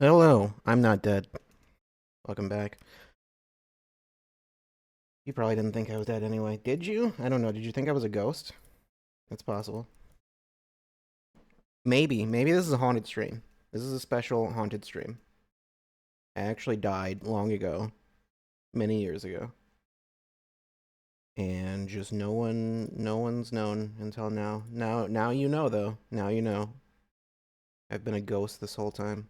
Hello, I'm not dead. Welcome back. You probably didn't think I was dead anyway. Did you? I don't know. Did you think I was a ghost? That's possible. Maybe. Maybe this is a haunted stream. This is a special haunted stream. I actually died long ago. Many years ago. And just no one's known until now. Now you know though. Now you know. I've been a ghost this whole time.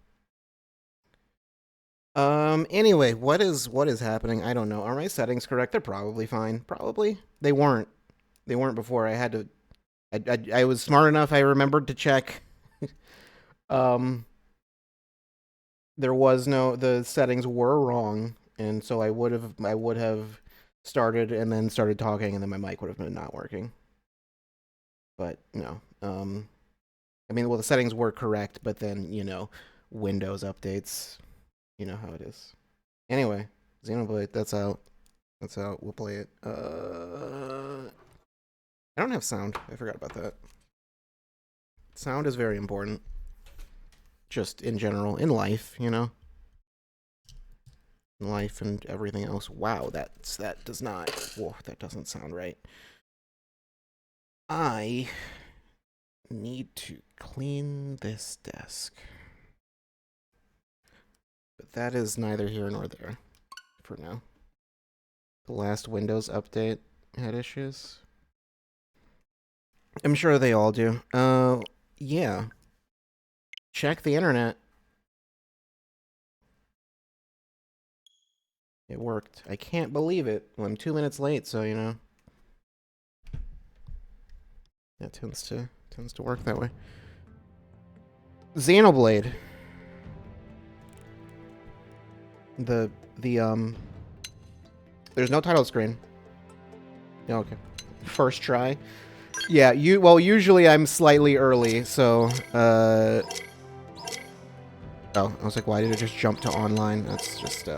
Anyway, what is happening? I don't know. Are my settings correct? They're probably fine. Probably. They weren't. They weren't before. I had to I was smart enough. I remembered to check. um, there was no the settings were wrong, and so I would have started and then started talking, and then my mic would have been not working. But no. I mean, well, the settings were correct, but then Windows updates. You know how it is. Anyway, Xenoblade. That's out. That's out. We'll play it. I don't have sound. I forgot about that. Sound is very important. Just in general, in life, in life and everything else. Wow, that does not. Whoa, that doesn't sound right. I need to clean this desk, but that is neither here nor there for now. The last Windows update had issues. I'm sure they all do. Yeah. Check the internet. It worked. I can't believe it. Well, I'm 2 minutes late, so that tends to work that way. Xenoblade. The There's no title screen. Oh, okay. First try. Yeah, usually I'm slightly early, so oh, I was like, why did it just jump to online? That's just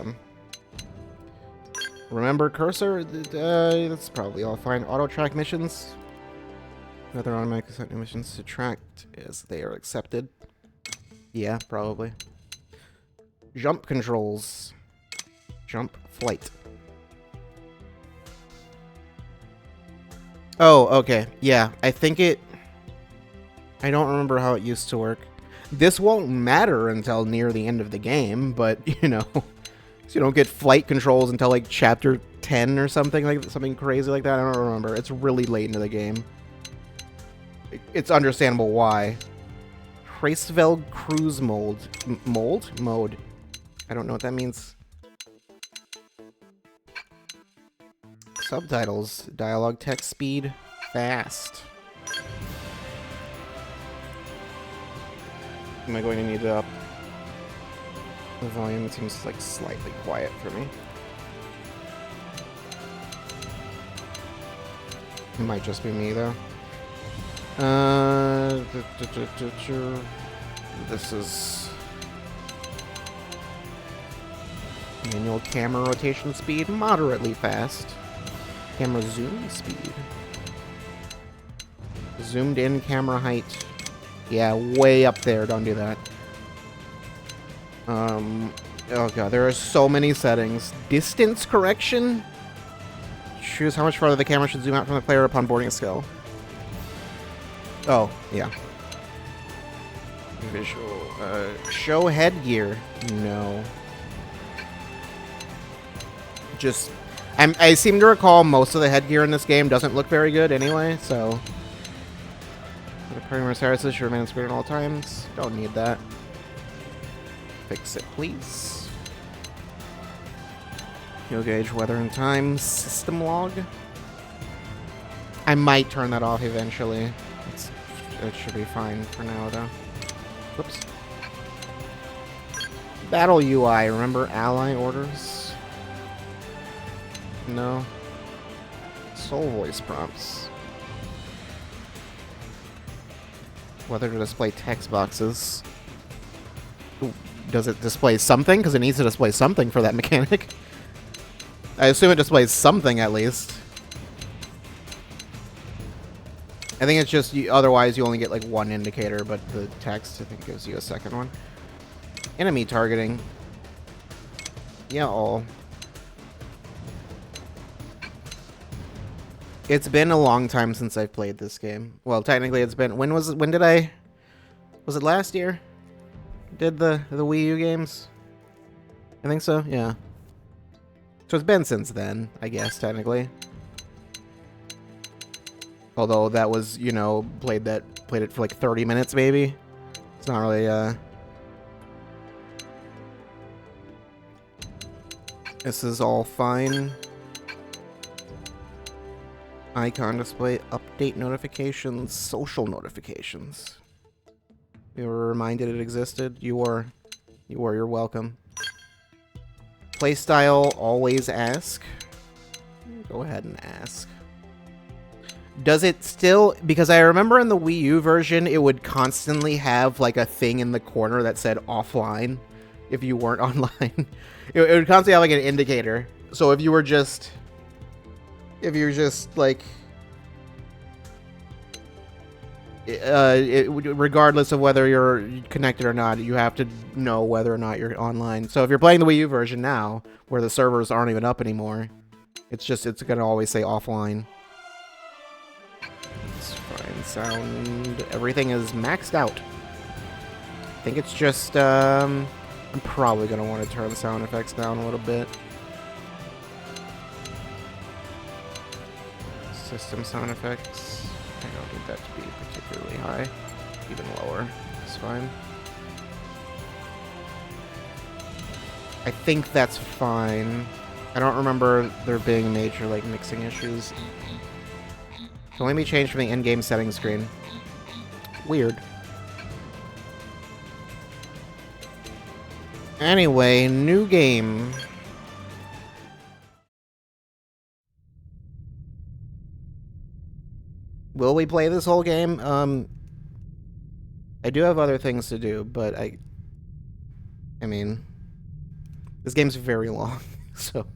remember cursor? That's probably all fine. Auto track missions. Other automatic set new missions to track as they are accepted. Yeah, probably. Jump controls. Jump flight. Oh, okay. Yeah, I don't remember how it used to work. This won't matter until near the end of the game, but, so you don't get flight controls until, like, chapter 10 or something, like something crazy like that. I don't remember. It's really late into the game. It's understandable why. Hraceveld Cruise Mode. Mode. I don't know what that means. Subtitles. Dialogue text speed. Fast. Am I going to need to up the volume? It seems like slightly quiet for me. It might just be me though. This is manual camera rotation speed, moderately fast. Camera zoom speed. Zoomed in camera height. Yeah, way up there. Don't do that. Oh god, there are so many settings. Distance correction? Choose how much farther the camera should zoom out from the player upon boarding a skill. Oh, yeah. Visual. Show headgear. No. Just... I seem to recall most of the headgear in this game doesn't look very good anyway, so... The primary services should remain on screen at all times. Don't need that. Fix it, please. Fuel gauge, weather and time, system log. I might turn that off eventually. It should be fine for now, though. Whoops. Battle UI, remember ally orders? No. Soul voice prompts. Whether to display text boxes. Ooh, does it display something? Because it needs to display something for that mechanic. I assume it displays something at least. I think it's just, otherwise you only get like one indicator, but the text, I think, gives you a second one. Enemy targeting. Yeah, all. It's been a long time since I've played this game. Well, technically it's been... When did I... Was it last year? Did the Wii U games? I think so, yeah. So it's been since then, I guess, technically. Although that was, you know, played it for like 30 minutes maybe. It's not really, This is all fine. Icon display, update notifications, social notifications. You were reminded it existed. You're welcome. Playstyle, always ask. Go ahead and ask. Does it still... Because I remember in the Wii U version, it would constantly have like a thing in the corner that said offline if you weren't online. It would constantly have like an indicator. So if you were just... If you're just like... regardless of whether you're connected or not, you have to know whether or not you're online. So if you're playing the Wii U version now, where the servers aren't even up anymore, it's going to always say offline. It's fine. Sound, everything is maxed out. I think it's just, I'm probably going to want to turn the sound effects down a little bit. System sound effects. I don't need that to be particularly high. Even lower. It's fine. I think that's fine. I don't remember there being major, like, mixing issues. Can only be changed from the in-game settings screen. Weird. Anyway, new game. Will we play this whole game? I do have other things to do, but I mean, this game's very long, so.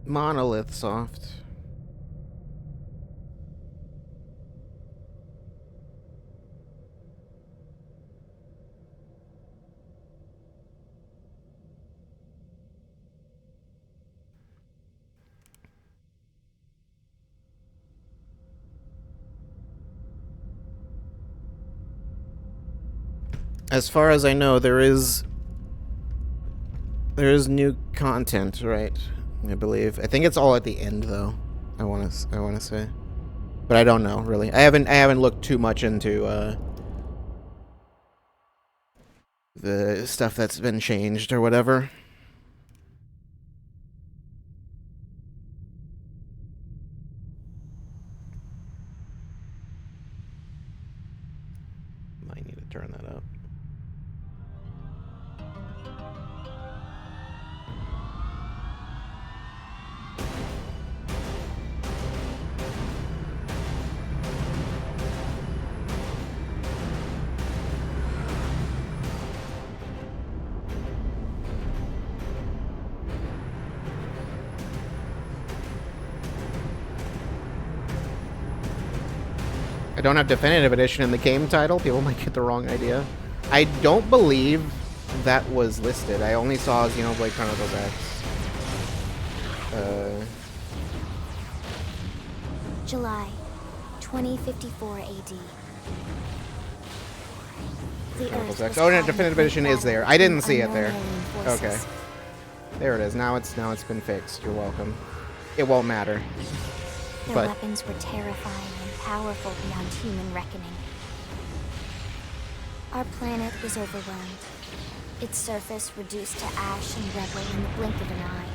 Monolith Soft. As far as I know, there is new content, right? I believe. I think it's all at the end, though. I want to say, but I don't know really. I haven't looked too much into the stuff that's been changed or whatever. Might need to turn that up. I don't have definitive edition in the game title. People might get the wrong idea. I don't believe that was listed. I only saw Xenoblade Chronicles X. July 2054 AD. Chronicles X. Oh, no, definitive edition is there. I didn't see it there. Okay. There it is. Now it's been fixed. You're welcome. It won't matter. Their weapons were terrifying and powerful beyond human reckoning. Our planet was overwhelmed. Its surface reduced to ash and rubble in the blink of an eye.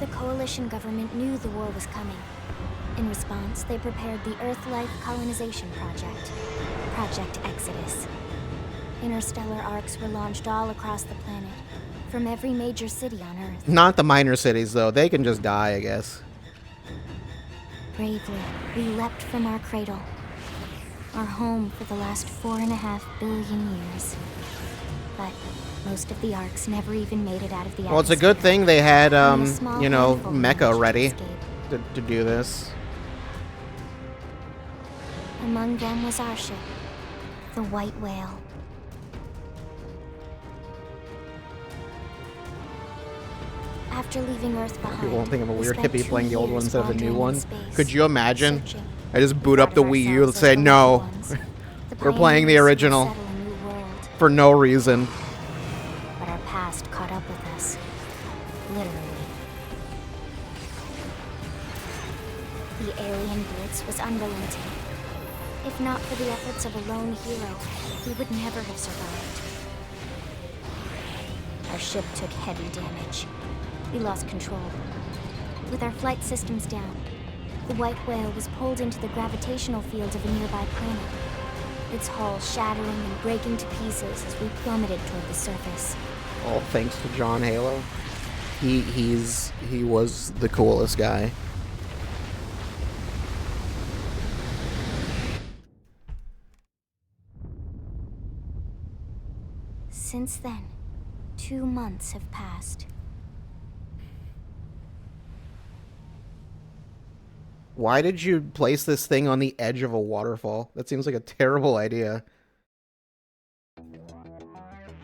The coalition government knew the war was coming. In response, they prepared the Earth-Life Colonization Project, Project Exodus. Interstellar arcs were launched all across the planet, from every major city on Earth. Not the minor cities, though. They can just die, I guess. Bravely, we leapt from our cradle, our home for the last 4.5 billion years. But most of the arcs never even made it out of the atmosphere. Well, it's a good thing they had, Only a small you know, handful Mecha managed to ready escape. to do this. Among them was our ship, the White Whale. After leaving Earth behind, People won't think of a we weird spent hippie 2 playing the old one years instead of the new wandering one. in space, Could you imagine? searching. I just boot up the Proud of Wii U and ourselves say, as the no, lucky ones, the we're playing the pioneers who original settle a new world. for no reason. But our past caught up with us, literally. The alien blitz was unrelenting. If not for the efforts of a lone hero, we would never have survived. Our ship took heavy damage. We lost control. With our flight systems down, the White Whale was pulled into the gravitational field of a nearby planet, its hull shattering and breaking to pieces as we plummeted toward the surface. All thanks to John Halo. He was the coolest guy. Since then, 2 months have passed. Why did you place this thing on the edge of a waterfall? That seems like a terrible idea.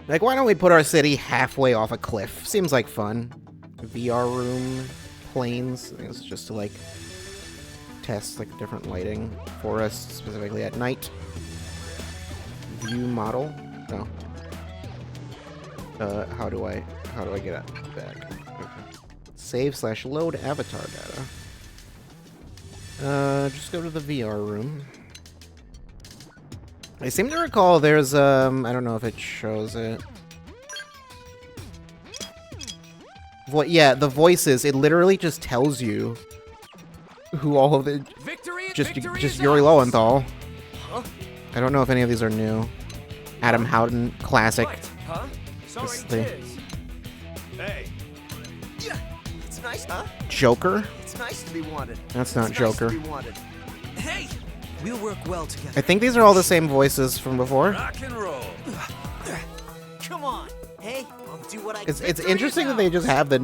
Like, why don't we put our city halfway off a cliff? Seems like fun. VR room, planes. I think it's just to, like, test, like, different lighting for us, specifically at night. View model? No. How do I get it back? Okay. Save/load avatar data. Just go to the VR room. I seem to recall there's, I don't know if it shows it. Yeah, the voices, it literally just tells you who all of the... Just Yuri Lowenthal. Huh? I don't know if any of these are new. Adam Houghton, classic. What? Huh? Sorry, This thing. Tiz. Hey. Yeah, it's nice, huh? Joker? It's nice to be wanted. That's not It's Joker. Nice to be wanted. Hey, we'll work well together. I think these are all the same voices from before. Rock and roll. Come on. Hey, I'll do what I It's Victory interesting is that they ours. just have the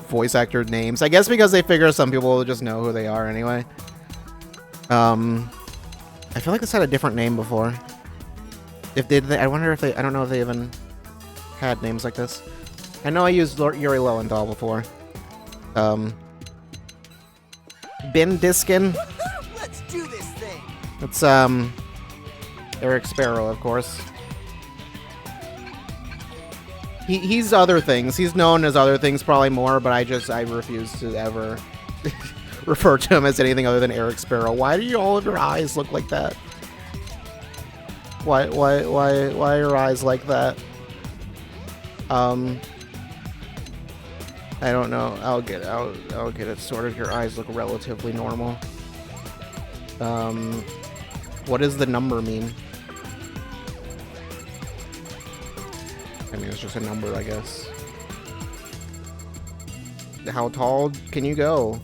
voice actor names. I guess because they figure some people will just know who they are anyway. I feel like this had a different name before. I wonder if they... I don't know if they even had names like this. I know I used Yuri Lowenthal before. Ben Diskin. Let's do this thing. It's, Eric Sparrow, of course. He's other things. He's known as other things probably more, but I refuse to ever refer to him as anything other than Eric Sparrow. Why do all of your eyes look like that? Why are your eyes like that? I don't know. I'll get it sorted. Your eyes look relatively normal. What does the number mean? I mean, it's just a number, I guess. How tall can you go?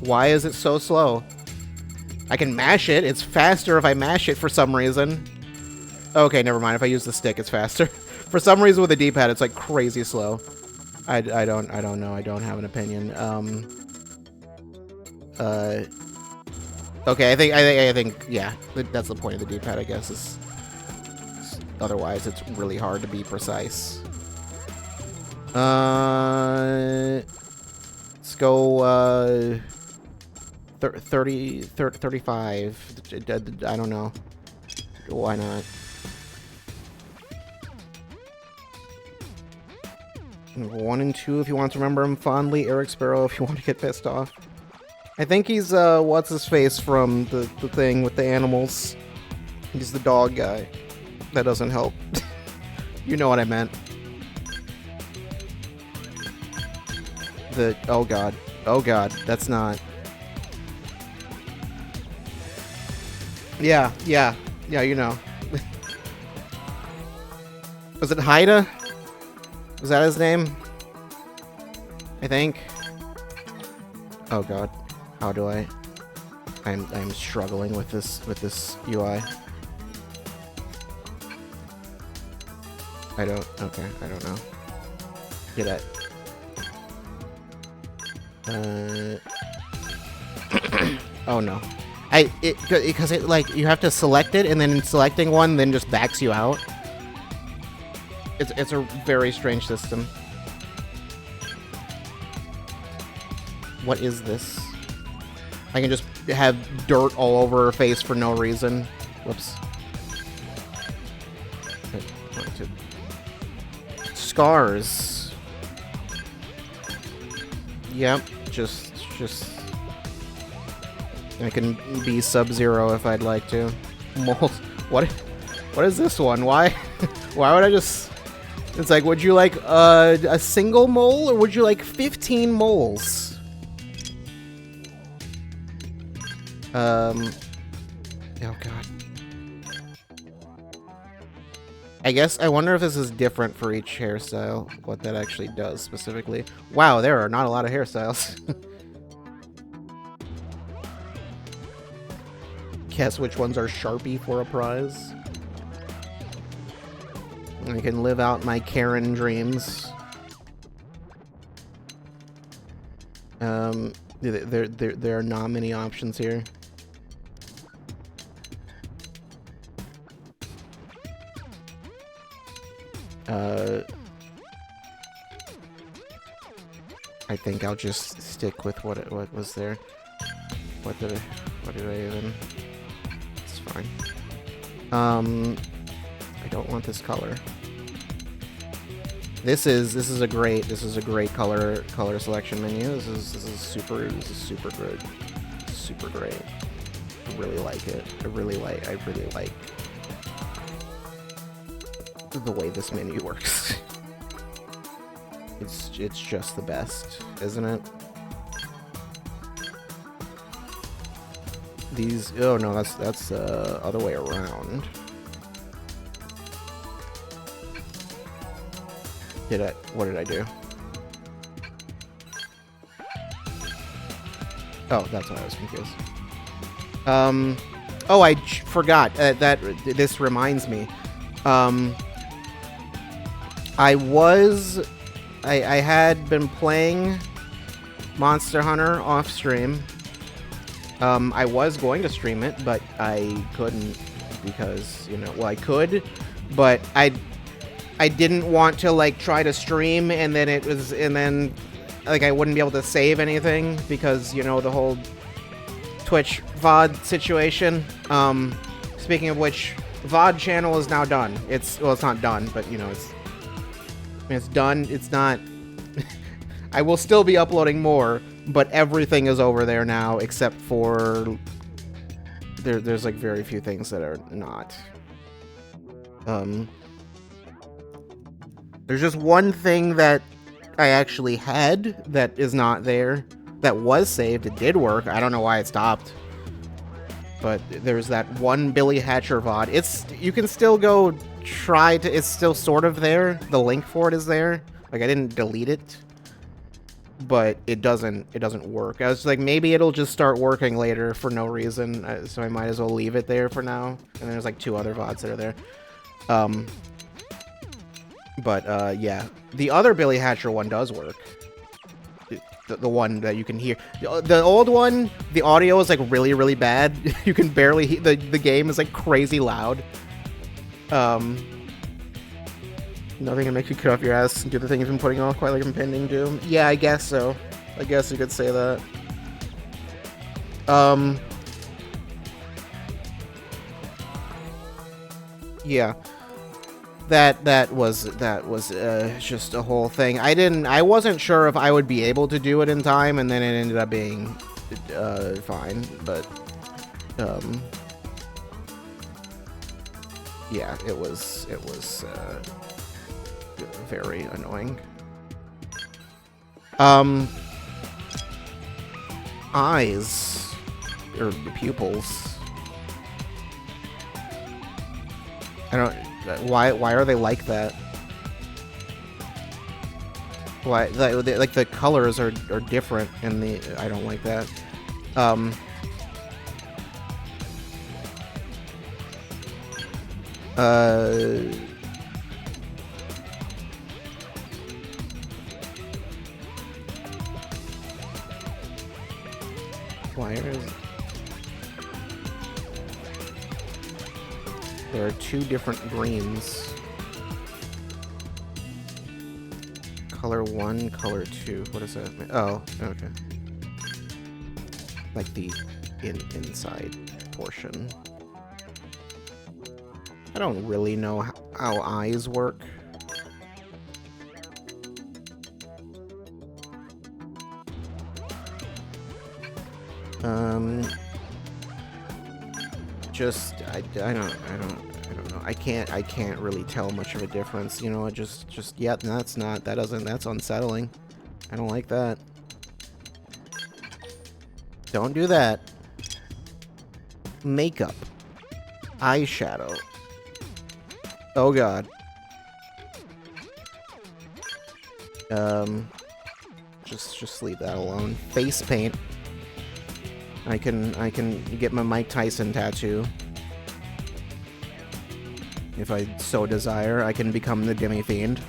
Why is it so slow? I can mash it. It's faster if I mash it for some reason. Okay, never mind. If I use the stick, it's faster. For some reason with the D-pad, it's like crazy slow. I don't know. I don't have an opinion. Okay, I think yeah, that's the point of the D-pad, I guess. Is otherwise it's really hard to be precise. Let's go 35. I don't know. Why not? 1 and 2 if you want to remember him fondly. Eric Sparrow if you want to get pissed off. I think he's, what's his face from the thing with the animals. He's the dog guy. That doesn't help. You know what I meant. Oh god. Oh god, that's not. Yeah, you know. Was it Haida? Was that his name? I think. Oh god. How do I? I'm struggling with this UI. I don't know. Get it. Oh no. Because it like you have to select it and then in selecting one then just backs you out. It's a very strange system. What is this? I can just have dirt all over her face for no reason. Whoops. Scars. Yep, just I can be Sub-Zero if I'd like to. Mold. What is this one? Why would I just... It's like, would you like a single mole or would you like 15 moles? Oh god. I guess I wonder if this is different for each hairstyle, what that actually does specifically. Wow, there are not a lot of hairstyles. Guess which ones are Sharpie for a prize. I can live out my Karen dreams. There are not many options here. I think I'll just stick with what was there. What did I even? It's fine. I don't want this color. This is a great color selection menu. This is super good. Super great. I really like it. I really like the way this menu works. It's just the best, isn't it? These, oh no, that's other way around. What did I do? Oh, that's why I was confused. Oh, I forgot that this reminds me. I had been playing Monster Hunter off stream. I was going to stream it, but I couldn't because, you know, well, I could, but I didn't want to like try to stream and then like I wouldn't be able to save anything because, you know, the whole Twitch VOD situation. Speaking of which, VOD channel is now done. It's not done, but you know, it's done. It's not. I will still be uploading more, but everything is over there now except for there's like very few things that are not. There's just one thing that I actually had that is not there. That was saved. It did work. I don't know why it stopped. But there's that one Billy Hatcher VOD. You can still go try to... It's still sort of there. The link for it is there. Like, I didn't delete it. But it doesn't work. I was like, maybe it'll just start working later for no reason. So I might as well leave it there for now. And there's like 2 other VODs that are there. Yeah. The other Billy Hatcher one does work. The one that you can hear. The old one, the audio is like really, really bad. You can barely hear. The game is like crazy loud. Nothing can make you cut off your ass and do the thing you've been putting off, quite like impending doom. Yeah, I guess so. I guess you could say that. Yeah. That was just a whole thing. I wasn't sure if I would be able to do it in time, and then it ended up being fine. But yeah, it was very annoying. Eyes or pupils. I don't. Why are they like that? Why? Like the colors are different, and I don't like that. Why is there are two different greens? Color 1, color 2. What does that mean? Oh, okay. Like the inside portion. I don't really know how eyes work. Just I don't know. I can't really tell much of a difference. You know, yeah, that's unsettling. I don't like that. Don't do that. Makeup. Eyeshadow. Oh god. Just leave that alone. Face paint. I can get my Mike Tyson tattoo. If I so desire, I can become the Demi Fiend.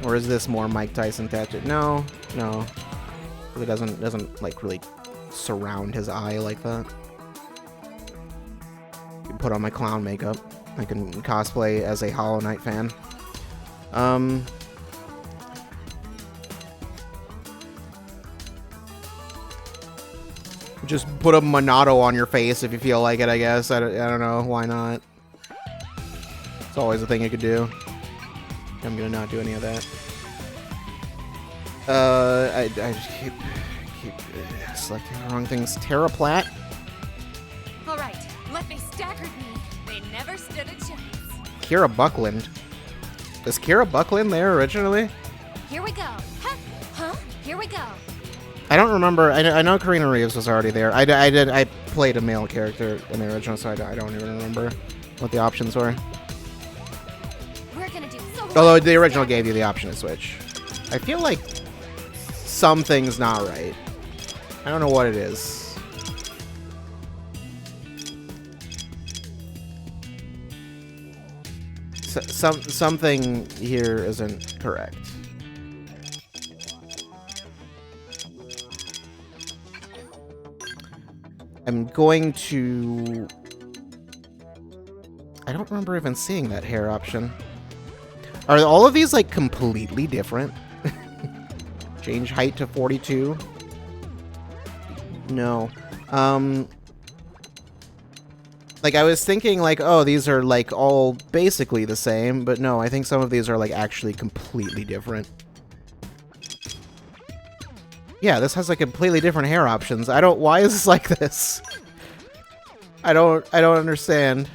Or is this more Mike Tyson tattoo? No. It doesn't like really surround his eye like that. You can put on my clown makeup. I can cosplay as a Hollow Knight fan. Just put a Monado on your face if you feel like it, I guess. I don't know. Why not? It's always a thing you could do. I'm gonna not do any of that. I just keep selecting the wrong things. Terraplat? Alright, Lefe staggered me. They never stood a chance. Kira Buckland. Is Kira Buckland there originally? Here we go. Huh? Here we go. I don't remember. I know Karina Reeves was already there. I played a male character in the original, so I don't even remember what the options were. We're gonna do so. Although the original gave you the option to switch. I feel like something's not right. I don't know what it is. Something here isn't correct. I'm going to... I don't remember even seeing that hair option. Are all of these, like, completely different? Change height to 42? No. Like, I was thinking, like, oh, these are, like, all basically the same. But no, I think some of these are, like, actually completely different. Yeah, this has like completely different hair options. Why is this like this? I don't understand.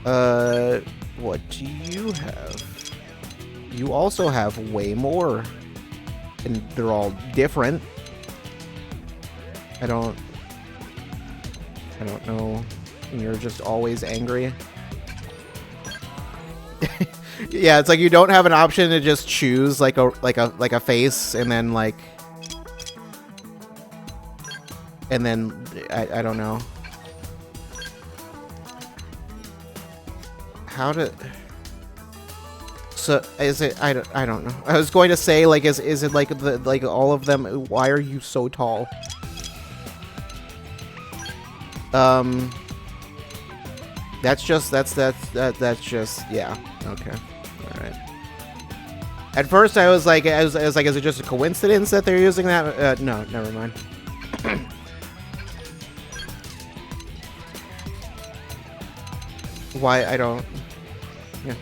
What do you have? You also have way more. And they're all different. I don't know. You're just always angry. Yeah, it's like you don't have an option to just choose like a face and then like I don't know. How to So is it I don't know. I was going to say like is it like like all of them, why are you so tall? That's just yeah. Okay. All right. At first I was like is it just a coincidence that they're using that? No, never mind. Why I don't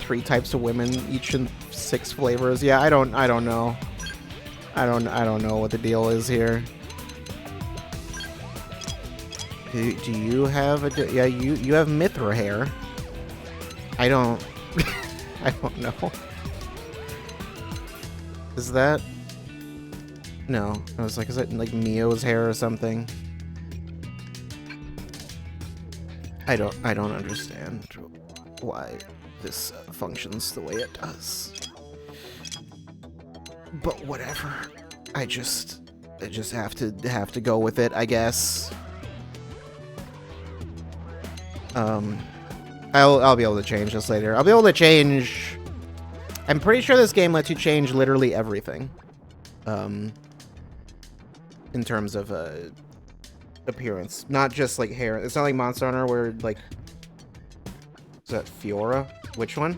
3 types of women, each in 6 flavors. Yeah, I don't know. I don't know what the deal is here. Do you have yeah, you have Mithra hair. I don't I don't know. Is that? No. I was like, is it like Mio's hair or something? I don't understand why this functions the way it does. But whatever. I just have to go with it, I guess. I'll be able to change this later. I'll be able to change. I'm pretty sure this game lets you change literally everything. In terms of appearance, not just like hair. It's not like Monster Hunter where like, is that Fiora? Which one?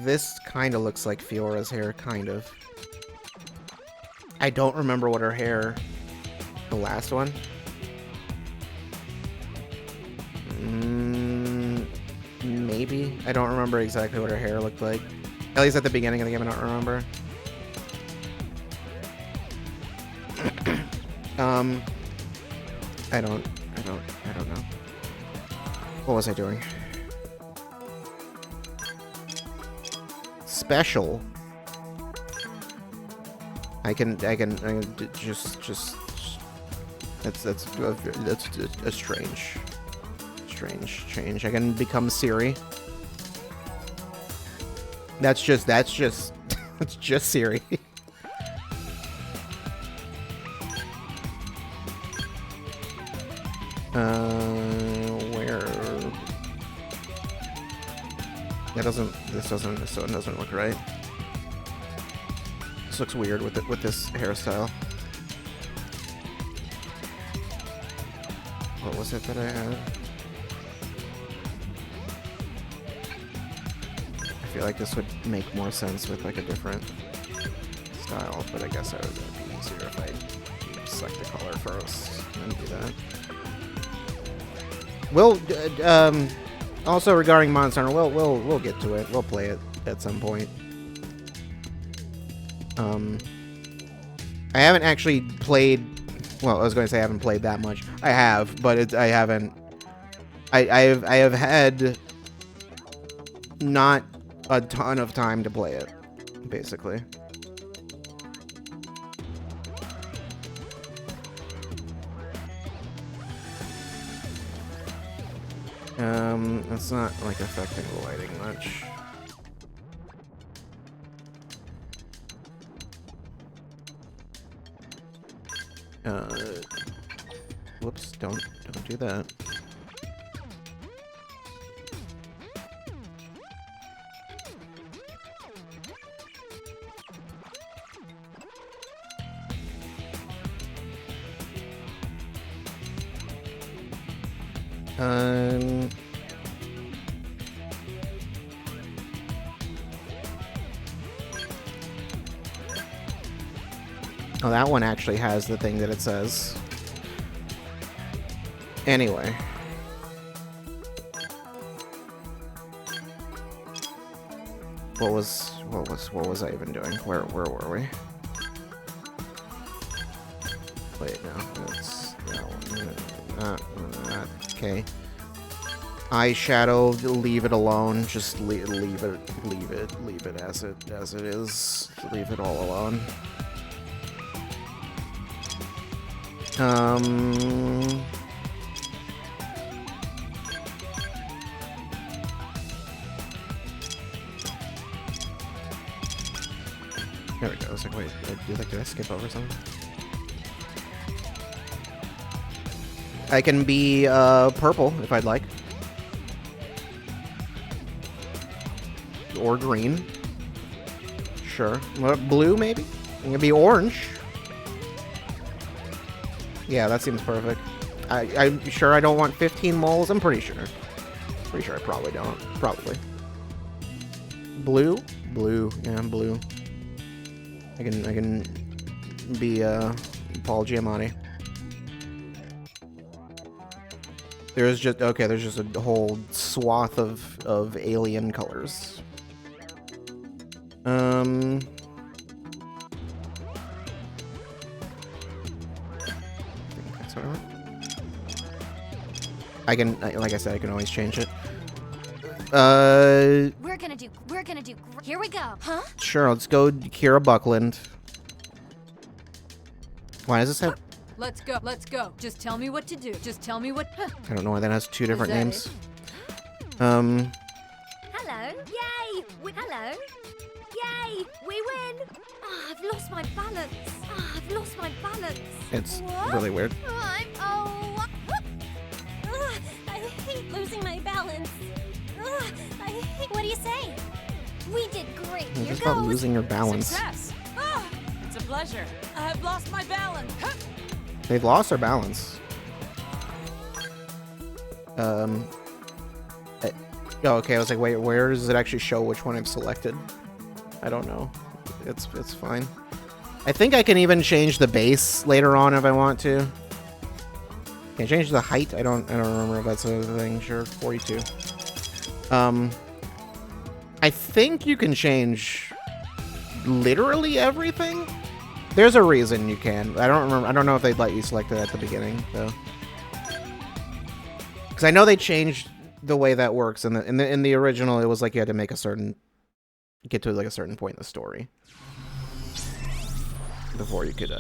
This kind of looks like Fiora's hair, kind of. I don't remember what her hair, the last one. Maybe. I don't remember exactly what her hair looked like. At least at the beginning of the game, I don't remember. I don't know. What was I doing? Special. I can just. That's a strange change. I can become Siri. That's just Siri. Where? This doesn't look right. This looks weird with it, with this hairstyle. What was it that I had? I feel like this would make more sense with like a different style, but I guess it would be easier if I select the color first and do that. We'll also regarding Monster Hunter, we'll get to it. We'll play it at some point. I haven't actually played. Well, I was going to say I haven't played that much. I have, but I haven't. I have had not a ton of time to play it, basically. It's not like affecting the lighting much. Whoops, don't do that. Oh, that one actually has the thing that it says. Anyway. What was I even doing? Where were we? Wait, no, that's that one. Okay. Eyeshadow, leave it alone. Just leave it as it is. Leave it all alone. There we go. I was like, wait, did I skip over something? I can be purple if I'd like. Or green. Sure. What, blue maybe? It can be orange. Yeah, that seems perfect. I'm sure I don't want 15 moles. I'm pretty sure. Pretty sure I probably don't. Probably. Blue? Blue. Yeah, I'm blue. I can be Paul Giamatti. There's just a whole swath of alien colors. I can, like I said, I can always change it. We're gonna do. Here we go. Huh? Sure, let's go Kira Buckland. Why does this have? Let's go. Let's go. Just tell me what to do. Just tell me what. I don't know why that has two different that names. Hello. Yay! Hello. Yay! We win! Oh, I've lost my balance. Oh, I've lost my balance. It's What? really weird. I hate losing my balance. What do you say? We did great. It's Here just about goes. losing your balance. Success. Ah, it's a pleasure. I've lost my balance. They've lost their balance. Oh, okay. I was like, wait, where does it actually show which one I've selected? I don't know. It's fine. I think I can even change the base later on if I want to. Can I change the height? I don't remember if that's a thing. Sure, 42. I think you can change literally everything. There's a reason you can. I don't remember. I don't know if they'd let you select it at the beginning though, because I know they changed the way that works. In the original, it was like you had to make get to like a certain point in the story before you could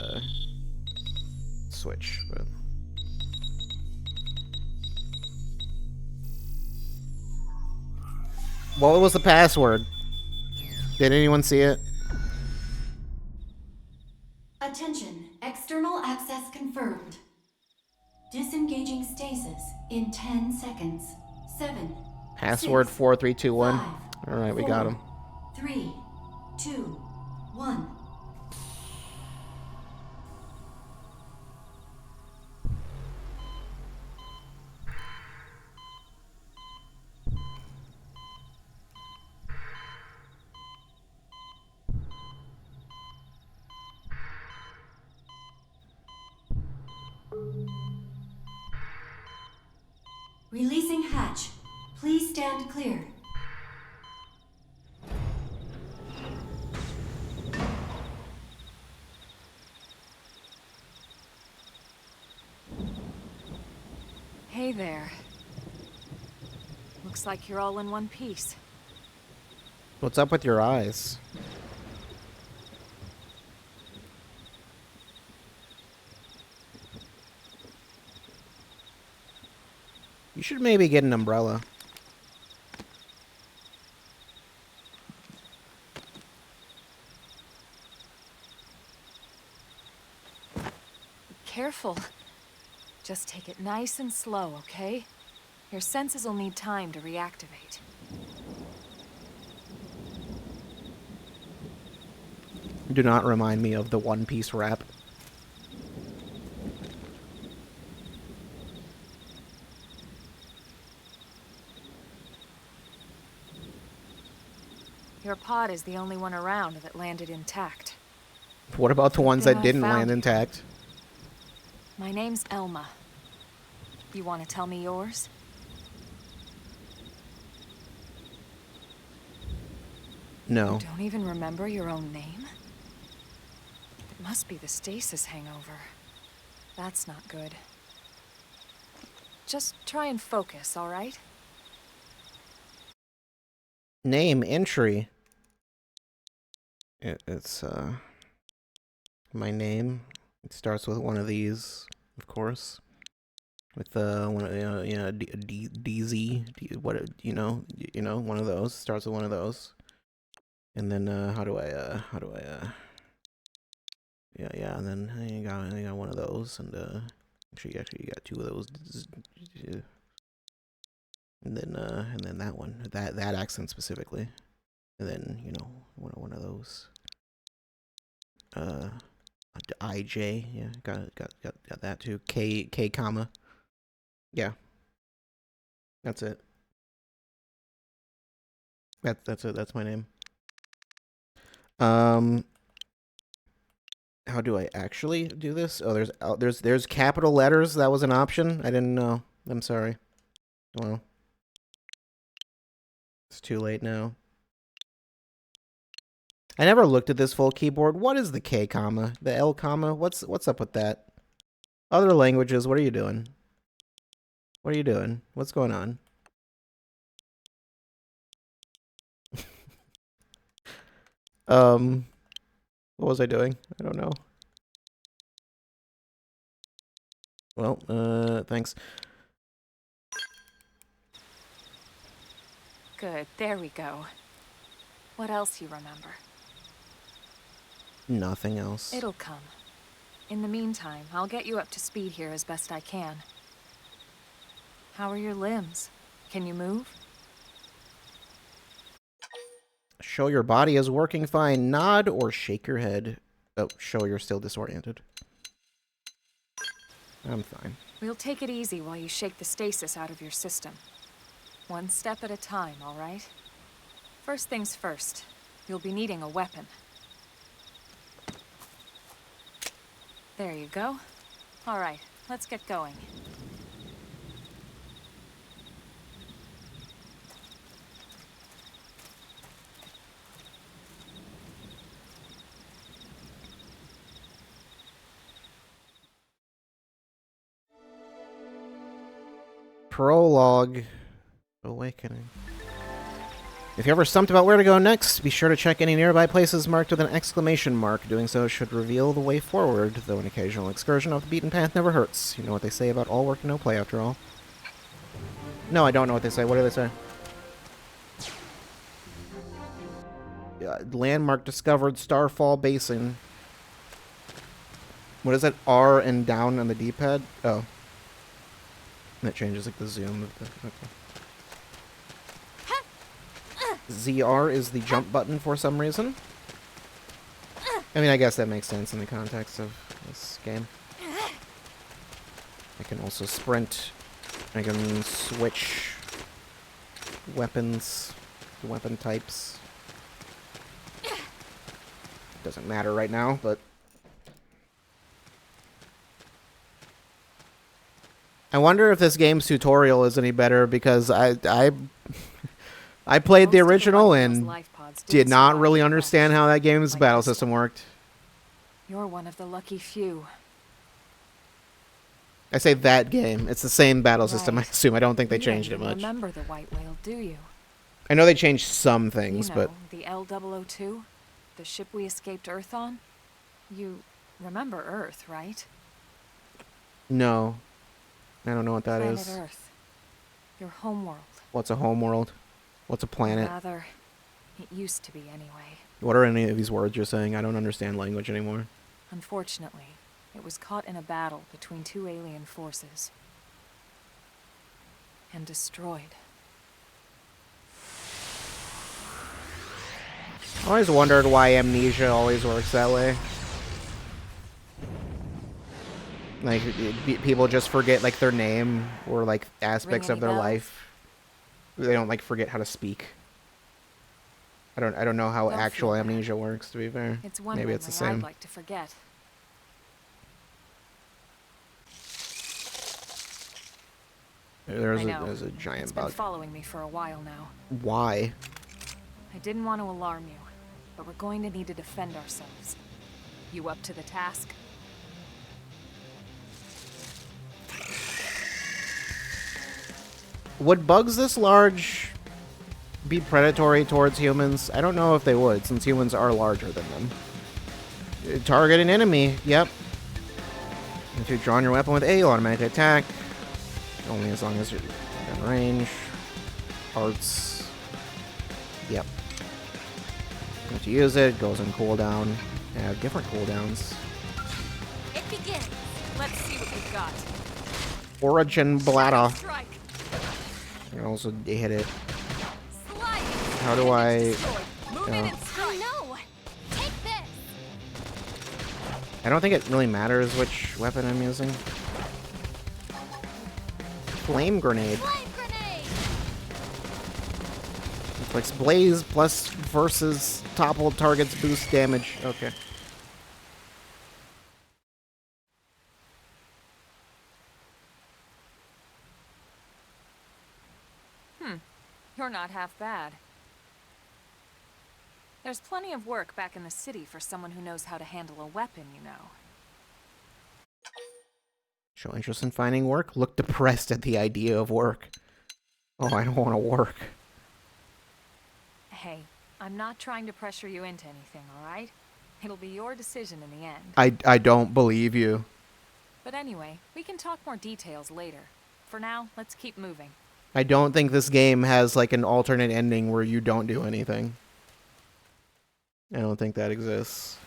switch. But what was the password? Did anyone see it? Attention, external access confirmed. Disengaging stasis in 10 seconds. 7. Password 6, 4321. 5, All right, we got him. 3, 2, 1. Releasing hatch. Please stand clear. Hey there. Looks like you're all in one piece. What's up with your eyes? You should maybe get an umbrella. Careful. Just take it nice and slow, okay? Your senses will need time to reactivate. Do not remind me of the One Piece rap. Your pod is the only one around that landed intact. What about the ones thing that I didn't found land here. intact? My name's Elma. You want to tell me yours? No. You don't even remember your own name? It must be the stasis hangover. That's not good. Just try and focus, all right? Name entry. It's my name. It starts with one of these, of course. With one DZ, what one of those starts with one of those. And then how do I yeah, and then I got one of those, and actually you got two of those. And then that one, that accent specifically. And then, one of those. IJ, yeah, got that too. K comma. Yeah. That's it. That's it. That's my name. How do I actually do this? Oh, there's capital letters. That was an option. I didn't know. I'm sorry. Well, it's too late now. I never looked at this full keyboard. What is the K comma? The L comma? What's up with that? Other languages, what are you doing? What are you doing? What's going on? What was I doing? I don't know. Well, thanks. Good, there we go. What else you remember? Nothing else. It'll come. In the meantime, I'll get you up to speed here as best I can. How are your limbs? Can you move? Show your body is working fine. Nod or shake your head. Oh, show you're still disoriented. I'm fine. We'll take it easy while you shake the stasis out of your system. One step at a time, all right? First things first, you'll be needing a weapon. There you go. All right, let's get going. Prologue. Awakening. If you're ever stumped about where to go next, be sure to check any nearby places marked with an exclamation mark. Doing so should reveal the way forward, though an occasional excursion off the beaten path never hurts. You know what they say about all work and no play, after all. No, I don't know what they say. What do they say? Landmark discovered, Starfall Basin. What is it? R and down on the D-pad? Oh. That changes like the zoom of the... Okay. ZR is the jump button for some reason. I mean, I guess that makes sense in the context of this game. I can also sprint. I can switch weapons, weapon types. Doesn't matter right now, but... I wonder if this game's tutorial is any better, because I played the original and did not really understand how that game's battle system worked. You're one of the lucky few. I say that game. It's the same battle system, I assume. I don't think they changed it much. Remember the White Whale, do you? I know they changed some things, You know, but... the L002? The ship we escaped Earth on? You remember Earth, right? No. I don't know what that Planet is. Earth. Your homeworld. What's a homeworld? What's a planet? Rather, it used to be anyway. What are any of these words you're saying? I don't understand language anymore. Unfortunately, it was caught in a battle between two alien forces. And destroyed. I always wondered why amnesia always works that way. Like, people just forget, like, their name or, like, aspects of their life. They don't, like, forget how to speak. I don't know how actual amnesia works, to be fair. Maybe it's the same. I'd like to forget. There's a giant It's bug. been following me for a while now. Why? I didn't want to alarm you, but we're going to need to defend ourselves. You up to the task? Would bugs this large be predatory towards humans? I don't know if they would, since humans are larger than them. Target an enemy. Yep. If you've drawn your weapon with A, you'll automatically attack. Only as long as you're in range. Arts. Yep. Once you use it, it goes on cooldown. They have different cooldowns. It begins. Let's see what we've got. Origin Bladder. Strike. You can also hit it. Slide. How do I... Move in and strike. No! Take this! I don't think it really matters which weapon I'm using. Flame grenade. Flame grenade! Inflicts blaze plus versus toppled targets boost damage. Okay. You're not half bad. There's plenty of work back in the city for someone who knows how to handle a weapon, you know. Show interest in finding work. Look depressed at the idea of work. Oh, I don't want to work. Hey, I'm not trying to pressure you into anything, all right? It'll be your decision in the end. I don't believe you. But anyway, we can talk more details later. For now, let's keep moving. I don't think this game has like an alternate ending where you don't do anything. I don't think that exists.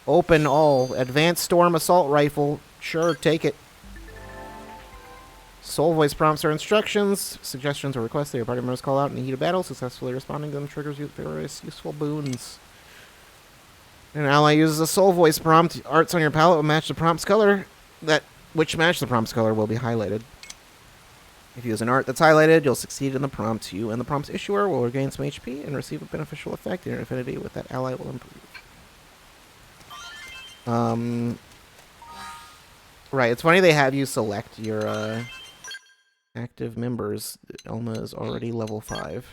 Open all. Advanced Storm Assault Rifle. Sure, take it. Soul voice prompts are instructions, suggestions, or requests that your party members call out in the heat of battle. Successfully responding to them triggers various useful boons. An ally uses a soul voice prompt. Arts on your palette will match the prompt's color. Which match the prompt's color will be highlighted. If you use an art that's highlighted, you'll succeed in the prompt. You and the prompt's issuer will regain some HP and receive a beneficial effect. Your affinity with that ally will improve. Right, it's funny they have you select your active members. Elma is already level 5.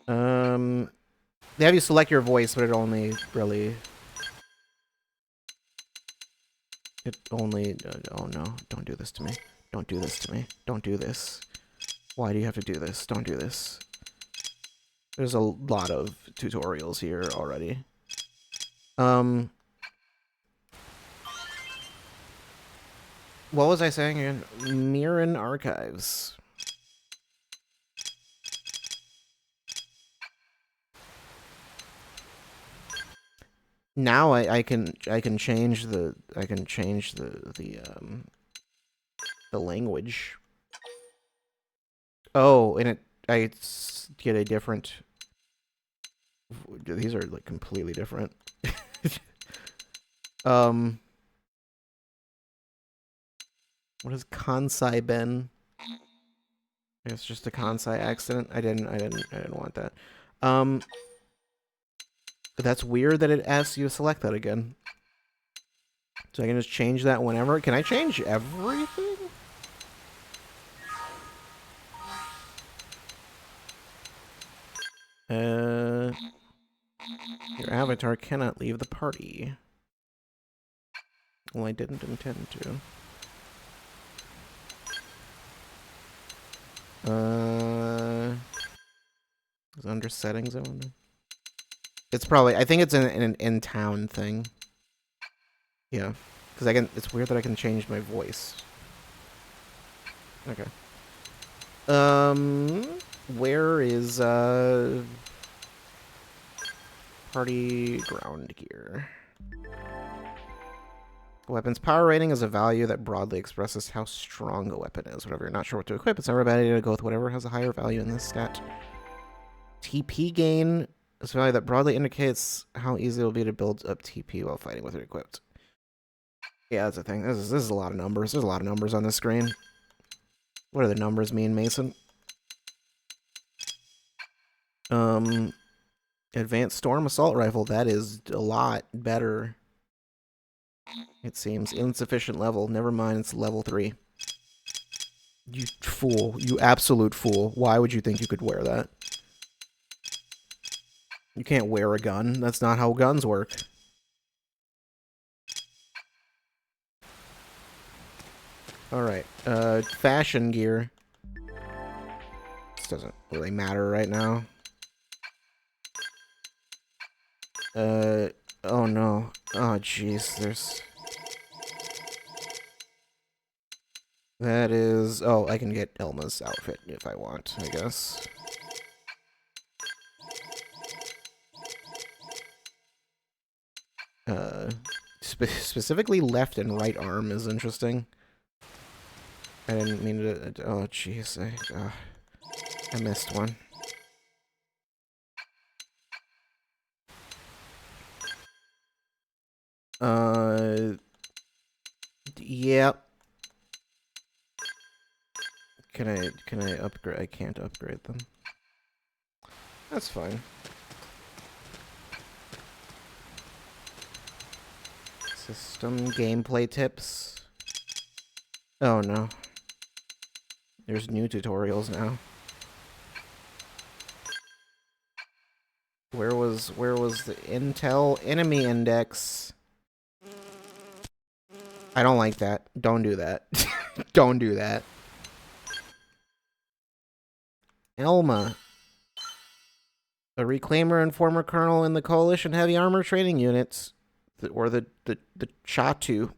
They have you select your voice, but it only really... oh no, don't do this to me. Don't do this to me. Don't do this. Why do you have to do this? Don't do this. There's a lot of tutorials here already. What was I saying again? Mirren Archives. Now I can change the language. Oh, and I get a different. These are like completely different. What is Kansai Ben? It's just a Kansai accident. I didn't want that. That's weird that it asks you to select that again. So I can just change that whenever. Can I change everything? Your avatar cannot leave the party. Well, I didn't intend to. Is it under settings? I wonder. It's probably. I think it's an in-town thing. Yeah, because I can. It's weird that I can change my voice. Okay. Where is party ground gear? A weapon's power rating is a value that broadly expresses how strong a weapon is. Whenever you're not sure what to equip, it's never a bad idea to go with whatever has a higher value in this stat. TP gain is a value that broadly indicates how easy it will be to build up TP while fighting with it equipped. Yeah, that's the thing. This is a lot of numbers. There's a lot of numbers on this screen. What do the numbers mean, Mason? Advanced Storm Assault Rifle. That is a lot better. It seems. Insufficient level. Never mind, it's level 3. You fool. You absolute fool. Why would you think you could wear that? You can't wear a gun. That's not how guns work. Alright. Fashion gear. This doesn't really matter right now. Oh no. Oh jeez, there's... That is... Oh, I can get Elma's outfit if I want, I guess. Specifically left and right arm is interesting. I didn't mean to... Oh jeez, I missed one. Yep. Can I upgrade? I can't upgrade them. That's fine. System gameplay tips. Oh no. There's new tutorials now. Where was the Intel enemy index? I don't like that. Don't do that. Don't do that. Elma. A reclaimer and former colonel in the Coalition Heavy Armor Training Units. The Chatu,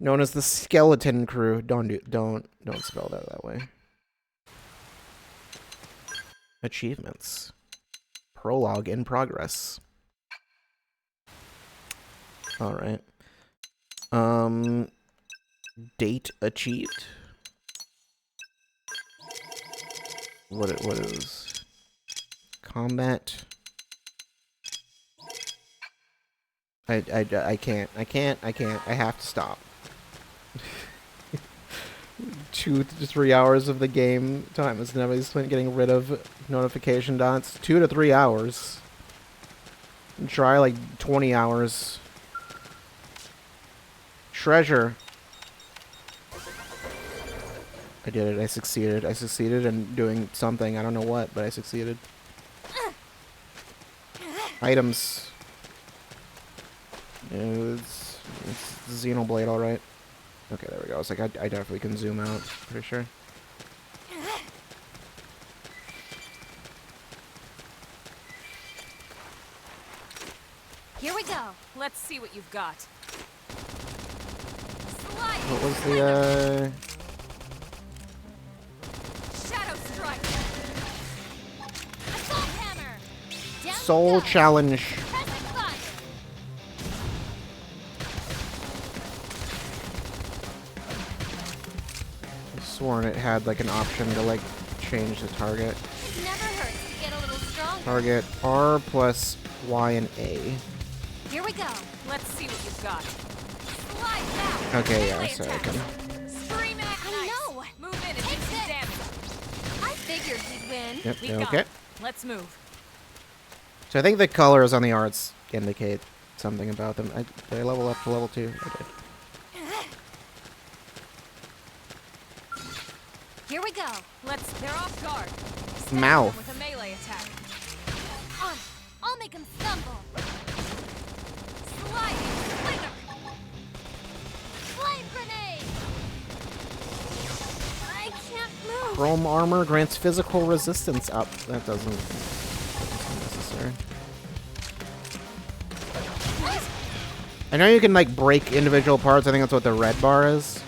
known as the Skeleton Crew. Don't spell that way. Achievements. Prologue in progress. All right. Date achieved. What is combat? I can't. I have to stop. 2 to 3 hours of the game time is never spent getting rid of notification dots. 2 to 3 hours. Try like 20 hours. Treasure. I did it. I succeeded. I succeeded in doing something. I don't know what, but I succeeded. Items. It's Xenoblade, alright. Okay, there we go. It's like, I definitely can zoom out. Pretty sure. Here we go. Let's see what you've got. What was the, Shadow Strike. Assault hammer. Down Soul you go. Challenge. Pressing fire. I've sworn it had like an option to like change the target. It never hurts to get a little stronger. Target R plus Y and A. Here we go. Let's see what you've got. Slide back. Okay, yeah, Melee so I attack. can. Scream at I know. Move in and do Take some this. damage. I figured we'd win. Yep, We got okay. it. Let's move. So I think the colors on the arts indicate something about them. Did I level up to level 2? I did. Here we go. They're off guard. Stab Mouth. them with a melee attack. I'll make him stumble. Sliding slinger. Flame grenade. I can't move. Chrome armor grants physical resistance up. That doesn't seem necessary. I know you can like break individual parts. I think that's what the red bar is.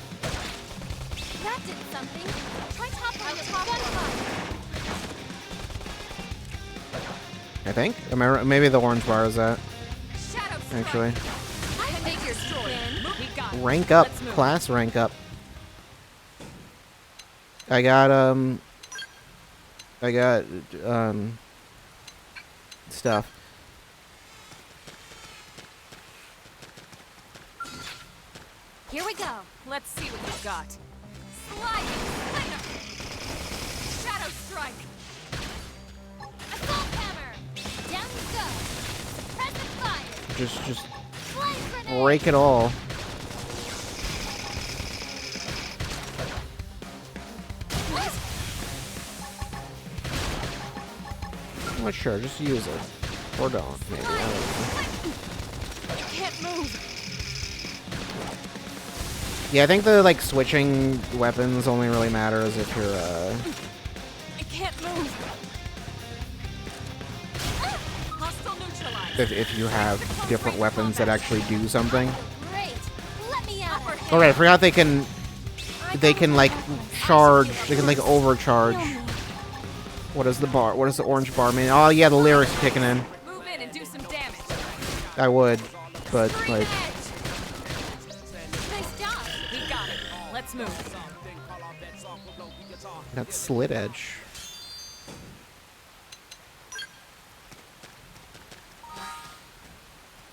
That did something. Try toppling it with gunfire. I think. Am I right? Maybe the orange bar is that. Shadow Strike. Actually, I figured you'd win. We got it. rank up, Let's move. class rank up. I got stuff. Here we go. Let's see what you've got. Sliding slinger. Shadow Strike. Assault hammer. Down you go. Suppressive fire. Just Flame grenade. break it all. I'm not sure. Just use it, or don't. Maybe. I don't know. You can't move. Yeah, I think the like switching weapons only really matters if you're I can't move. Hostile neutralized. if you have different weapons that actually do something. Great. Let me out. of All right, I forgot they can like charge. They can like overcharge. What is the bar? What does the orange bar mean? Oh yeah, the lyrics kicking in. Move in and do some damage. I would, but like Nice job. We got it. Let's move. that's slit edge.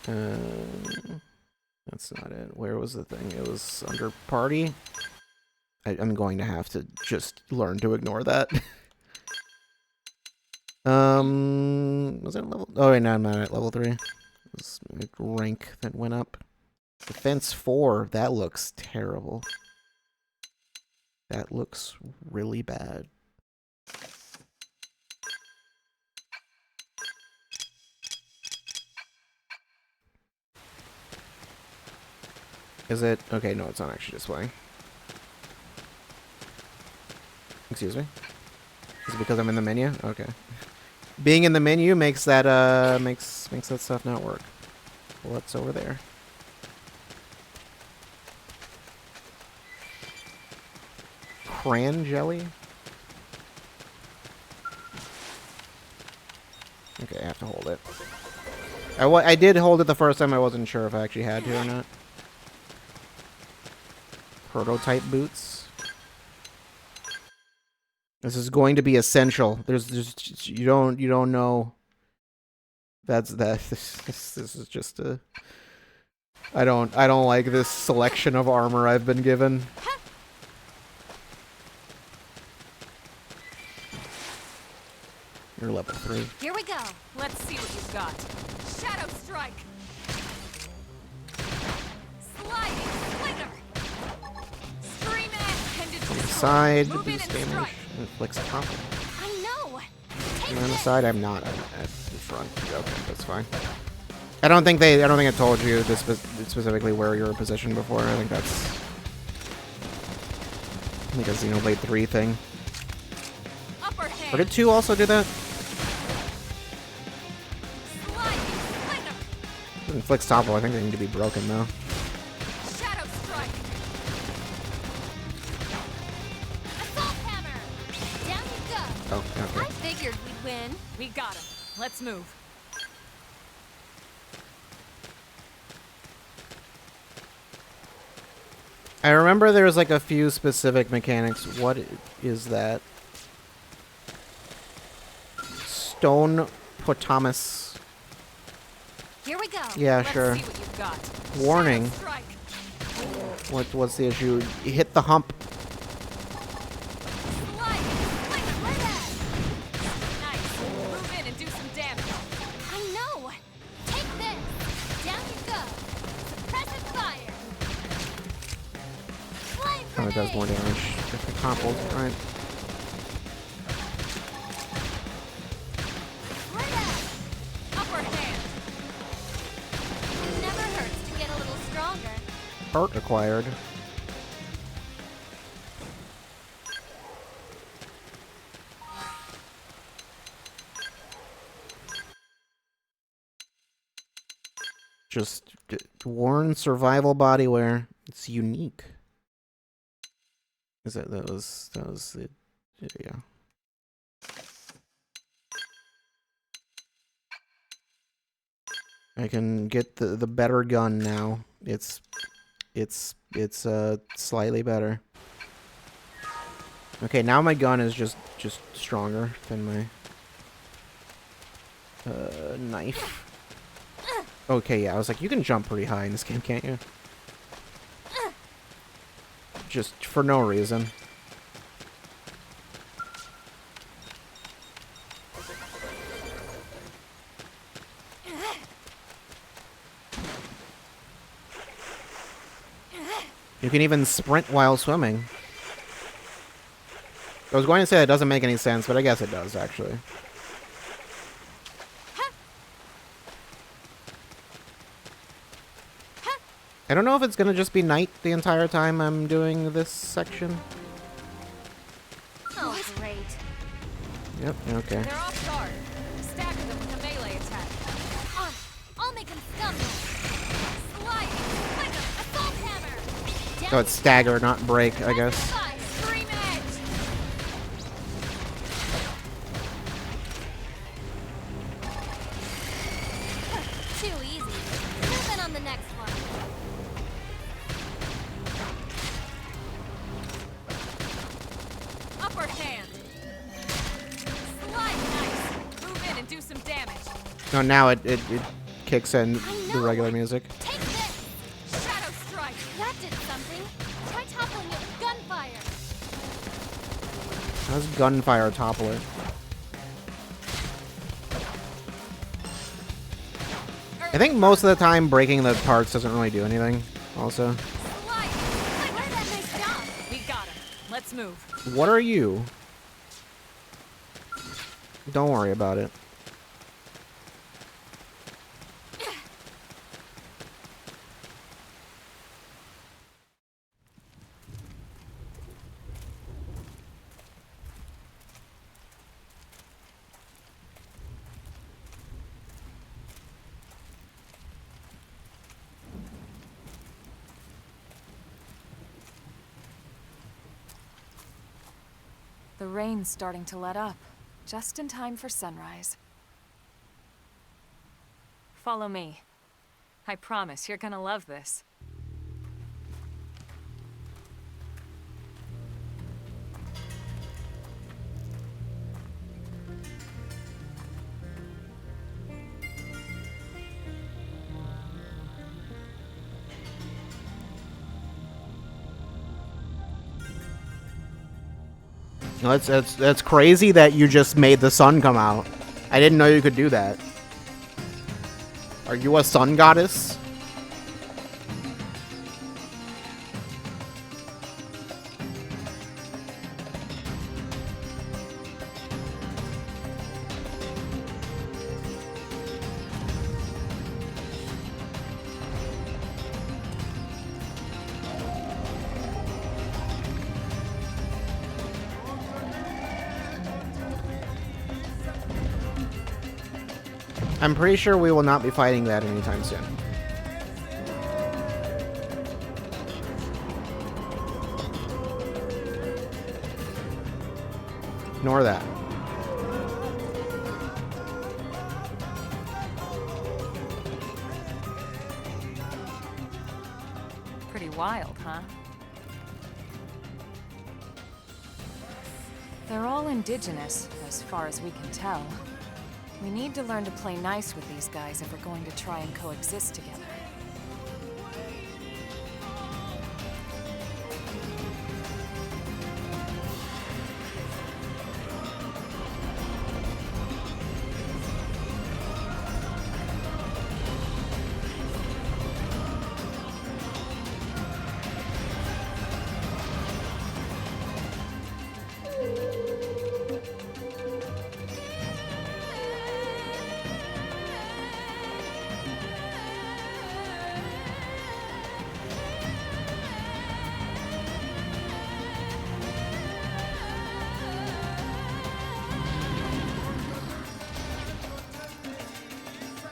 That's not it. Where was the thing? It was under party. I'm going to have to just learn to ignore that. Was it level? Oh wait, no, I'm not at level 3. It was a rank that went up. Defense 4. That looks terrible. That looks really bad. Is it? Okay, no, it's not actually displaying. Excuse me? Is it because I'm in the menu? Okay. Being in the menu makes that makes that stuff not work. What's over there? Cran jelly? Okay, I have to hold it. I did hold it the first time. I wasn't sure if I actually had to or not. Prototype boots. This is going to be essential. There's you don't know. That's that. This is just a. I don't like this selection of armor I've been given. You're level 3. Here we go. Let's see what you've got. Shadow strike. Sliding slinger. Scream and On the destroy. side, Move in boost and damage. strike. Inflicts a combo. I know. Take I'm on the this. side. I'm not. I'm at the front. Okay, that's fine. I don't think I told you this specifically where you were positioned before. I think that's like a Xenoblade 3 thing. Upper hand. Or did 2 also do that? Sliding slinger. Inflicts topple. I think they need to be broken though. Shadow strike. Assault hammer. Down you go. Oh, okay. I figured we'd win. We got him. Let's move. I remember there was like a few specific mechanics. What is that? Stone Potamus. Here we go. Yeah, Let's sure. see what you've got. Warning. Shadow strike. What's the issue? You hit the hump. Sliding slinger. Right at. Nice. Move in and do some damage. I know. Take this. Down you go. Suppressive fire. Flame Oh, it does more grenade. damage if it topples. Right. Right at. Upper hand. It never hurts to get a little stronger. Art acquired. Just worn survival bodywear. It's unique. Is that was it? Yeah. I can get the better gun now. It's slightly better. Okay, now my gun is just stronger than my knife. Okay, yeah, I was like, you can jump pretty high in this game, can't you? Just for no reason. You can even sprint while swimming. I was going to say it doesn't make any sense, but I guess it does, actually. I don't know if it's going to just be night the entire time I'm doing this section. Oh, great. Yep, okay. They're off guard. Stagger them with a melee attack. I'll make him stumble. Sliding slinger. Assault hammer. So it's stagger, not break, I guess. Fire. Scream edge. Too easy. Moving on the next one. Upper hand. Slide nice. Move in and do some damage. No, now it kicks in I the know. regular music. Take this. Shadow strike. That did something. Try toppling it with gunfire. How's gunfire topple it? I think most of the time breaking the parts doesn't really do anything, also. Slide. Where's that nice job? We got him. Let's move. What are you? Don't worry about it. The rain's starting to let up, just in time for sunrise. Follow me. I promise you're gonna love this. No, that's crazy that you just made the sun come out. I didn't know you could do that. Are you a sun goddess? I'm pretty sure we will not be fighting that anytime soon. Ignore that. Pretty wild, huh? They're all indigenous, as far as we can tell. We need to learn to play nice with these guys if we're going to try and coexist together.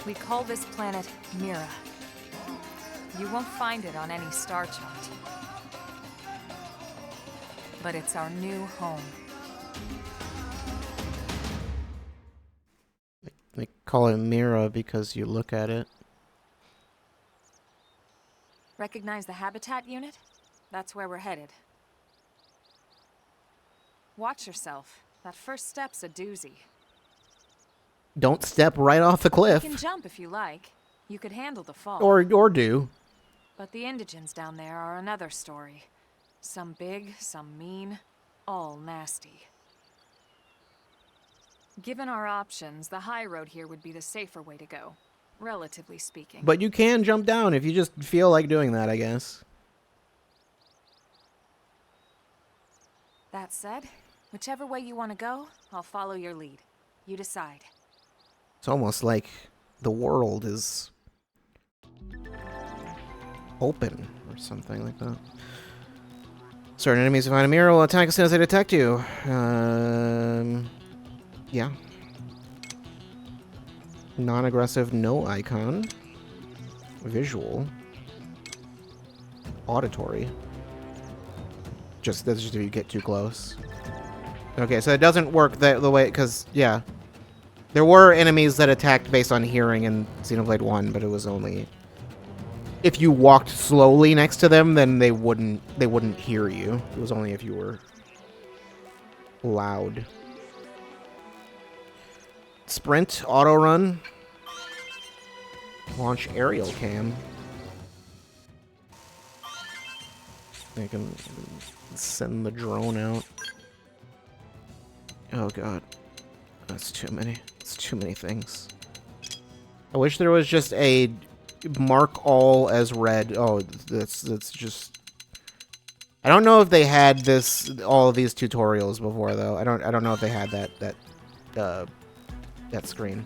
We call this planet Mira. You won't find it on any star chart. But it's our new home. They call it Mira because you look at it. Recognize the habitat unit? That's where we're headed. Watch yourself. That first step's a doozy. Don't step right off the cliff. You can jump if you like. You could handle the fall. Or do. But the indigents down there are another story. Some big, some mean, all nasty. Given our options, the high road here would be the safer way to go, relatively speaking. But you can jump down if you just feel like doing that, I guess. That said, whichever way you want to go, I'll follow your lead. You decide. It's almost like the world is open or something like that. Certain enemies who find a mirror will attack as soon as they detect you. Yeah. Non-aggressive, no icon. Visual. Auditory. That's just if you get too close. Okay, so it doesn't work the way, because, yeah. There were enemies that attacked based on hearing in Xenoblade 1, but it was only... If you walked slowly next to them, then they wouldn't hear you. It was only if you were loud. Sprint, auto run. Launch aerial cam. I can send the drone out. Oh god. That's too many. It's too many things. I wish there was just a mark all as red. Oh, that's just... I don't know if they had all of these tutorials before though. I don't know if they had that screen.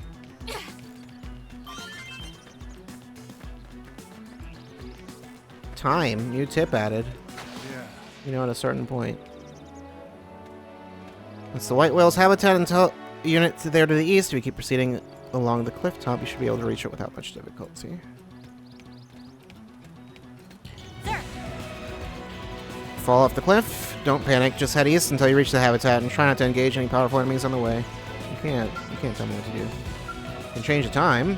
Time, new tip added. Yeah. You know, at a certain point. That's the white whale's habitat until unit there to the east. If we keep proceeding along the cliff top, you should be able to reach it without much difficulty. Sir! fall off the cliff. Don't panic. Just head east until you reach the habitat and try not to engage any powerful enemies on the way. You can't tell me what to do. You can change the time.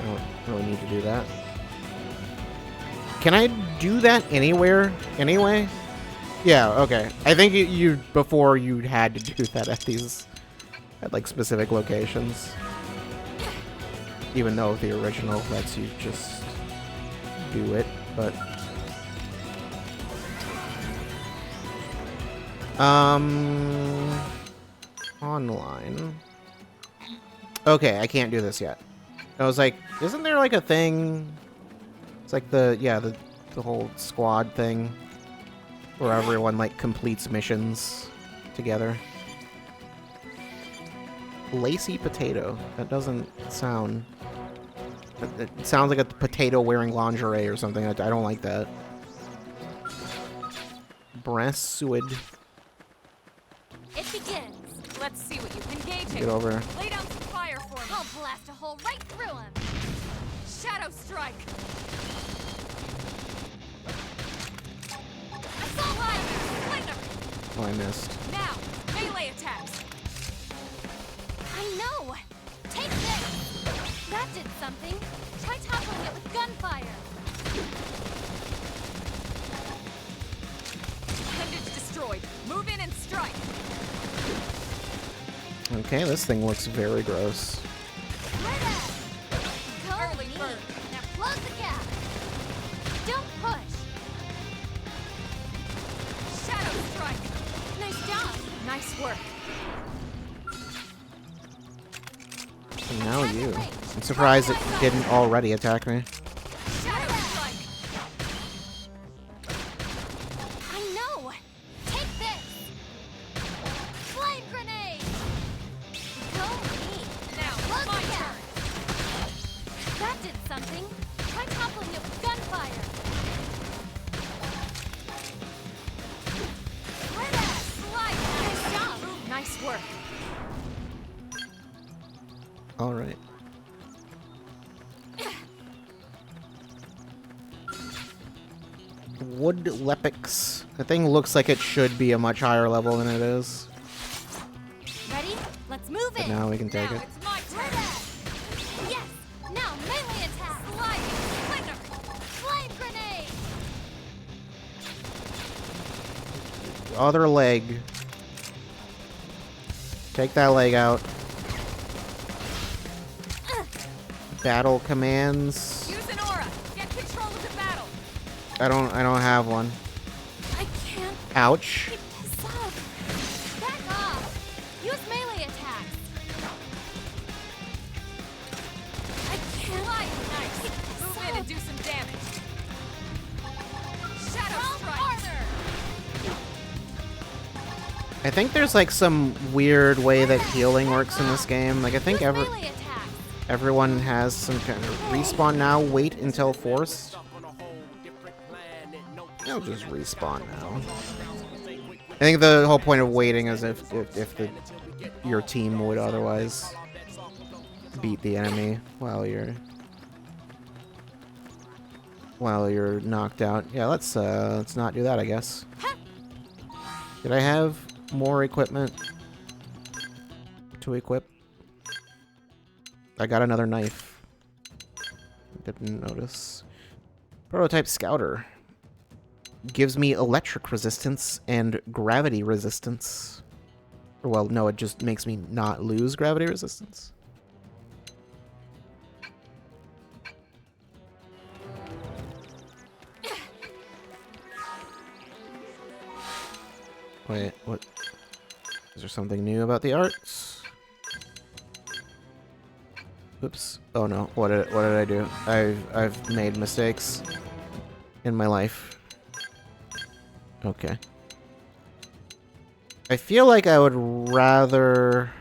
I don't really need to do that. Can I do that anywhere? Anyway? Yeah, okay. I think you before you had to do that at like specific locations. Even though the original lets you just do it, but online. Okay, I can't do this yet. I was like, isn't there like a thing? It's like the whole squad thing where everyone like completes missions together. Lacy potato. That doesn't sound. It sounds like a potato wearing lingerie or something. I don't like that. Brass suid. It begins. Let's see what you can gauge. Get over. Lay down some fire for me. I'll blast a hole right through him. Shadow strike. I saw light. Flinger. Oh, I missed. Now, melee attacks. I know! Take this! That did something. Try toppling it with gunfire. Appendage destroyed. Move in and strike. Okay, this thing looks very gross. Right at! Go Early me. bird. Now close the gap. Don't push. Shadow strike. Nice job. Nice work. And now you. I'm surprised it didn't already attack me. Shadow strike. I know! Take this! Flame grenade! Go me. Now, Close my the gap. turn. That did something. Try toppling it with gunfire. Right at! Slide. Nice job. Nice work. Alright. Wood Lepix. The thing looks like it should be a much higher level than it is. Ready? Let's move But in. now we can take Now it. it's my turn. Right at! Yes! Now melee attack! Sliding. Flinger. Flame grenade! Other leg. Take that leg out. Battle commands. Use an aura. Get control of the battle. I don't have one. I can't Ouch. keep this up. Back off! Use melee attacks. I can't. Slide. Nice. keep this Move in up. and do some damage. Shadow Strong strike. armor! I think there's like some weird way that healing works in this game. Like I think Use melee attacks. everyone has some kind of respawn now. Wait until forced. I'll just respawn now. I think the whole point of waiting is if your team would otherwise beat the enemy while you're knocked out. Yeah, let's not do that, I guess. Did I have more equipment to equip? I got another knife. Didn't notice. Prototype Scouter. Gives me electric resistance and gravity resistance. Or, well, no, it just makes me not lose gravity resistance. Wait, what? Is there something new about the arts? Oops. Oh no, what did I do? I've made mistakes in my life. Okay. I feel like I would rather...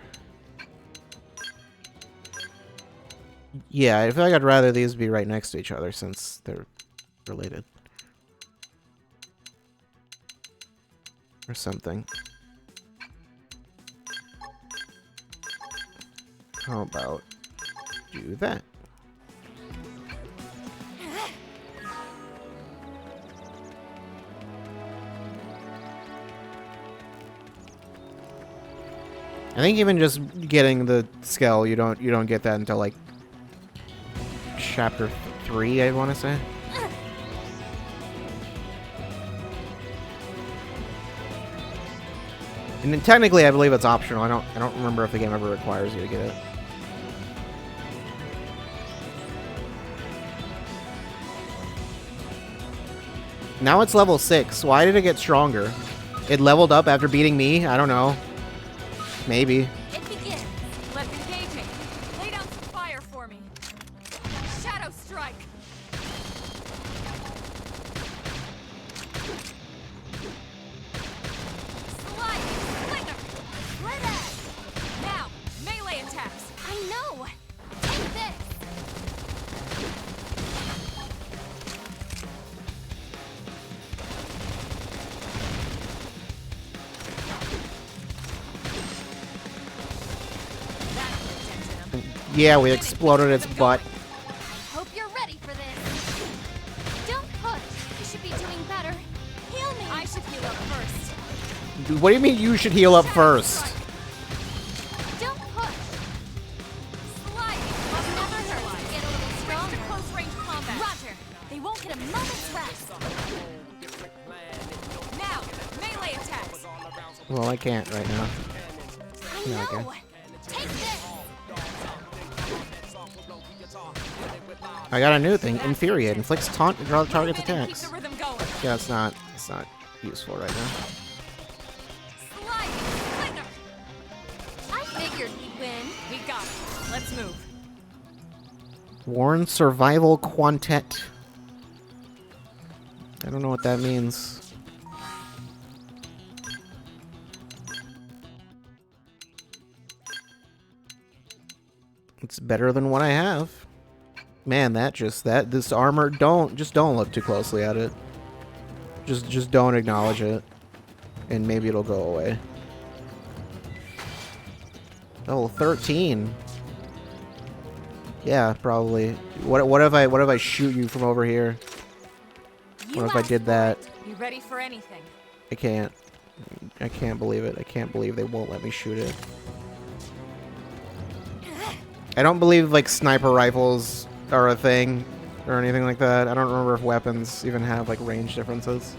Yeah, I feel like I'd rather these be right next to each other since they're related. Or something. How about do that? I think even just getting the skull, you don't get that until like chapter 3, I want to say. And then technically, I believe it's optional. I don't remember if the game ever requires you to get it. Now it's level 6. Why did it get stronger? It leveled up after beating me? I don't know. Maybe. It begins. Let's engaging. Lay down some fire for me. Shadow strike. Slide. Slinger. Red edge. Now, melee attacks. I know! Take this! Yeah, we exploded its butt. Hope you're ready for this. Don't push. You should be doing better. Heal me. I should heal up first. Dude, what do you mean you should heal up first? Don't push. Slide. Never hurts to get a little Switch to stronger. close range combat. Roger. They won't get a moment's rest. Now, melee attacks. Well, I can't right now. I Yeah, know. okay. Take this. I got a new thing. Infuriate. Inflicts taunt and draw the target's Keep the attacks. rhythm going. Yeah, it's not useful right now. Slide. Slinger. I figured we'd win. We got it. Let's move. Warn Survival Quantet. I don't know what that means. It's better than what I have. Man, this armor, don't look too closely at it. Just don't acknowledge it. And maybe it'll go away. Oh, 13. Yeah, probably. What if I shoot you from over here? What if I did that? You ready for anything? I can't believe it. I can't believe they won't let me shoot it. I don't believe like sniper rifles are a thing or anything like that. I don't remember if weapons even have like range differences.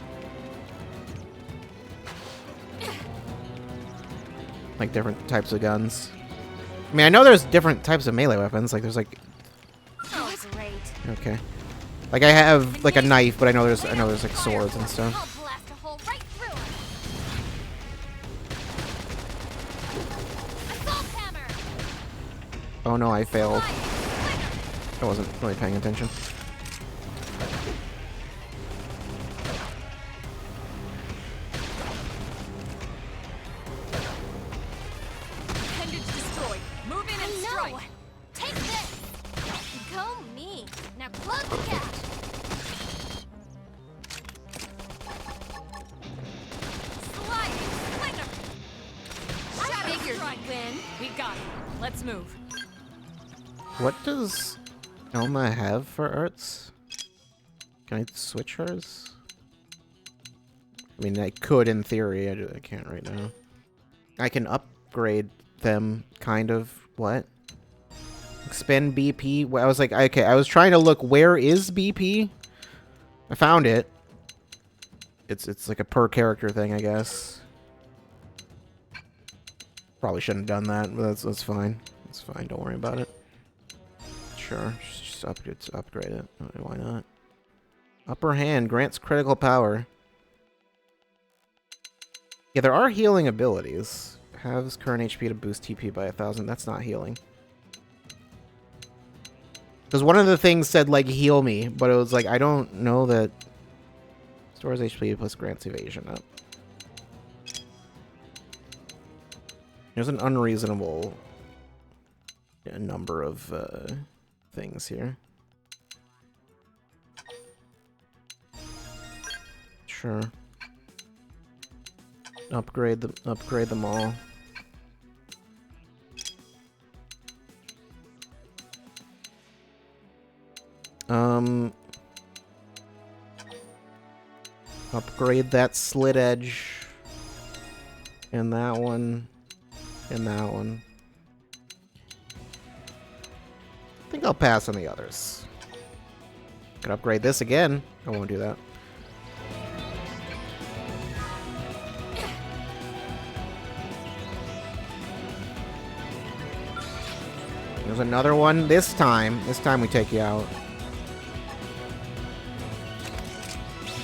Like different types of guns. I mean, I know there's different types of melee weapons. Like there's like Oh, great. okay. Like I have like a knife, but I know there's like swords and stuff. I'll blast a hole right through it. Assault hammer. Oh no, I failed. I wasn't really paying attention. Appendage destroyed. Move in and strike. No. Take this. Go me. Now plug the gap. Sliding. Slinger. I Shadow figured strike. we'd win. We got it. Let's move. What does Elma have for arts? Can I switch hers? I mean, I could in theory. I can't right now. I can upgrade them, kind of. What? Expend BP? Well, I was like, okay, I was trying to look, where is BP? I found it. It's like a per character thing, I guess. Probably shouldn't have done that, but that's fine. It's fine, don't worry about it. Sure, just upgrade it. Why not? Upper hand grants critical power. Yeah, there are healing abilities. Halves current HP to boost TP by 1,000. That's not healing. Because one of the things said, like, heal me, but it was like, I don't know that... Stores HP plus grants evasion up. There's an unreasonable number of things here. Sure. Upgrade them all. Upgrade that slit edge. And that one. in that one. I think I'll pass on the others. Could upgrade this again. I won't do that. There's another one. This time we take you out.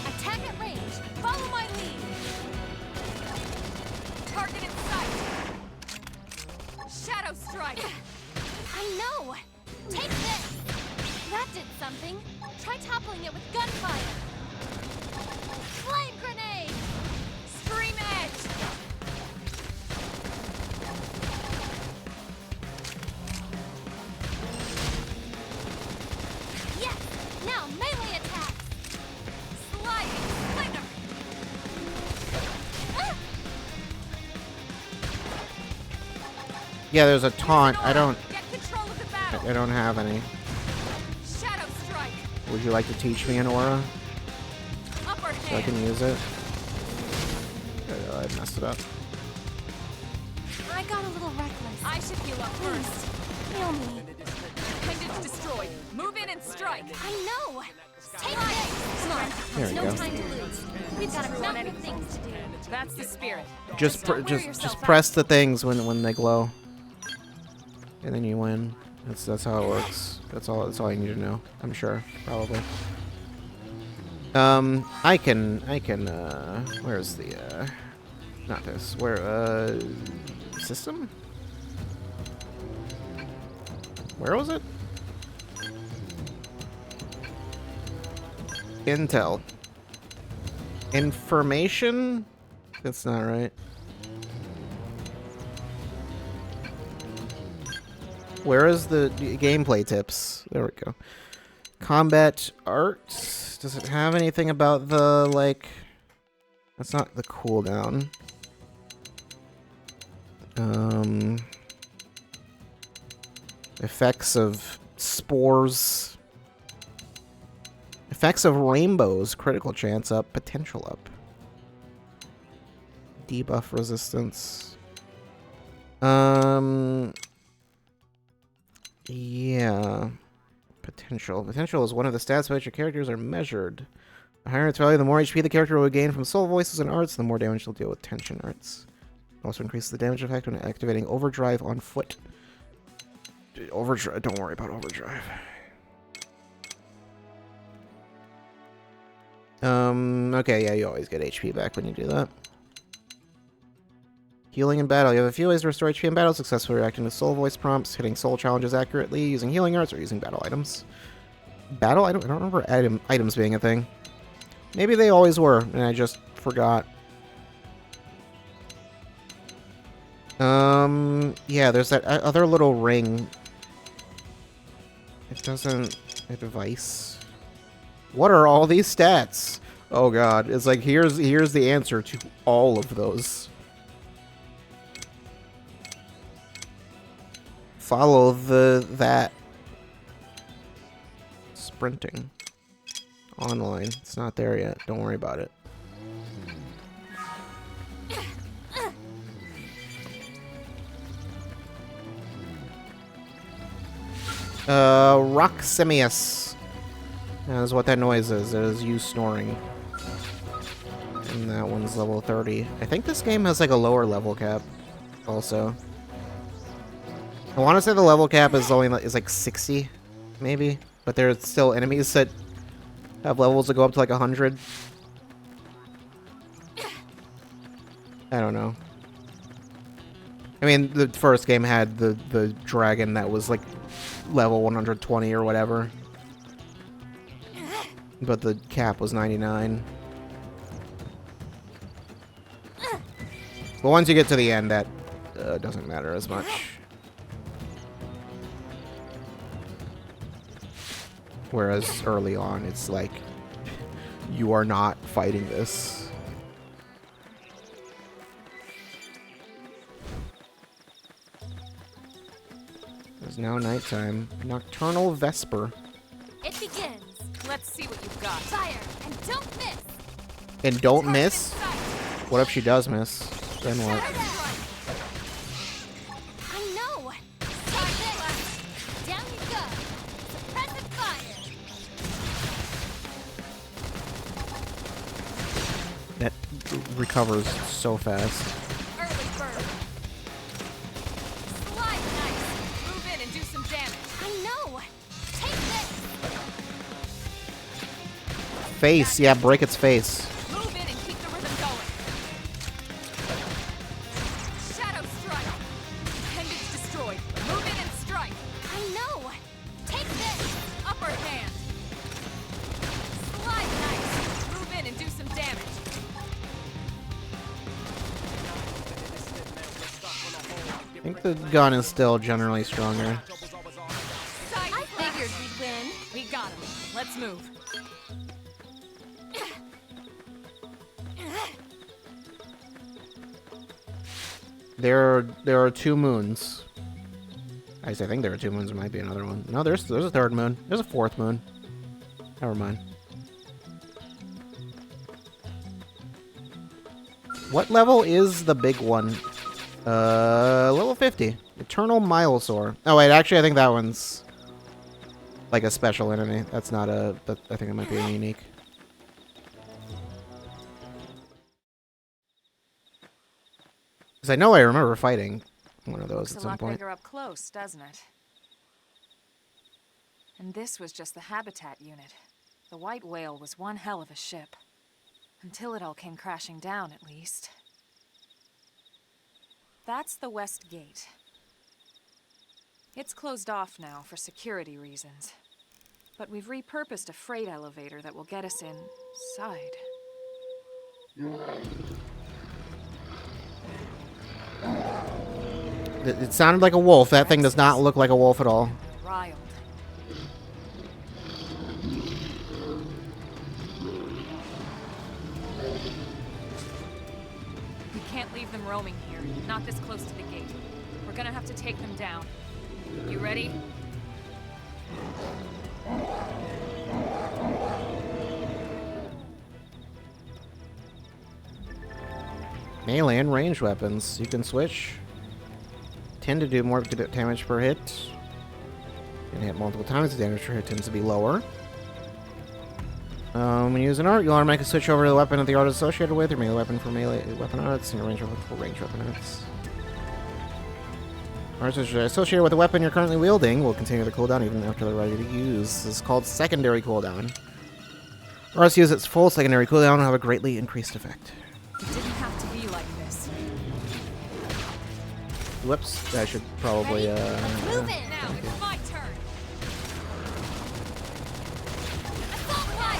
Attack at range. Follow my lead. Target in sight. Shadow strike. I know! Take this! That did something. Try toppling it with gunfire. Flame grenade! Scream edge. Yes! Now melee attack! Sliding slinger. Yeah, there's a taunt. I don't Get control of the battle. I don't have any. Shadow strike. Would you like to teach me an aura Upper so I hand. can use it? I messed it up. I got a little reckless. I should heal up first. Heal me. Appendage destroyed. Move in and strike. I know! Take this! Come on. There we no go. time to lose. We've got a mountain of things to do. That's the spirit. Just Don't wear just yourself press the things when they glow, and then you win. That's how it works. That's all you need to know. I'm sure, probably. I can where's the not this, where system? Where was it? Intel. Information? That's not right. Where is the gameplay tips? There we go. Combat art. Does it have anything about the, like... That's not the cooldown. Effects of spores. Effects of rainbows. Critical chance up. Potential up. Debuff resistance. Yeah. Potential. Potential is one of the stats by which your characters are measured. The higher its value, the more HP the character will gain from soul voices and arts, the more damage they'll deal with tension arts. Also increases the damage effect when activating overdrive on foot. Overdrive. Don't worry about overdrive. Okay, yeah, you always get HP back when you do that. Healing in battle. You have a few ways to restore HP in battle, successfully reacting to soul voice prompts, hitting soul challenges accurately, using healing arts, or using battle items. Battle? I don't remember items being a thing. Maybe they always were, and I just forgot. Yeah, there's that other little ring. It doesn't... Advice. What are all these stats? Oh god, it's like, here's the answer to all of those. Follow that. Sprinting. Online. It's not there yet. Don't worry about it. Roxemius. That's what that noise is. It is you snoring. And that one's level 30. I think this game has like a lower level cap also. I want to say the level cap is only like 60, maybe, but there's still enemies that have levels that go up to like 100. I don't know. I mean, the first game had the dragon that was like level 120 or whatever, but the cap was 99. But once you get to the end, that doesn't matter as much. Whereas early on, it's like, you are not fighting this. It's now nighttime. Nocturnal Vesper. It begins. Let's see what you've got. Fire, and don't miss. And don't Target in miss? sight. What if she does miss? Then what? Shadow recovers so fast. Early bird. Slide nice. Move in and do some damage. I know! Take this! Face, yeah, break its face. Move in and keep the rhythm going. Shadow strike. Appendage destroyed. Move in and strike. I know! Take this! Upper hand. Slide nice. Move in and do some damage. I think the gun is still generally stronger. I figured we'd win. We got him. Let's move. There are 2 moons. I think there are 2 moons. There might be another one. No, there's a 3rd moon. There's a 4th moon. Never mind. What level is the big one? Level 50. Eternal Milesaur. Oh wait, actually I think that one's like a special enemy. That's not a... I think it might be a unique. Because I know I remember fighting one of those Looks at a some lot point. bigger up close, doesn't it? And this was just the habitat unit. The white whale was one hell of a ship. Until it all came crashing down, at least. That's the west gate. It's closed off now for security reasons. But we've repurposed a freight elevator that will get us inside. It sounded like a wolf. That thing does not look like a wolf at all. Riled. We can't leave them roaming here, not this close to the gate. We're gonna have to take them down. You ready? Melee and ranged weapons. You can switch. Tend to do more damage per hit. You can hit multiple times. The damage per hit tends to be lower. When you use an art, you'll automatically switch over to the weapon that the art is associated with, your melee weapon for melee weapon arts, and your range weapon for range weapon arts. Arts which are associated with the weapon you're currently wielding will continue the cooldown even after they're ready to use. This is called secondary cooldown. Arts use its full secondary cooldown and have a greatly increased effect. It didn't have to be like this. Whoops, I should probably, Move in! Now it's my turn. Assault fire!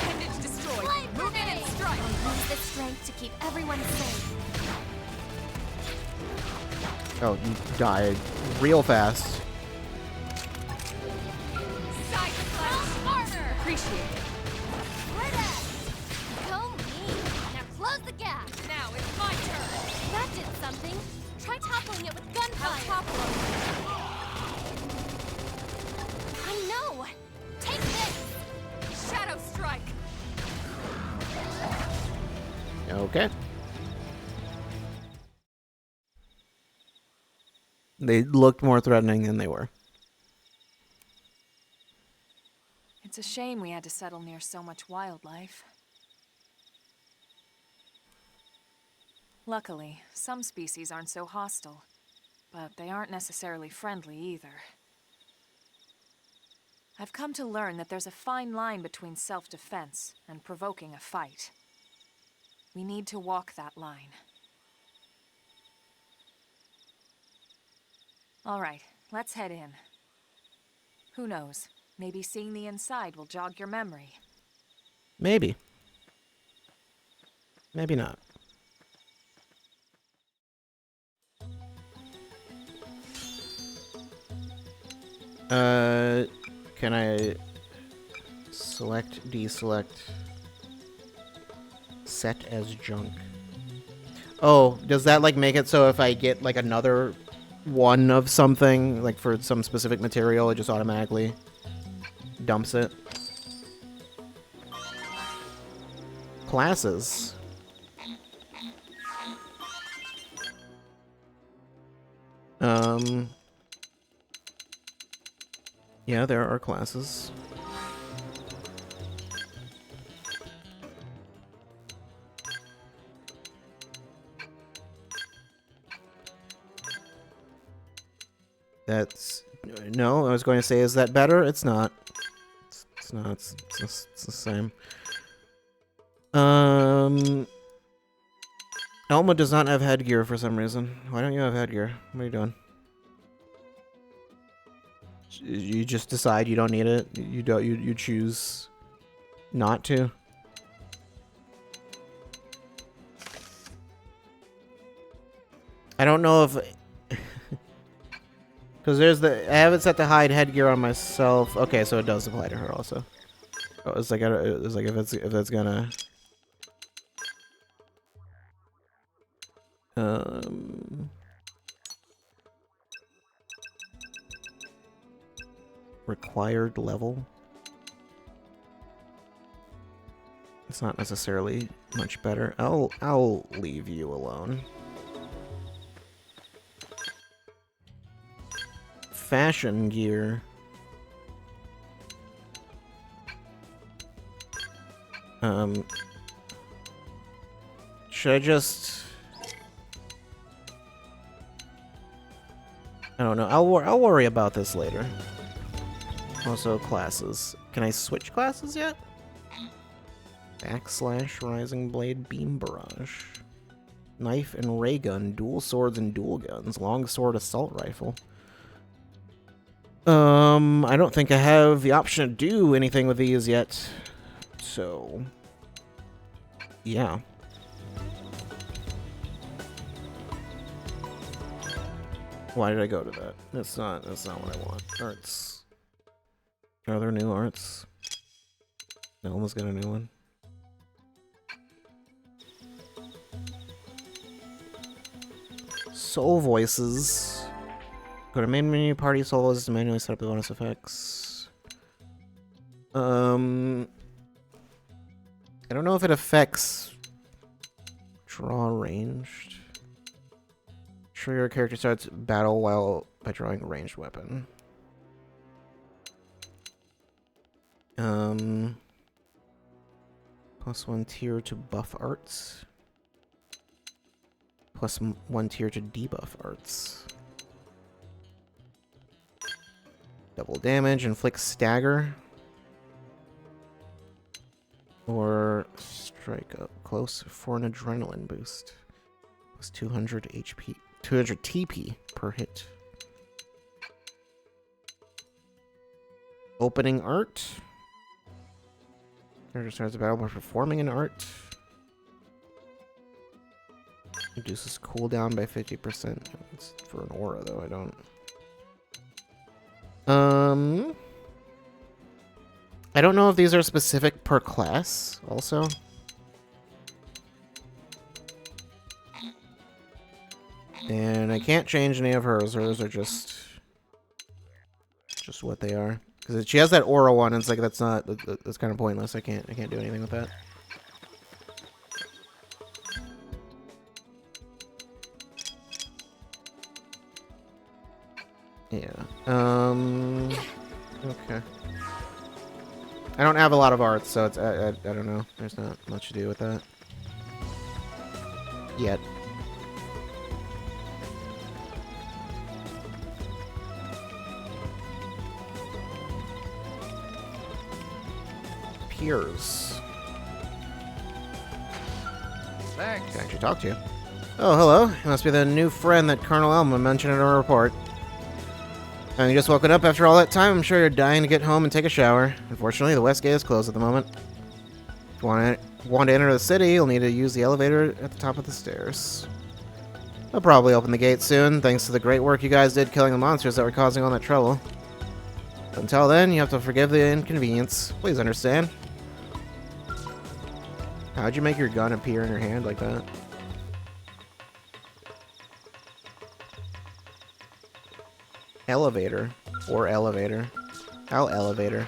Appendage destroyed. Flame Move in and grenade! strike. I'll use this strength to keep everyone safe. Oh, you died real fast. Side slash armor. Appreciate it. Where that? Go me! Now close the gap! Now it's my turn. That did something. Try toppling it with gunfire. I'll topple him. I know! Take this! Shadow strike. Okay. They looked more threatening than they were. It's a shame we had to settle near so much wildlife. Luckily, some species aren't so hostile, but they aren't necessarily friendly either. I've come to learn that there's a fine line between self-defense and provoking a fight. We need to walk that line. All right, let's head in. Who knows? Maybe seeing the inside will jog your memory. Maybe. Maybe not. Can I select, deselect, set as junk? Oh, does that like make it so if I get like another one of something, like for some specific material, it just automatically dumps it? Classes. Yeah, there are classes. That's... No, I was going to say, is that better? It's not. It's not. It's the same. Elma does not have headgear for some reason. Why don't you have headgear? What are you doing? You just decide you don't need it? You don't. You choose not to? I don't know if... Because there's the... I have it set to hide headgear on myself. Okay, so it does apply to her also. Oh, it's like if that's gonna... Required level. It's not necessarily much better. I'll leave you alone. Fashion gear. Should I just... I don't know. I'll worry about this later. Also, classes. Can I switch classes yet? Backslash, Rising Blade, Beam Barrage. Knife and ray gun, dual swords and dual guns, long sword, assault rifle. I don't think I have the option to do anything with these yet. So, yeah. Why did I go to that? That's not what I want. Arts. Are there new arts? Elma's got a new one. Soul voices. Go to main menu, party soul voices to manually set up the bonus effects. I don't know if it affects draw ranged. Sure, your character starts battle while by drawing a ranged weapon. +1 tier to buff arts. +1 tier to debuff arts. Double damage, inflict stagger. Or strike up close for an adrenaline boost. +200 HP, 200 TP per hit. Opening art. Character starts the battle by performing an art. Reduces cooldown by 50%. It's for an aura, though. I don't. I don't know if these are specific per class, also. And I can't change any of hers. Hers are just what they are. Because she has that aura one, and it's like that's kind of pointless. I can't do anything with that. Yeah. Okay. I don't have a lot of arts, so it's I don't know. There's not much to do with that yet. Peers. Thanks. Can actually talk to you. Oh, hello. You must be the new friend that Colonel Elma mentioned in her report. And you just woken up after all that time. I'm sure you're dying to get home and take a shower. Unfortunately, the west gate is closed at the moment. If you want to enter the city, you'll need to use the elevator at the top of the stairs. They'll probably open the gate soon, thanks to the great work you guys did killing the monsters that were causing all that trouble. Until then, you have to forgive the inconvenience. Please understand. How'd you make your gun appear in your hand like that? Elevator. Or elevator. I'll elevator.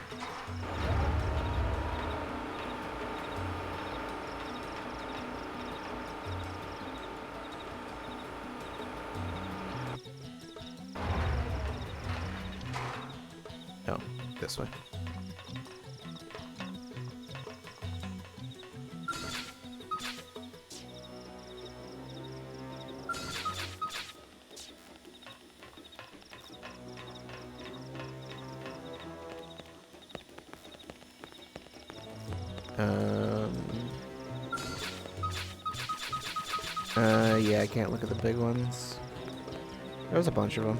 Oh, this way. Um. Yeah, I can't look at the big ones. There was a bunch of them.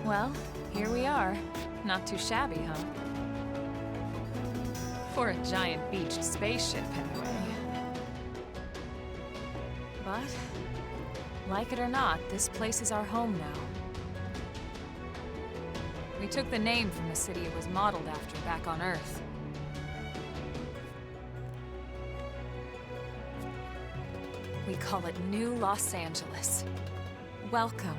Well, here we are. Not too shabby, huh? For a giant beached spaceship, anyway. But, like it or not, this place is our home now. We took the name from the city it was modeled after back on Earth. We call it New Los Angeles. Welcome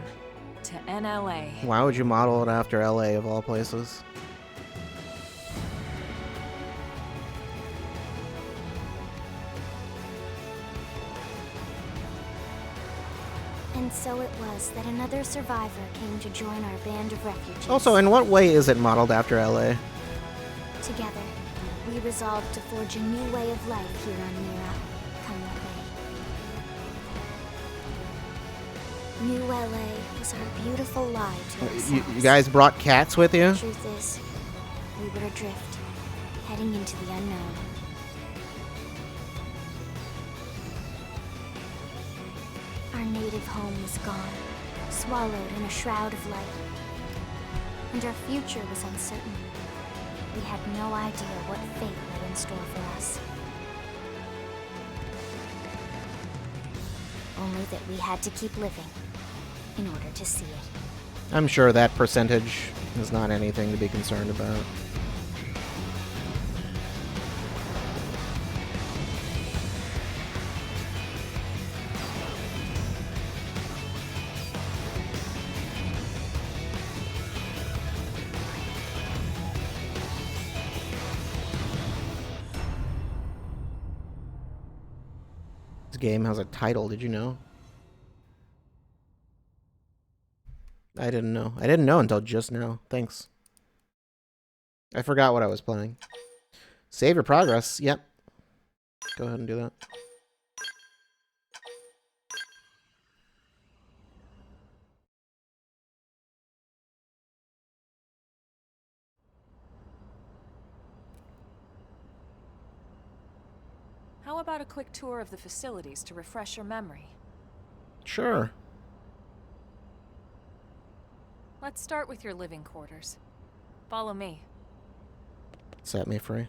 to NLA. Why would you model it after LA of all places? And so it was that another survivor came to join our band of refugees. Also, in what way is it modeled after LA? Together, we resolved to forge a new way of life here on Mira, come what may. New LA was our beautiful lie to ourselves. You guys brought cats with you? The truth is, we were adrift, heading into the unknown. Our native home was gone, swallowed in a shroud of light. And our future was uncertain. We had no idea what fate lay in store for us. Only that we had to keep living in order to see it. I'm sure that percentage is not anything to be concerned about. This game has a title, did you know? I didn't know. I didn't know until just now. Thanks. I forgot what I was playing. Save your progress. Yep. Go ahead and do that. How about a quick tour of the facilities to refresh your memory? Sure. Let's start with your living quarters. Follow me. Set me free.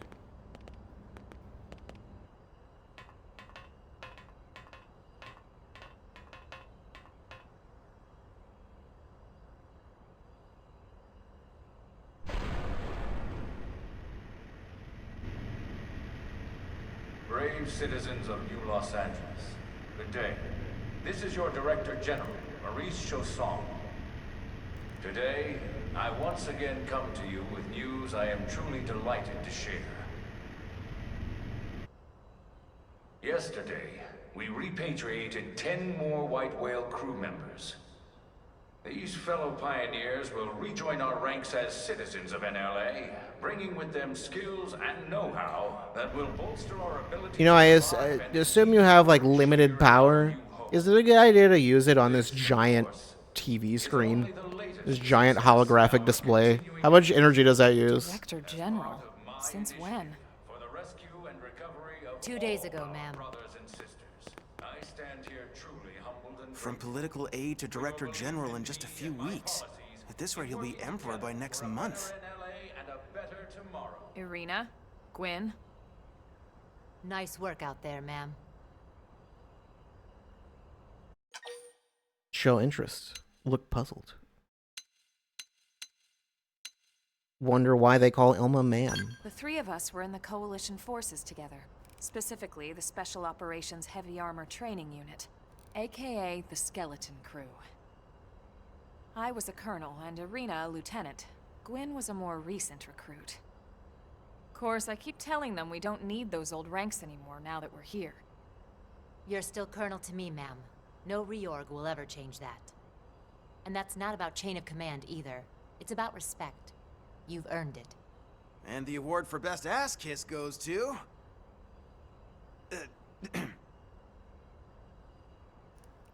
Brave citizens of New Los Angeles, good day. This is your Director General, Maurice Chausson. Today, I once again come to you with news I am truly delighted to share. Yesterday, we repatriated 10 more White Whale crew members. These fellow pioneers will rejoin our ranks as citizens of NLA, bringing with them skills and know-how that will bolster our ability. You know, I assume you have like limited power. Is it a good idea to use it on this giant TV screen? This giant holographic display. How much energy does that use? Director General? Since when? 2 days ago, ma'am. From political aide to Director General in just a few weeks. At this rate, he'll be Emperor by next month. Irina? Gwyn? Nice work out there, ma'am. Show interest. Look puzzled. wonder why they call Ilma ma'am. The three of us were in the Coalition forces together. Specifically, the Special Operations Heavy Armor Training Unit, aka the Skeleton Crew. I was a colonel and Irina a lieutenant. Gwyn was a more recent recruit. Of course, I keep telling them we don't need those old ranks anymore now that we're here. You're still Colonel to me, ma'am. No reorg will ever change that. And that's not about chain of command either. It's about respect. You've earned it. And the award for best ass kiss goes to...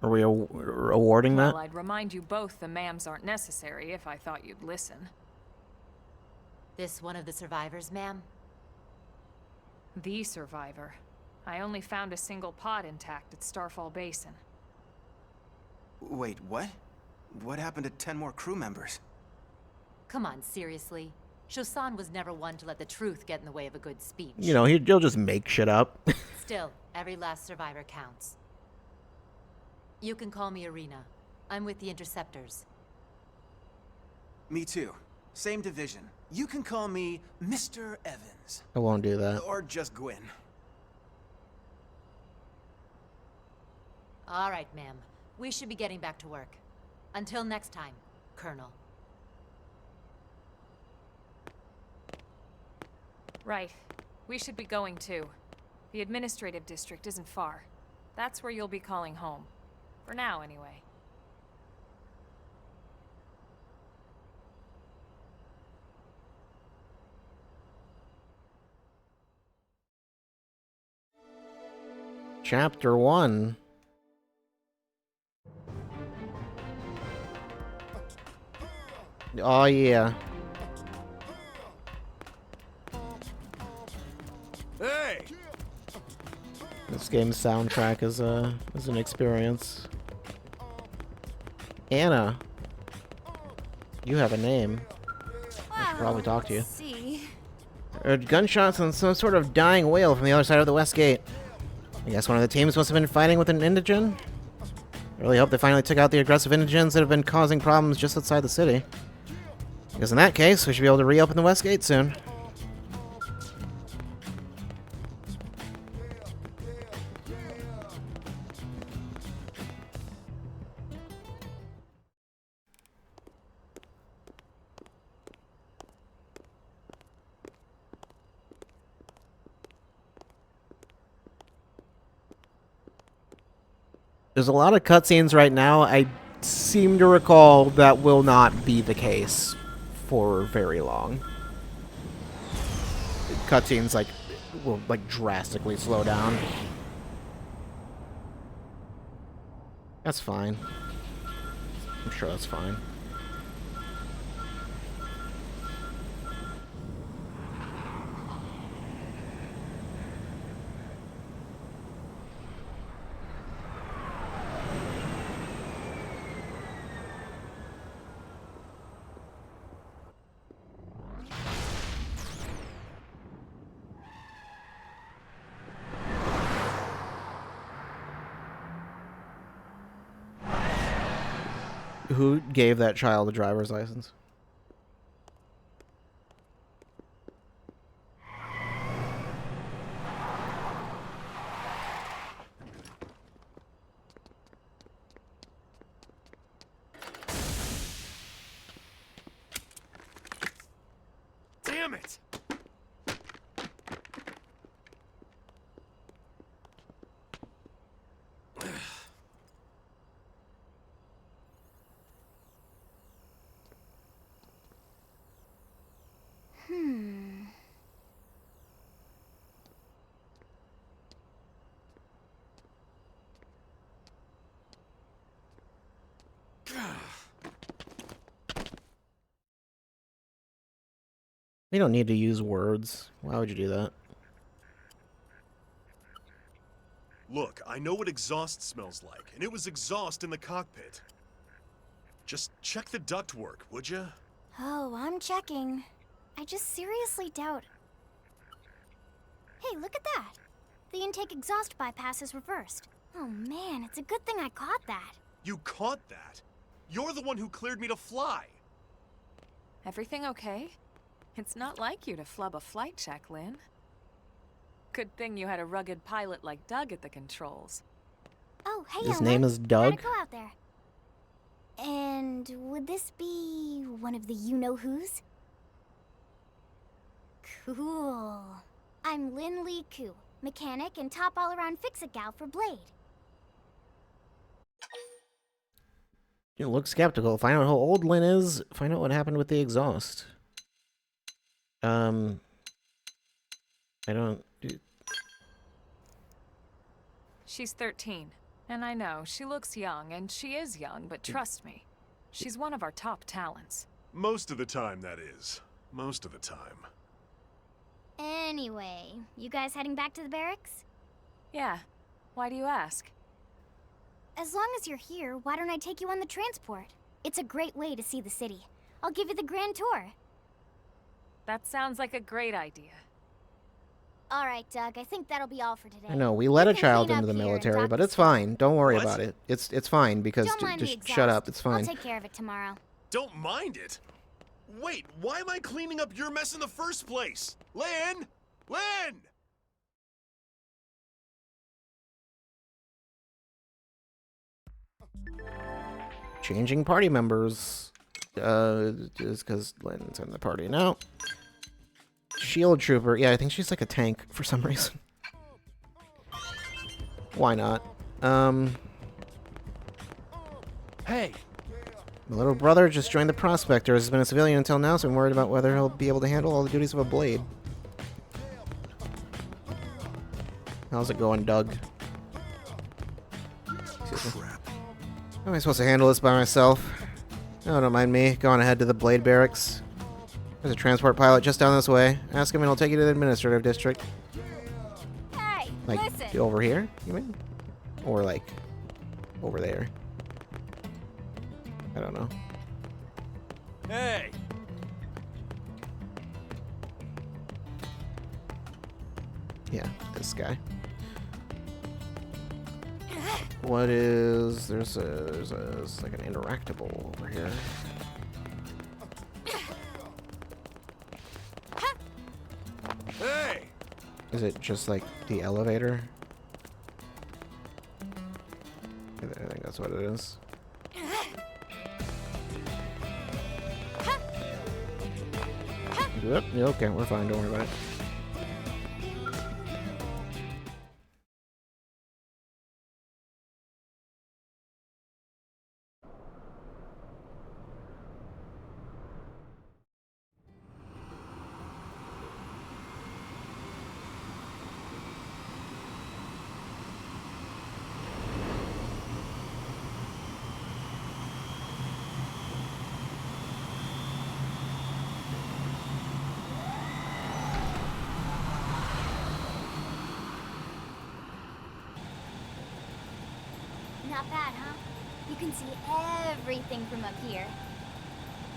Are we awarding that? Well, I'd remind you both the ma'ams aren't necessary if I thought you'd listen. This one of the survivors, ma'am? The survivor. I only found a single pod intact at Starfall Basin. Wait, what? What happened to 10 more crew members? Come on, seriously? Shosan was never one to let the truth get in the way of a good speech. You know, he'll just make shit up. Still, every last survivor counts. You can call me Irina. I'm with the Interceptors. Me too. Same division. You can call me Mr. Evans. I won't do that. Or just Gwyn. All right, ma'am. We should be getting back to work. Until next time, Colonel. Right. We should be going too. The administrative district isn't far. That's where you'll be calling home. For now, anyway. Chapter 1. Oh yeah. Hey! This game's soundtrack is an experience. Anna, you have a name. I should probably talk to you. See. Heard gunshots and some sort of dying wail from the other side of the west gate. I guess one of the teams must have been fighting with an indigen. I really hope they finally took out the aggressive indigens that have been causing problems just outside the city. Because in that case, we should be able to reopen the west gate soon. There's a lot of cutscenes right now. I seem to recall that will not be the case for very long. Cutscenes will drastically slow down. That's fine. I'm sure that's fine. Who gave that child a driver's license? Damn it! We don't need to use words. Why would you do that? Look, I know what exhaust smells like, and it was exhaust in the cockpit. Just check the ductwork, would you? Oh, I'm checking. I just seriously doubt. Hey, look at that. The intake exhaust bypass is reversed. Oh man, it's a good thing I caught that. You caught that? You're the one who cleared me to fly. Everything okay? It's not like you to flub a flight check, Lynn. Good thing you had a rugged pilot like Doug at the controls. Oh, hey, His Elma. name is Doug? How'd it go out there? And would this be one of the you-know-whos? Cool. I'm Lynn Lee Koo, mechanic and top all-around fix-it gal for Blade. You look skeptical. Find out how old Lynn is. Find out what happened with the exhaust. I don't... She's 13. And I know, she looks young, and she is young, but trust me, she's one of our top talents. Most of the time, that is. Most of the time. Anyway, you guys heading back to the barracks? Yeah. Why do you ask? As long as you're here, why don't I take you on the transport? It's a great way to see the city. I'll give you the grand tour. That sounds like a great idea. All right, Doug, I think that'll be all for today. I know, we let You a can child clean into up the here and military, dock but the it's fine. Don't worry What? about it. It's fine, because Don't mind the just exhaust. shut up. It's I'll fine. take care of it tomorrow. Don't mind it. Wait, why am I cleaning up your mess in the first place? Lynn! Lynn! Changing party members. Just because Lynn's in the party now. Shield Trooper. Yeah, I think she's like a tank for some reason. Why not? Hey! My little brother just joined the Prospectors. Has been a civilian until now, so I'm worried about whether he'll be able to handle all the duties of a Blade. How's it going, Doug? Excuse me. Crap. How am I supposed to handle this by myself? Oh, don't mind me. Going ahead to the Blade Barracks. There's a transport pilot just down this way. Ask him and he'll take you to the administrative district. Hey, Like, listen. over here, you mean? Or, like, over there? I don't know. Hey! Yeah, this guy. What is... There's it's like an interactable over here. Hey! Is it just like the elevator? I think that's what it is. Yep, okay, we're fine, don't worry about it. Not bad, huh? You can see everything from up here.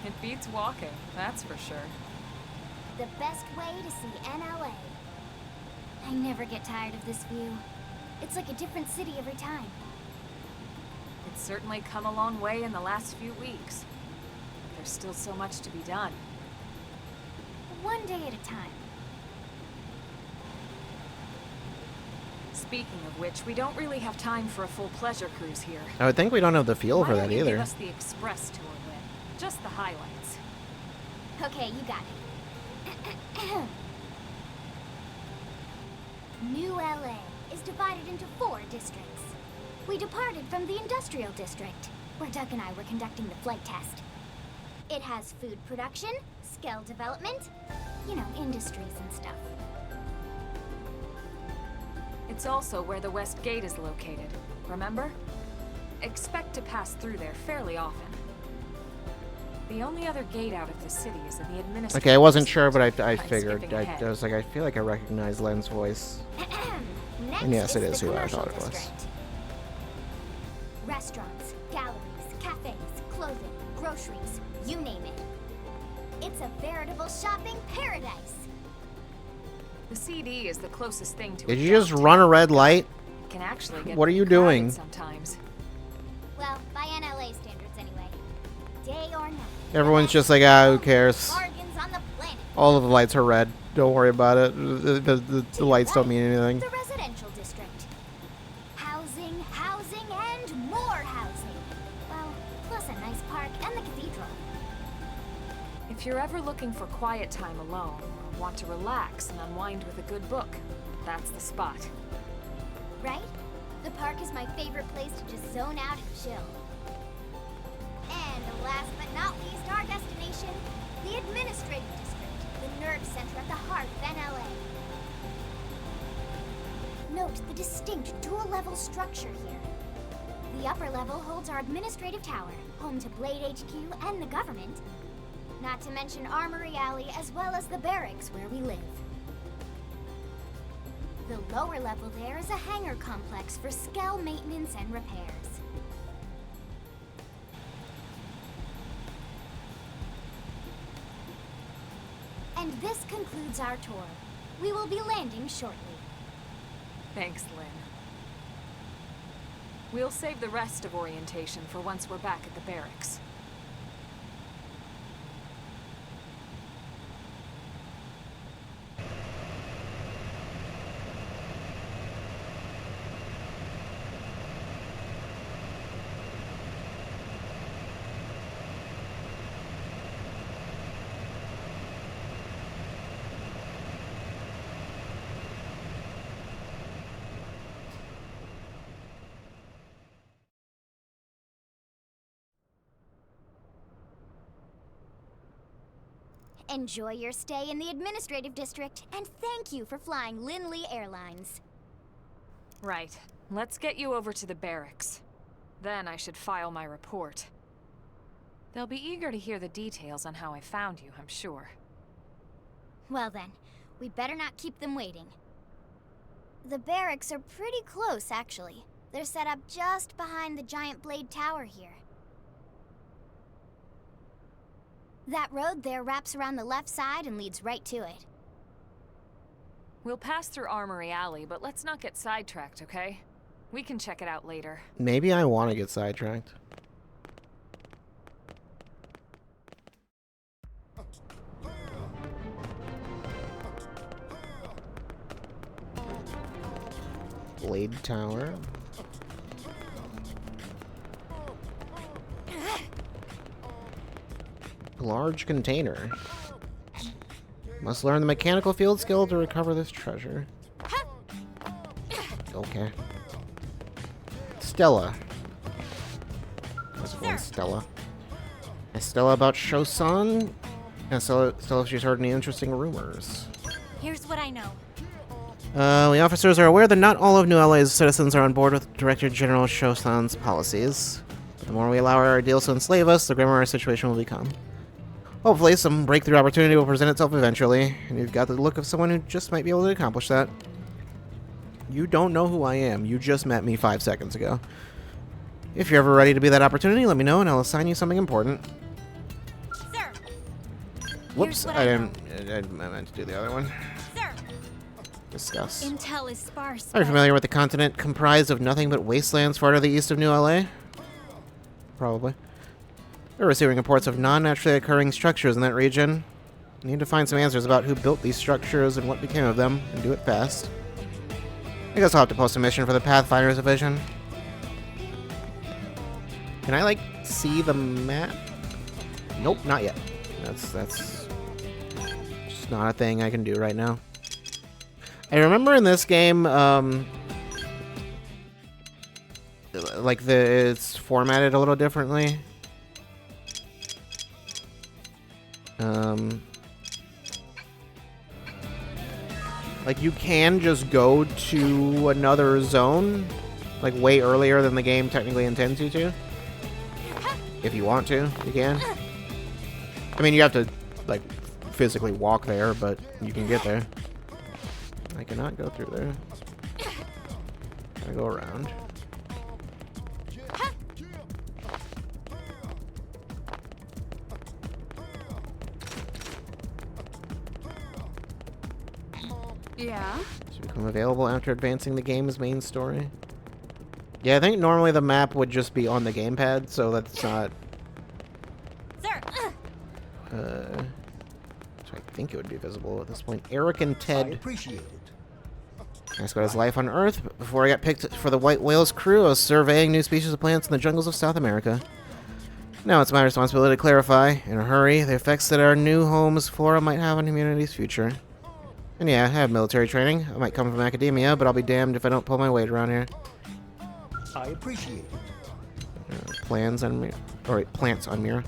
It beats walking, that's for sure. The best way to see NLA. I never get tired of this view. It's like a different city every time. It's certainly come a long way in the last few weeks. But there's still so much to be done. One day at a time. Speaking of which, we don't really have time for a full pleasure cruise here. I would think we don't have the feel Why for don't that you either. give us the express tour, Lynn? Just the highlights. Okay, you got it. New LA is divided into 4 districts. We departed from the industrial district, where Doug and I were conducting the flight test. It has food production, skill development, you know, industries and stuff. It's also where the West Gate is located, remember? Expect to pass through there fairly often. The only other gate out of the city is in the administrative Okay, I wasn't district. sure, but I I'm figured. skipping I ahead. was like, I feel like I recognize Len's voice. Next And yes, it is is the who I commercial thought it was. district. Restaurants, galleries, cafes, clothing, groceries, you name it. It's a veritable shopping paradise. The CD is the closest thing to a Did you just downtown. run a red light? It can actually get What are you pretty crowded doing? Sometimes. Well, by NLA standards anyway. Day or night. Everyone's just like, ah, who cares? Bargains on the planet. All of the lights are red. Don't worry about it. The lights don't mean anything. The residential district. Housing, housing, and more housing. Well, plus a nice park and the cathedral. If you're ever looking for quiet time alone, or want to relax and unwind with a good book, that's the spot. Right? The park is my favorite place to just zone out and chill. And last but not least, our destination, the administrative district, the nerve center at the heart of NLA. Note the distinct dual-level structure here. The upper level holds our administrative tower, home to Blade HQ and the government. Not to mention Armory Alley, as well as the barracks where we live. The lower level there is a hangar complex for Skell maintenance and repairs. And this concludes our tour. We will be landing shortly. Thanks, Lynn. We'll save the rest of orientation for once we're back at the barracks. Enjoy your stay in the administrative district, and thank you for flying Linley Airlines. Right. Let's get you over to the barracks. Then I should file my report. They'll be eager to hear the details on how I found you, I'm sure. Well then, we better not keep them waiting. The barracks are pretty close, actually. They're set up just behind the giant blade tower here. That road there wraps around the left side and leads right to it. We'll pass through Armory Alley, but let's not get sidetracked, okay? We can check it out later. Maybe I want to get sidetracked. Blade Tower. Large container. Must learn the mechanical field skill to recover this treasure. Okay. Stella. What's one Stella? Is Stella about Shosan? And Stella if she's heard any interesting rumors. Here's what I know. We officers are aware that not all of New LA's citizens are on board with Director General Shosan's policies. But the more we allow our ideals to enslave us, the grimmer our situation will become. Hopefully, some breakthrough opportunity will present itself eventually, and you've got the look of someone who just might be able to accomplish that. You don't know who I am. You just met me 5 seconds ago. If you're ever ready to be that opportunity, let me know, and I'll assign you something important. Sir. Whoops, I meant to do the other one. Sir. Discuss. Intel is sparse. Are you familiar with the continent comprised of nothing but wastelands far to the east of New LA? Probably. We're receiving reports of non-naturally occurring structures in that region. We need to find some answers about who built these structures and what became of them, and do it fast. I guess I'll have to post a mission for the Pathfinders division. Can I, like, see the map? Nope, not yet. That's just not a thing I can do right now. I remember in this game, like, it's formatted a little differently. Like, you can just go to another zone, like, way earlier than the game technically intends you to. If you want to, you can. I mean, you have to, like, physically walk there, but you can get there. I cannot go through there. Gotta go around. Yeah? To become available after advancing the game's main story. Yeah, I think normally the map would just be on the gamepad, so that's not... Sir. So I think it would be visible at this point. Eric and I Ted. appreciate it. Asked about his life on Earth. But before I got picked for the White Whale's crew, I was surveying new species of plants in the jungles of South America. Now it's my responsibility to clarify, in a hurry, the effects that our new home's flora might have on humanity's future. And yeah, I have military training. I might come from academia, but I'll be damned if I don't pull my weight around here. I appreciate it. Plants on Mira.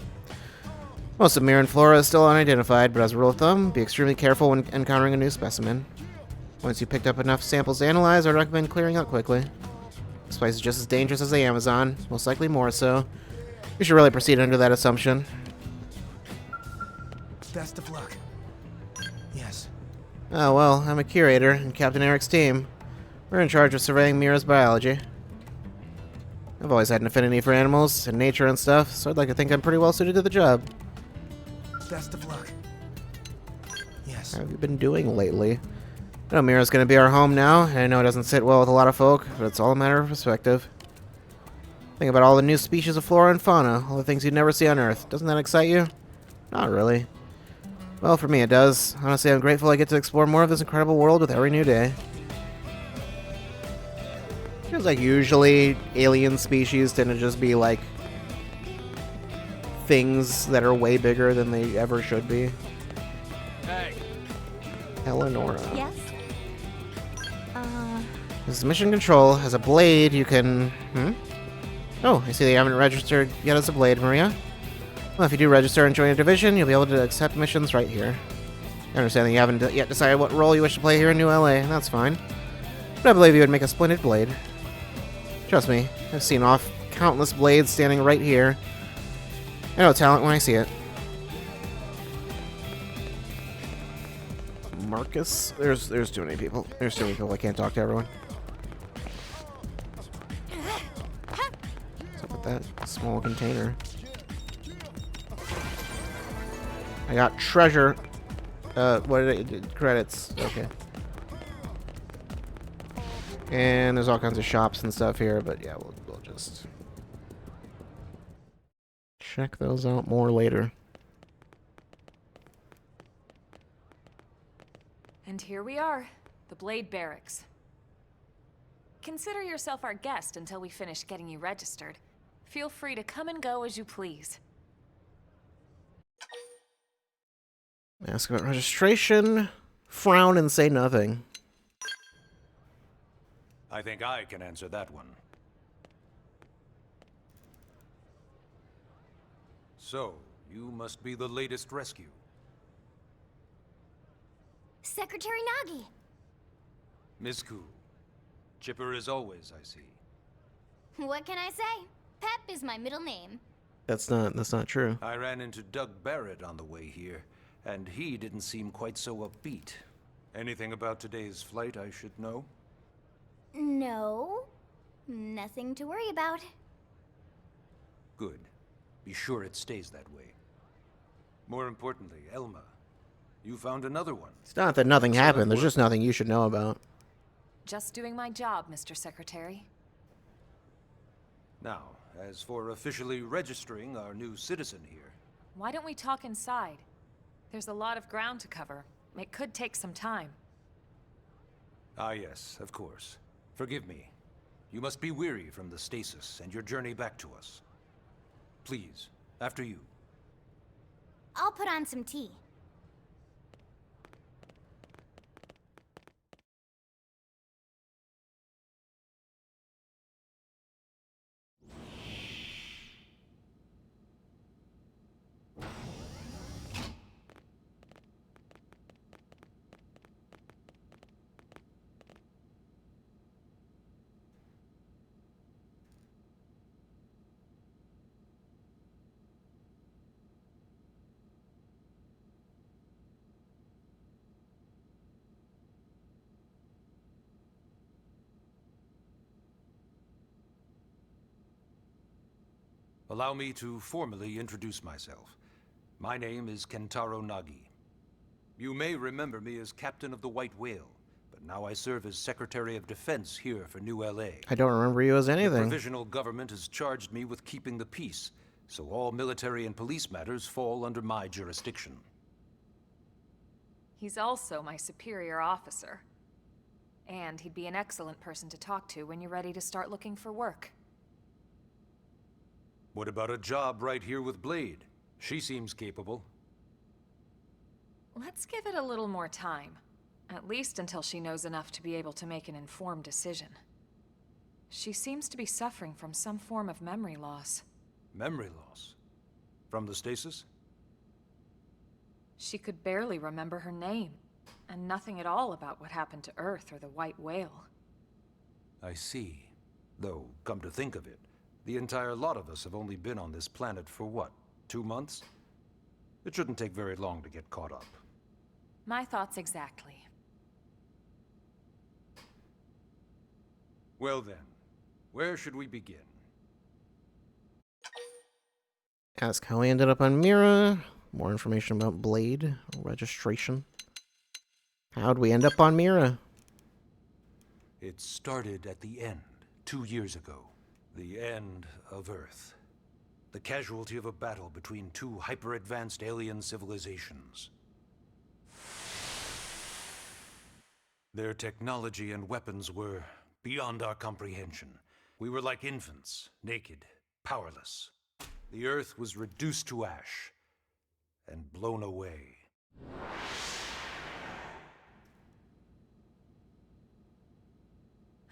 Most of Miran flora is still unidentified, but as a rule of thumb, be extremely careful when encountering a new specimen. Once you've picked up enough samples to analyze, I recommend clearing out quickly. This place is just as dangerous as the Amazon, most likely more so. You should really proceed under that assumption. Best of luck. Yes. Oh well, I'm a curator in Captain Eric's team. We're in charge of surveying Mira's biology. I've always had an affinity for animals and nature and stuff, so I'd like to think I'm pretty well suited to the job. Best of luck. Yes. How have you been doing lately? I know Mira's gonna be our home now, and I know it doesn't sit well with a lot of folk, but it's all a matter of perspective. Think about all the new species of flora and fauna, all the things you'd never see on Earth. Doesn't that excite you? Not really. Well, for me it does. Honestly, I'm grateful I get to explore more of this incredible world with every new day. Feels like usually alien species tend to just be like things that are way bigger than they ever should be. Hey. Eleonora. Yes? This is mission control. As a blade, you can... Oh, I see that you haven't registered yet as a blade, Maria. Well, if you do register and join a division, you'll be able to accept missions right here. I understand that you haven't yet decided what role you wish to play here in New LA, and that's fine. But I believe you would make a splendid blade. Trust me, I've seen off countless blades standing right here. I know talent when I see it. Marcus? There's too many people. There's too many people. I can't talk to everyone. What's up with that small container? I got treasure. What did it? Credits. Okay. And there's all kinds of shops and stuff here, but yeah, we'll just check those out more later. And here we are, the Blade Barracks. Consider yourself our guest until we finish getting you registered. Feel free to come and go as you please. Ask about registration, frown, and say nothing. I think I can answer that one. So, you must be the latest rescue. Secretary Nagi. Miss Koo. Chipper as always, I see. What can I say? Pep is my middle name. That's not true. I ran into Doug Barrett on the way here, and he didn't seem quite so upbeat. Anything about today's flight I should know? No. Nothing to worry about. Good. Be sure it stays that way. More importantly, Elma, you found another one. It's not that nothing happened. There's just nothing you should know about. Just doing my job, Mr. Secretary. Now, as for officially registering our new citizen here. Why don't we talk inside? There's a lot of ground to cover. It could take some time. Ah yes, of course. Forgive me. You must be weary from the stasis and your journey back to us. Please, after you. I'll put on some tea. Allow me to formally introduce myself. My name is Kentaro Nagi. You may remember me as Captain of the White Whale, but now I serve as Secretary of Defense here for New LA. I don't remember you as The anything. provisional government has charged me with keeping the peace, so all military and police matters fall under my jurisdiction. He's also my superior officer. And he'd be an excellent person to talk to when you're ready to start looking for work. What about a job right here with Blade? She seems capable. Let's give it a little more time. At least until she knows enough to be able to make an informed decision. She seems to be suffering from some form of memory loss. Memory loss? From the stasis? She could barely remember her name, and nothing at all about what happened to Earth or the White Whale. I see. Though, come to think of it, the entire lot of us have only been on this planet for what, 2 months? It shouldn't take very long to get caught up. My thoughts exactly. Well then, where should we begin? Ask how he ended up on Mira. More information about Blade. Registration. How'd we end up on Mira? It started at the end, 2 years ago. The end of Earth. The casualty of a battle between two hyper-advanced alien civilizations. Their technology and weapons were beyond our comprehension. We were like infants, naked, powerless. The Earth was reduced to ash and blown away.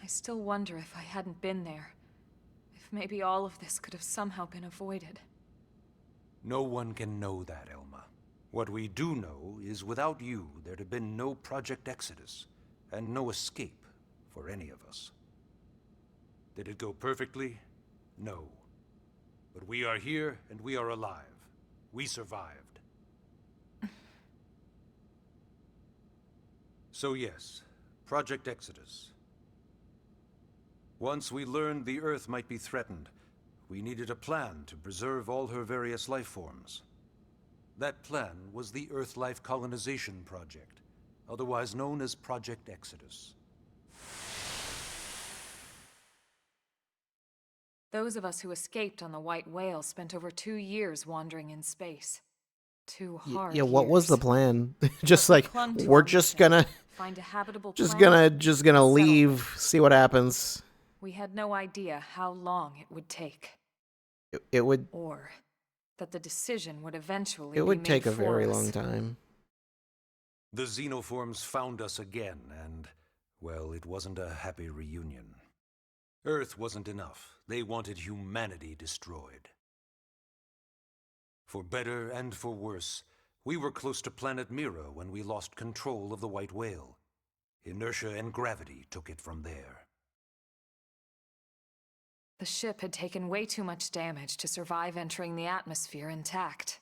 I still wonder if I hadn't been there. If maybe all of this could have somehow been avoided. No one can know that, Elma. What we do know is without you, there'd have been no Project Exodus, and no escape for any of us. Did it go perfectly? No. But we are here, and we are alive. We survived. So yes, Project Exodus. Once we learned the Earth might be threatened, we needed a plan to preserve all her various life forms. That plan was the Earth Life Colonization Project, otherwise known as Project Exodus. Those of us who escaped on the White Whale spent over 2 years wandering in space. 2 hard Yeah, what was the years. plan? Just like, Clung to we're one just thing. gonna Find a habitable just planet, gonna settle leave, there. see what happens. We had no idea how long it would take. It would Or that the decision would eventually it be would made take a for very us. long time. The xenoforms found us again, and, well, it wasn't a happy reunion. Earth wasn't enough. They wanted humanity destroyed. For better and for worse, we were close to planet Mira when we lost control of the White Whale. Inertia and gravity took it from there. The ship had taken way too much damage to survive entering the atmosphere intact.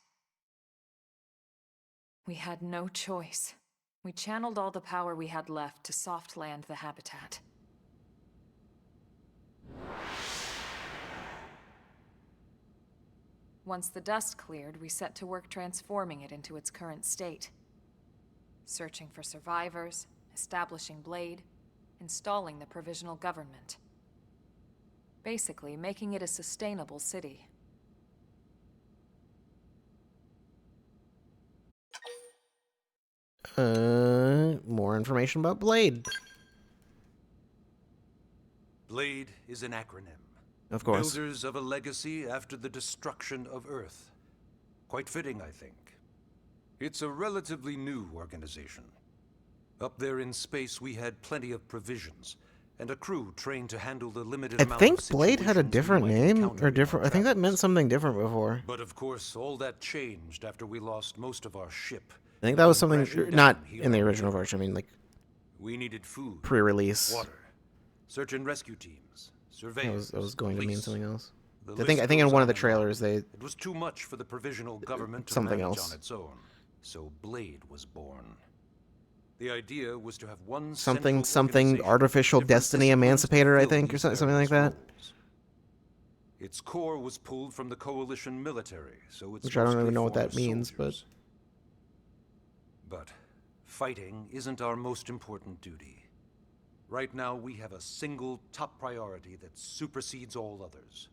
We had no choice. We channeled all the power we had left to soft land the habitat. Once the dust cleared, we set to work transforming it into its current state. Searching for survivors, establishing Blade, installing the provisional government. Basically, making it a sustainable city. More information about Blade. Blade is an acronym. Of course. Builders of a legacy after the destruction of Earth. Quite fitting, I think. It's a relatively new organization. Up there in space, we had plenty of provisions, and a crew trained to handle the limited I amount think of Blade had a situations we different might name encounter or in different. our I think that meant travels. something different before. But of course, all that changed after we lost most of our ship. I think that was Came something crashing not down here in the on original Mira. version. I mean, like We needed food, pre-release. water, search and rescue teams, surveillance. That was going to mean police. something else. The I think list in goes one of on the and on. trailers they It was too much for the provisional government to something manage else. on its own. So Blade was born. The idea was to have one something central organization artificial with different destiny disciplines to emancipator, I fill think, or these something like various that. roles. Its core was pulled from the coalition military, so it's Which I don't mostly even know what former that means, soldiers. But fighting isn't our most important duty. Right now, we have a single top priority that supersedes all others.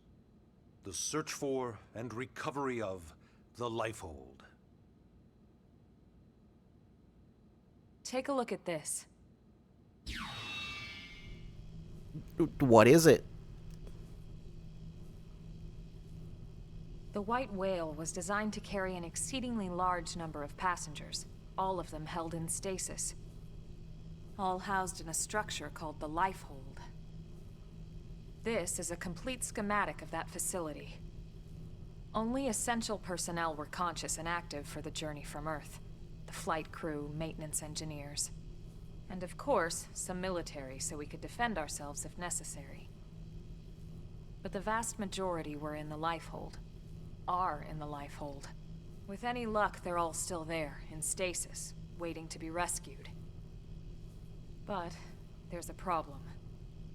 The search for and recovery of the Lifehold. Take a look at this. What is it? The White Whale was designed to carry an exceedingly large number of passengers, all of them held in stasis. All housed in a structure called the Lifehold. This is a complete schematic of that facility. Only essential personnel were conscious and active for the journey from Earth. The flight crew, maintenance engineers. And of course, some military so we could defend ourselves if necessary. But the vast majority were in the Lifehold. Are in the Lifehold. With any luck, they're all still there, in stasis, waiting to be rescued. But there's a problem.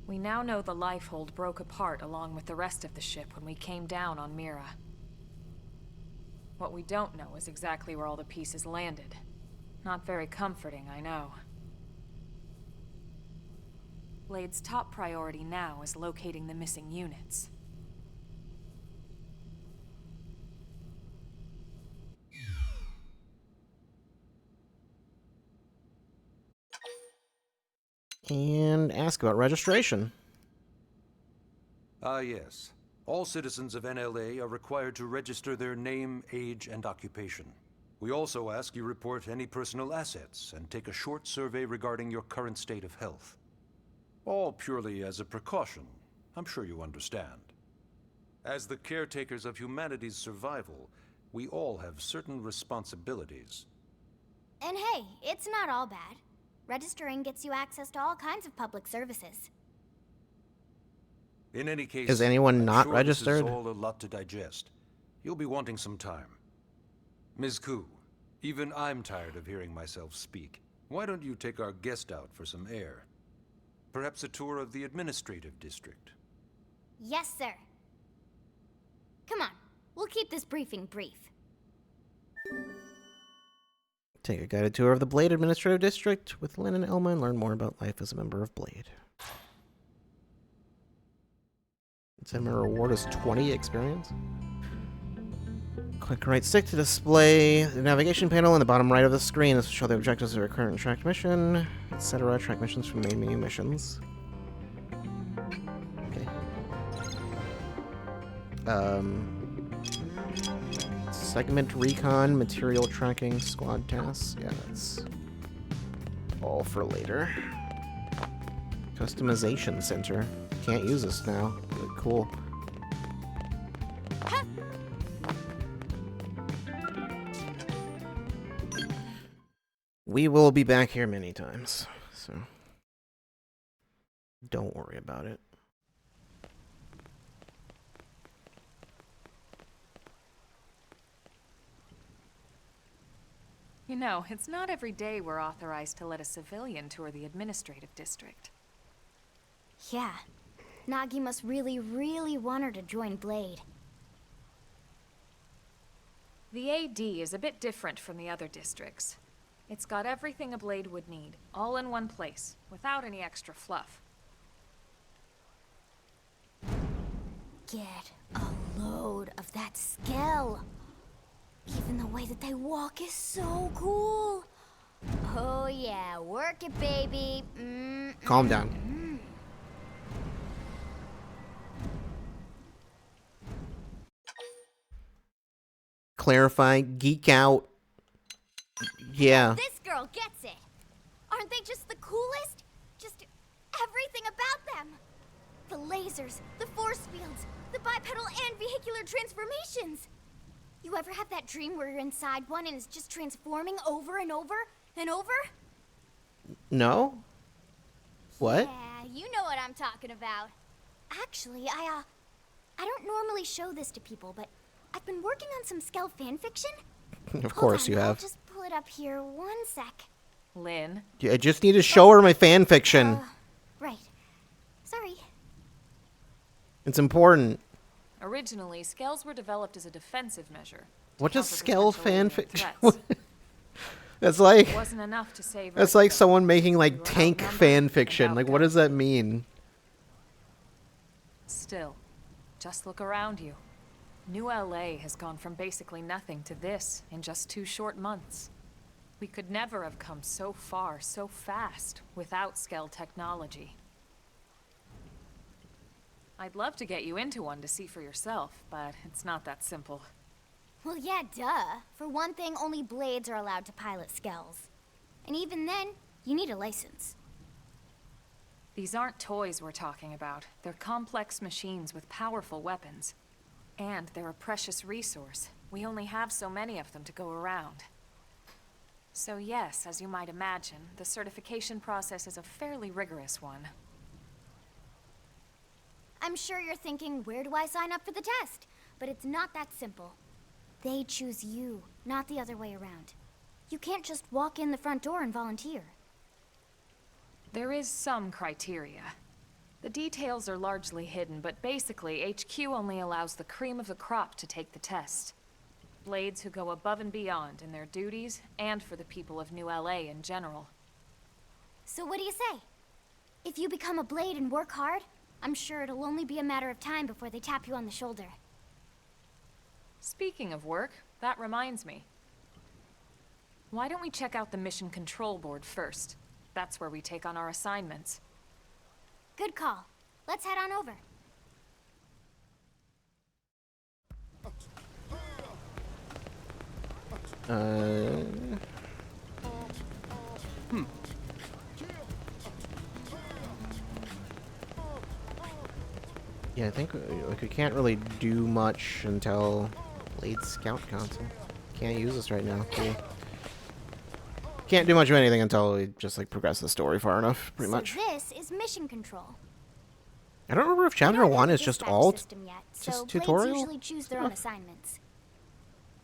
We now know the Lifehold broke apart along with the rest of the ship when we came down on Mira. What we don't know is exactly where all the pieces landed. Not very comforting, I know. Blade's top priority now is locating the missing units. And ask about registration. Ah, yes. All citizens of NLA are required to register their name, age, and occupation. We also ask you report any personal assets and take a short survey regarding your current state of health. All purely as a precaution. I'm sure you understand. As the caretakers of humanity's survival, we all have certain responsibilities. And hey, it's not all bad. Registering gets you access to all kinds of public services. In any case, Is anyone I'm not sure registered? This is all a lot to digest. You'll be wanting some time. Ms. Koo, even I'm tired of hearing myself speak. Why don't you take our guest out for some air? Perhaps a tour of the administrative district. Yes, sir. Come on, we'll keep this briefing brief. Take a guided tour of the Blade Administrative District with Lynn and Elma and learn more about life as a member of Blade. Send a reward is 20 experience. Click right stick to display the navigation panel in the bottom right of the screen. This will show the objectives of your current track mission, etc. Track missions from main menu missions. Okay. Segment recon, material tracking, squad tasks. Yeah, that's all for later. Customization center. Can't use this now. But cool. We will be back here many times, so don't worry about it. You know, it's not every day we're authorized to let a civilian tour the administrative district. Yeah. Nagi must really, really want her to join Blade. The AD is a bit different from the other districts. It's got everything a Blade would need, all in one place, without any extra fluff. Get a load of that skill. Even the way that they walk is so cool. Oh yeah, work it, baby. Calm down. Clarify, geek out. Yeah. This girl gets it. Aren't they just the coolest? Just everything about them. The lasers, the force fields, the bipedal and vehicular transformations. You ever have that dream where you're inside one and it's just transforming over and over and over? No? What? Yeah, you know what I'm talking about. Actually, I don't normally show this to people, but I've been working on some Skell fanfiction. Of course you I'll have. just pull it up here 1 sec. Lynn? I just need to show her my fan fiction. Right. Sorry. It's important. Originally, Skells were developed as a defensive measure. What does counter Skell potential alien fanfiction? threats. That's like It wasn't enough to save that's Earth, like though. someone making like We were tank outnumbered fan and fiction. Like, what does that mean? Still, just look around you. New LA has gone from basically nothing to this in just 2 short months. We could never have come so far so fast without Skell technology. I'd love to get you into one to see for yourself, but it's not that simple. Well, yeah, duh. For one thing, only Blades are allowed to pilot Skells. And even then, you need a license. These aren't toys we're talking about. They're complex machines with powerful weapons. And they're a precious resource. We only have so many of them to go around. So yes, as you might imagine, the certification process is a fairly rigorous one. I'm sure you're thinking, where do I sign up for the test? But it's not that simple. They choose you, not the other way around. You can't just walk in the front door and volunteer. There is some criteria. The details are largely hidden, but basically, HQ only allows the cream of the crop to take the test. Blades who go above and beyond in their duties, and for the people of New LA in general. So what do you say? If you become a Blade and work hard, I'm sure it'll only be a matter of time before they tap you on the shoulder. Speaking of work, that reminds me. Why don't we check out the Mission Control Board first? That's where we take on our assignments. Good call. Let's head on over. Yeah, I think like, we can't really do much until Blade Scout Council. Can't use this right now. Cool. Can't do much of anything until we just like progress the story far enough, pretty much. So this is Mission Control. I don't remember if Chapter 1 is just all yet, just so tutorial. Blades usually choose their own assignments.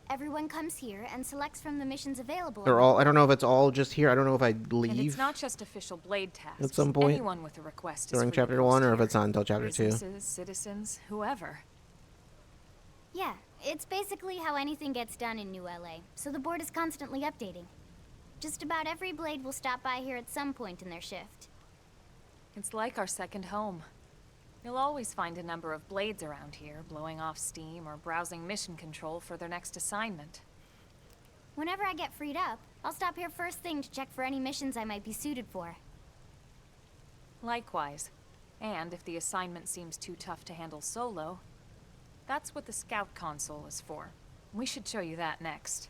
Everyone comes here and selects from the missions available. They're all. I don't know if it's all just here. I don't know if I leave. And it's not just official Blade tasks. at some point Anyone with a request during is Chapter 1, or if it's not until Chapter 2. Businesses, citizens, whoever. Yeah, it's basically how anything gets done in New LA, so the board is constantly updating. Just about every Blade will stop by here at some point in their shift. It's like our second home. You'll always find a number of Blades around here, blowing off steam or browsing mission control for their next assignment. Whenever I get freed up, I'll stop here first thing to check for any missions I might be suited for. Likewise. And if the assignment seems too tough to handle solo, that's what the Scout Console is for. We should show you that next.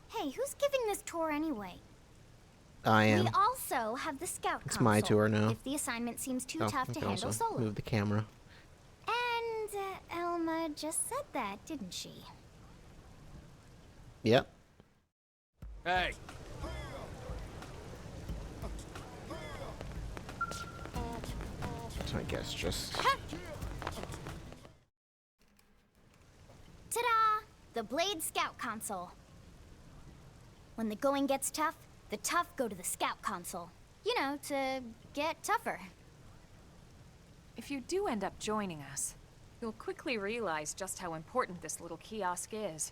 Hey, who's giving this tour anyway? I am. We also have the Scout Console. It's my tour now. If the assignment seems too Oh, tough I to can handle also solo. move the camera. And Elma just said that, didn't she? Yep. Hey! So I guess just. Ta-da! The Blade Scout Console. When the going gets tough, the tough go to the Scout Console. You know, to get tougher. If you do end up joining us, you'll quickly realize just how important this little kiosk is.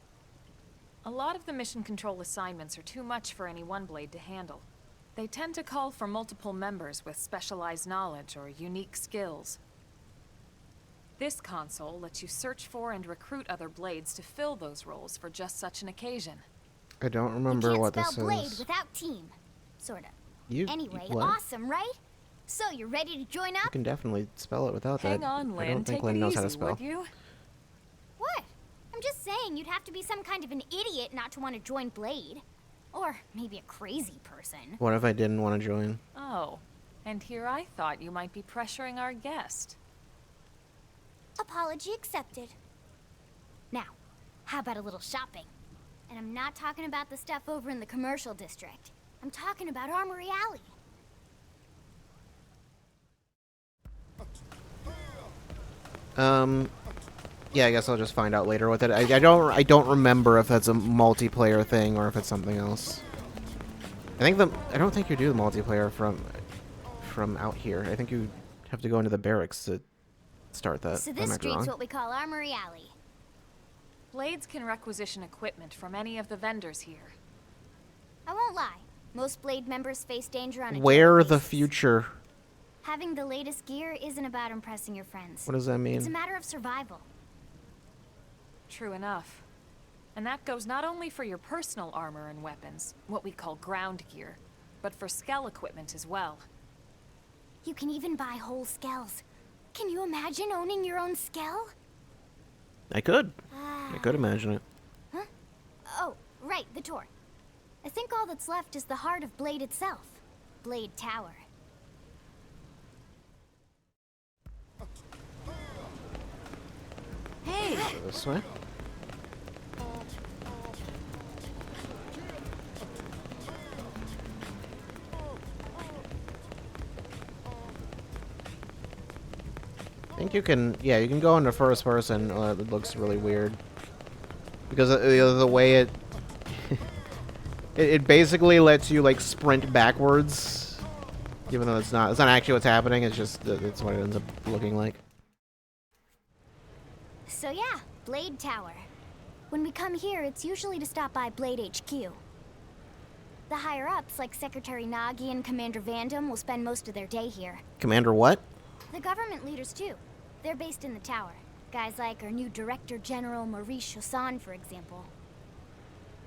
A lot of the mission control assignments are too much for any one Blade to handle. They tend to call for multiple members with specialized knowledge or unique skills. This console lets you search for and recruit other Blades to fill those roles for just such an occasion. I don't remember what this spell Blade is. without team. Sorta. You Anyway, what? awesome, right? So, you ready to join You up? can definitely spell it without Hang that. on, Lynn. I don't think Take Lynn it knows easy, how to spell. would you? What? I'm just saying you'd have to be some kind of an idiot not to want to join Blade. Or maybe a crazy person. What if I didn't want to join? Oh, and here I thought you might be pressuring our guest. Apology accepted. Now, how about a little shopping? And I'm not talking about the stuff over in the commercial district. I'm talking about Armory Alley. Yeah, I guess I'll just find out later what that. I don't remember if that's a multiplayer thing or if it's something else. I don't think you do the multiplayer from out here. I think you have to go into the barracks to start that. So if this I'm not street's wrong. what we call Armory Alley. Blades can requisition equipment from any of the vendors here. I won't lie. Most Blade members face danger on a Where daily the basis. future? Having the latest gear isn't about impressing your friends. What does that mean? It's a matter of survival. True enough. And that goes not only for your personal armor and weapons, what we call ground gear, but for skell equipment as well. You can even buy whole skells. Can you imagine owning your own skell? I could. I could imagine it. Huh? Oh, right, the tour. I think all that's left is the heart of Blade itself. Blade Tower. Hey! This way. I think you can, yeah, you can go into first person. It looks really weird. Because the way it basically lets you, like, sprint backwards. Even though it's not actually what's happening, it's just, it's what it ends up looking like. So yeah, Blade Tower. When we come here, it's usually to stop by Blade HQ. The higher-ups, like Secretary Nagi and Commander Vandam, will spend most of their day here. Commander what? The government leaders, too. They're based in the tower. Guys like our new Director General Maurice Chassan, for example.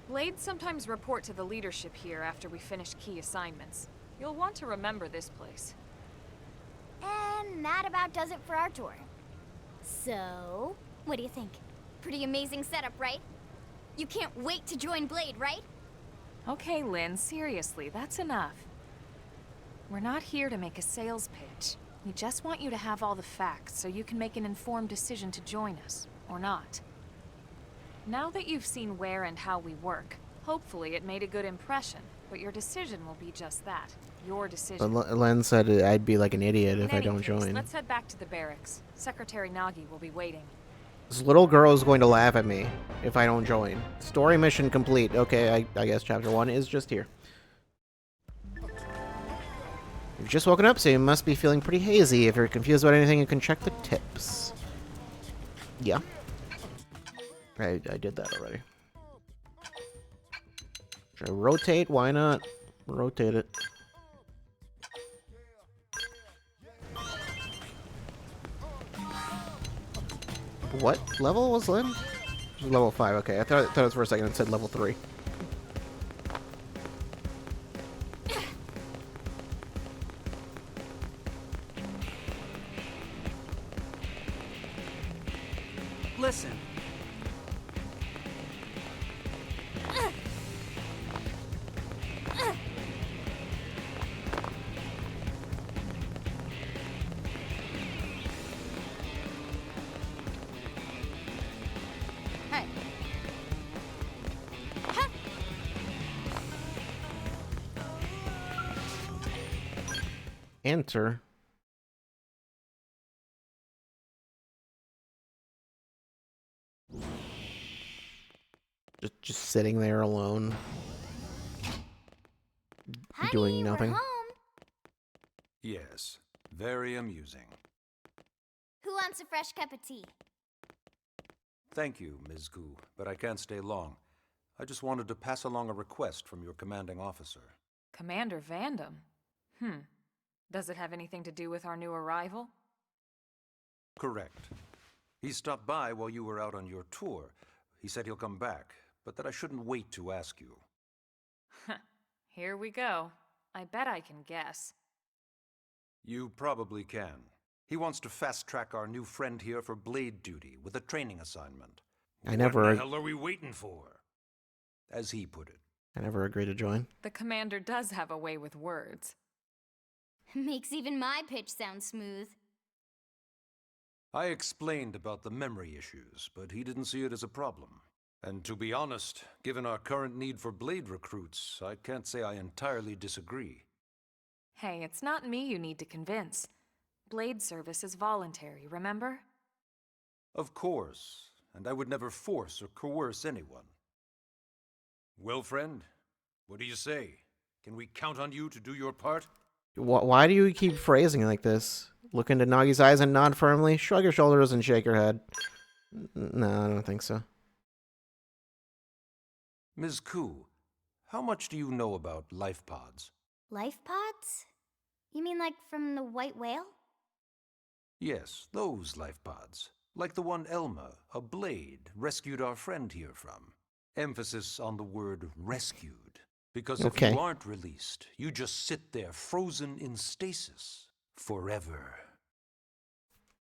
Blades sometimes report to the leadership here after we finish key assignments. You'll want to remember this place. And that about does it for our tour. So, what do you think? Pretty amazing setup, right? You can't wait to join Blade, right? Okay, Lynn, seriously, that's enough. We're not here to make a sales pitch. We just want you to have all the facts so you can make an informed decision to join us, or not. Now that you've seen where and how we work, hopefully it made a good impression, but your decision will be just that, your decision. But Len said I'd be like an idiot if I don't case, join. Let's head back to the barracks. Secretary Nagi will be waiting. This little girl is going to laugh at me if I don't join. Story mission complete. Okay, I guess chapter 1 is just here. You've just woken up, so you must be feeling pretty hazy. If you're confused about anything, you can check the tips. Yeah. I did that already. Should I rotate? Why not? Rotate it. What level was Lynn? It was level 5, okay. I thought it was for a second it said level 3. Listen. Hey. Enter. Just sitting there alone. Honey, doing nothing. We're home. Yes, very amusing. Who wants a fresh cup of tea? Thank you, Ms. Gu, but I can't stay long. I just wanted to pass along a request from your commanding officer. Commander Vandam? Does it have anything to do with our new arrival? Correct. He stopped by while you were out on your tour. He said he'll come back, but that I shouldn't wait to ask you. Here we go. I bet I can guess. You probably can. He wants to fast-track our new friend here for blade duty with a training assignment. What the hell are we waiting for? As he put it. I never agreed to join. The commander does have a way with words. Makes even my pitch sound smooth. I explained about the memory issues, but he didn't see it as a problem. And to be honest, given our current need for blade recruits, I can't say I entirely disagree. Hey, it's not me you need to convince. Blade service is voluntary, remember? Of course, and I would never force or coerce anyone. Well, friend, what do you say? Can we count on you to do your part? Why do you keep phrasing it like this? Look into Nagi's eyes and nod firmly, shrug your shoulders and shake your head. No, I don't think so. Ms. Ku, how much do you know about life pods? Life pods? You mean like from the white whale? Yes, those life pods. Like the one Elma, a blade, rescued our friend here from. Emphasis on the word rescued. Because if Okay. you aren't released, you just sit there frozen in stasis forever.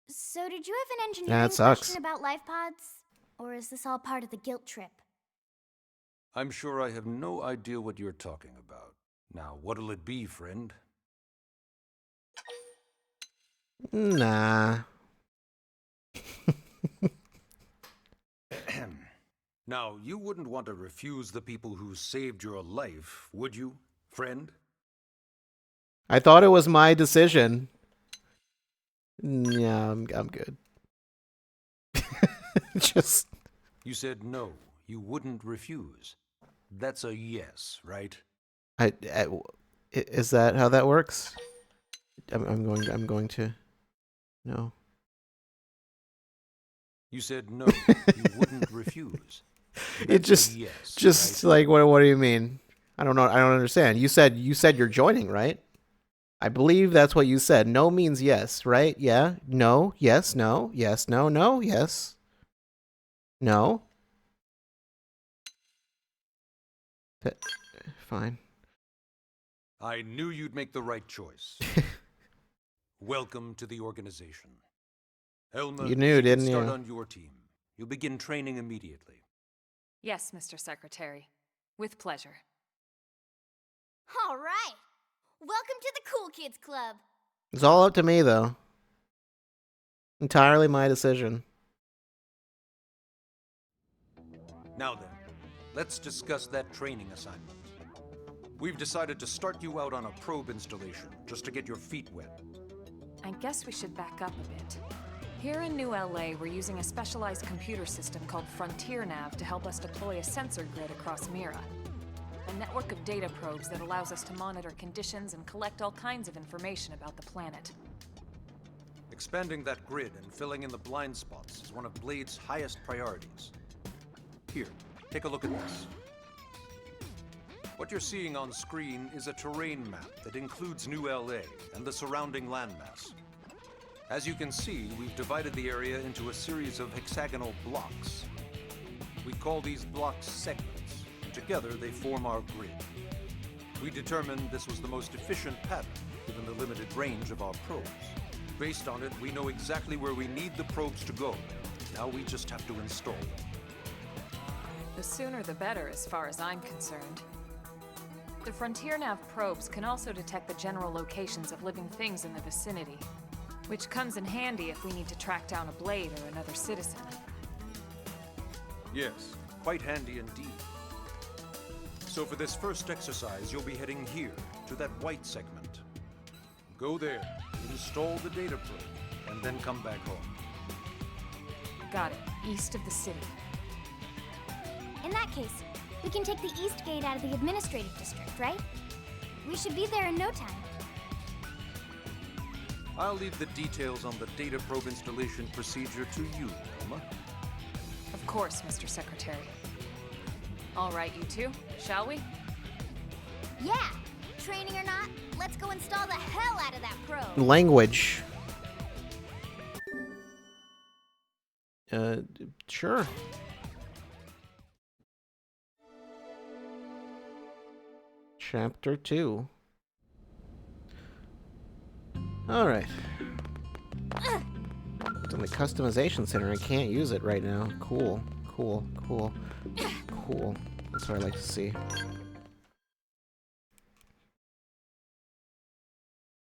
So did you have an That engineering sucks. question about life pods? Or is this all part of the guilt trip? I'm sure I have no idea what you're talking about. Now, what'll it be, friend? Nah. Now, you wouldn't want to refuse the people who saved your life, would you, friend? I thought it was my decision. Yeah, I'm good. Just You said no, you wouldn't refuse. That's a yes, right? is that how that works? I'm going to no. You said no, you wouldn't refuse. It That's just a yes, just right? like what do you mean? I don't know. I don't understand. You said you're joining, right? I believe that's what you said. No means yes, right? Yeah. No. Yes. No. Yes. No. No. Yes. No. That, fine. I knew you'd make the right choice. Welcome to the organization. Elma, You knew, she can didn't start you? on your team. You'll begin training immediately. Yes, Mr. Secretary. With pleasure. All right. Welcome to the Cool Kids Club. It's all up to me, though. Entirely my decision. Now then, let's discuss that training assignment. We've decided to start you out on a probe installation, just to get your feet wet. I guess we should back up a bit. Here in New LA, we're using a specialized computer system called Frontier Nav to help us deploy a sensor grid across Mira. A network of data probes that allows us to monitor conditions and collect all kinds of information about the planet. Expanding that grid and filling in the blind spots is one of Blade's highest priorities. Here, take a look at this. What you're seeing on screen is a terrain map that includes New LA and the surrounding landmass. As you can see, we've divided the area into a series of hexagonal blocks. We call these blocks segments, and together they form our grid. We determined this was the most efficient pattern, given the limited range of our probes. Based on it, we know exactly where we need the probes to go. Now we just have to install them. The sooner the better, as far as I'm concerned. The Frontier Nav probes can also detect the general locations of living things in the vicinity, which comes in handy if we need to track down a Blade or another citizen. Yes, quite handy indeed. So for this first exercise, you'll be heading here, to that white segment. Go there, install the data probe, and then come back home. Got it. East of the city. In that case, we can take the East Gate out of the administrative district, right? We should be there in no time. I'll leave the details on the data probe installation procedure to you, Elma. Of course, Mr. Secretary. All right, you two, shall we? Yeah. Training or not, let's go install the hell out of that probe. Language. Sure. Chapter 2. Alright. It's in the customization center. I can't use it right now. Cool. Cool. Cool. Cool. That's what I like to see.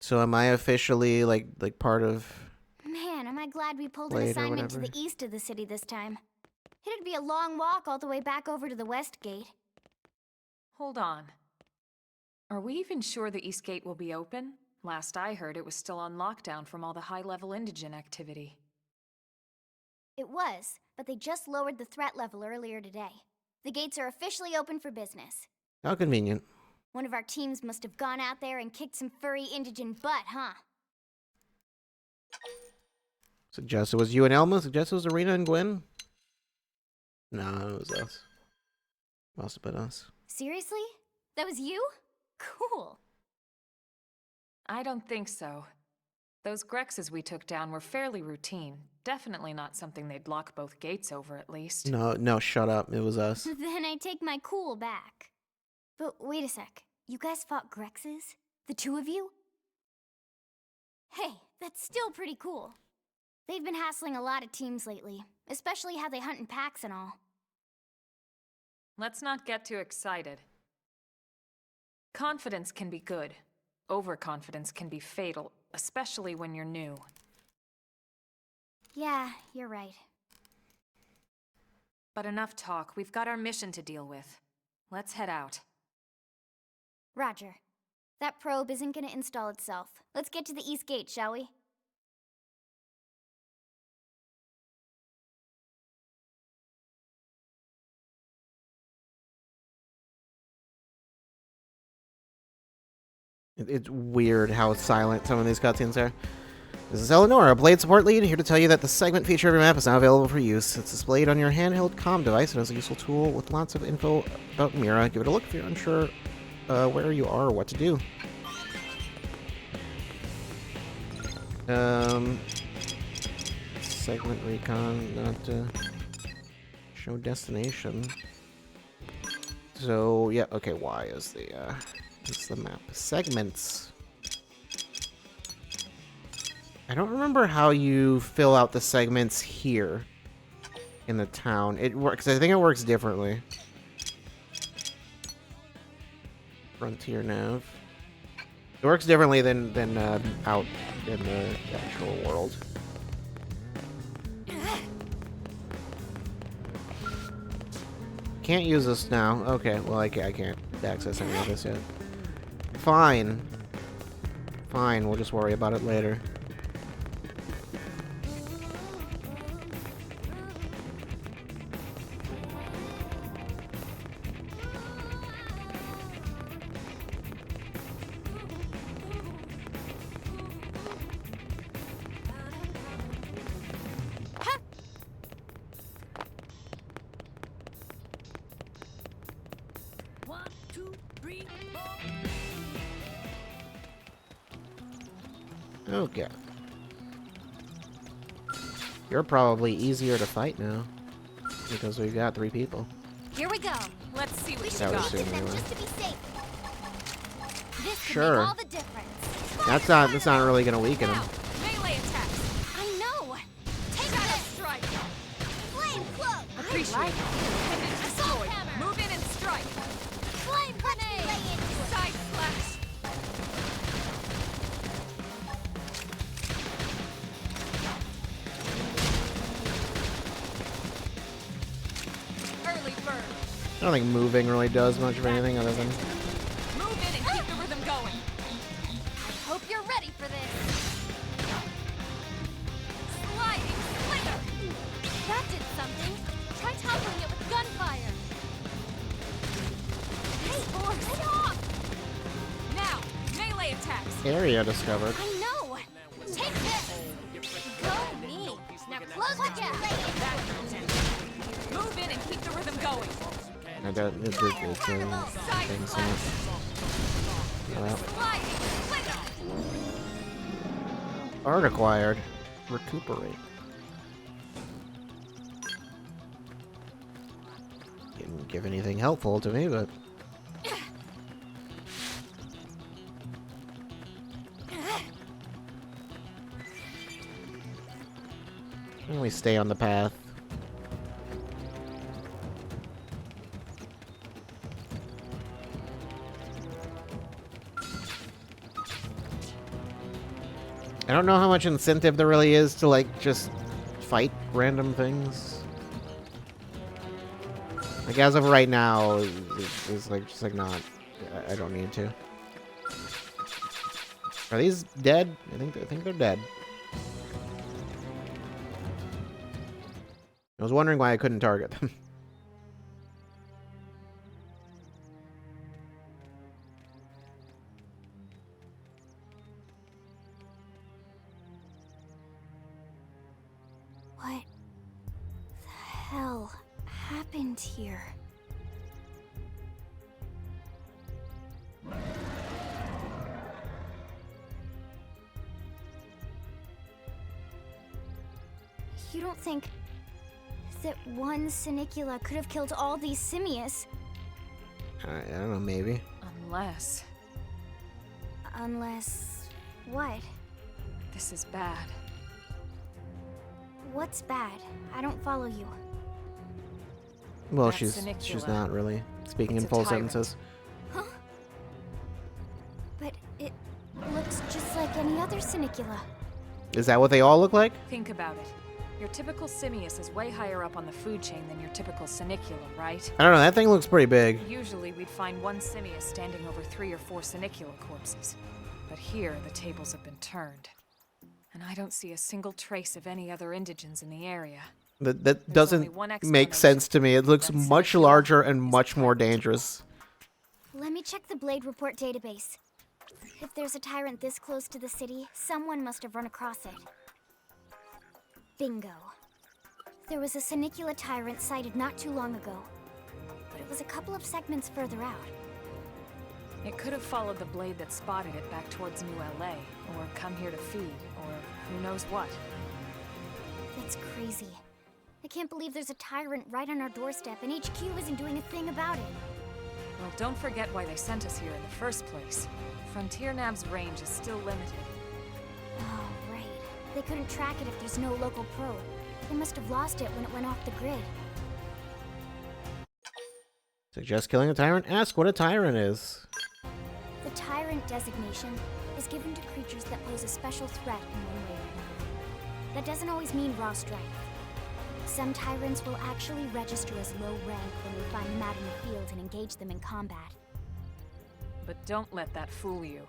So am I officially like part of Man, am I glad we pulled an Blade or assignment to whatever? the east of the city this time. It'd be a long walk all the way back over to the West Gate. Hold on. Are we even sure the East Gate will be open? Last I heard, it was still on lockdown from all the high-level indigent activity. It was, but they just lowered the threat level earlier today. The gates are officially open for business. How convenient. One of our teams must have gone out there and kicked some furry indigent butt, huh? Suggest it was you and Elma? Suggest it was Arena and Gwen? No, it was us. Must have been us. Seriously? That was you? Cool. I don't think so. Those Grexes we took down were fairly routine. Definitely not something they'd lock both gates over, at least. No, shut up. It was us. Then I take my cool back. But wait a sec. You guys fought Grexes? The two of you? Hey, that's still pretty cool. They've been hassling a lot of teams lately, especially how they hunt in packs and all. Let's not get too excited. Confidence can be good. Overconfidence can be fatal, especially when you're new. Yeah, you're right. But enough talk. We've got our mission to deal with. Let's head out. Roger. That probe isn't gonna install itself. Let's get to the East Gate, shall we? It's weird how silent some of these cutscenes are. This is Eleanor, a Blade support lead, here to tell you that the segment feature of your map is now available for use. It's displayed on your handheld comm device and is a useful tool with lots of info about Mira. Give it a look if you're unsure where you are or what to do. Segment recon, not show destination. So yeah, okay. Y is the map. Segments. I don't remember how you fill out the segments here in the town. It works. I think it works differently. Frontier nav. It works differently than out in the actual world. Can't use this now. Okay, well I can't access any of this yet. Fine. Fine, we'll just worry about it later. Okay. You're probably easier to fight now. Because we've got 3 people. Here we go. Let's see what you That was got. soon anyway. Just to be safe. This could Sure. make all the difference. That's not really gonna weaken him. Melee attacks. I know. Take Shadow this. strike. Flame cloak. Appreciate it. Pendant destroyed. hammer. Move in and strike. Flame grenade. Side slash. Early bird. I don't think moving really does much of anything other than... Move in and keep the rhythm going. I hope you're ready for this. Sliding slinger. That did something. Try toppling it with gunfire. Hey, head off. Now, melee attacks. Area discovered. I know. Take this. Go me. Now close the gap. Move in and keep the rhythm going. I got it's a Side thing slash. well, Sliding slinger. art acquired. Recuperate. Didn't give anything helpful to me, but we stay on the path. I don't know how much incentive there really is to, like, just fight random things. Like, as of right now, it's like, just like not, I don't need to. Are these dead? I think they're dead. I was wondering why I couldn't target them. What the hell happened here? You don't think that one Sinicula could have killed all these simius? I don't know, maybe. Unless... Unless... what? This is bad. What's bad? I don't follow you. Well, That's she's Sinicula. not really speaking It's in a full tyrant. sentences. Huh? But it looks just like any other Sinicula. Is that what they all look like? Think about it. Your typical simius is way higher up on the food chain than your typical Sinicula, right? I don't know. That thing looks pretty big. Usually we'd find one simius standing over 3 or 4 Sinicula corpses. But here, the tables have been turned. And I don't see a single trace of any other indigents in the area. That There's doesn't only one make explanation. sense to me. It looks That much Sinicula larger and is a much more tyrant. dangerous. Let me check the Blade Report database. If there's a tyrant this close to the city, someone must have run across it. Bingo. There was a Sinicula tyrant sighted not too long ago, but it was a couple of segments further out. It could have followed the blade that spotted it back towards New LA, or come here to feed, or who knows what. That's crazy. I can't believe there's a tyrant right on our doorstep and HQ isn't doing a thing about it. Well, don't forget why they sent us here in the first place. Frontier Nav's range is still limited. Oh, right. They couldn't track it if there's no local probe. They must have lost it when it went off the grid. Suggest killing a tyrant? Ask what a tyrant is. The tyrant designation is given to creatures that pose a special threat in one way or another. That doesn't always mean raw strength. Some tyrants will actually register as low rank when we find them out in the field and engage them in combat. But don't let that fool you.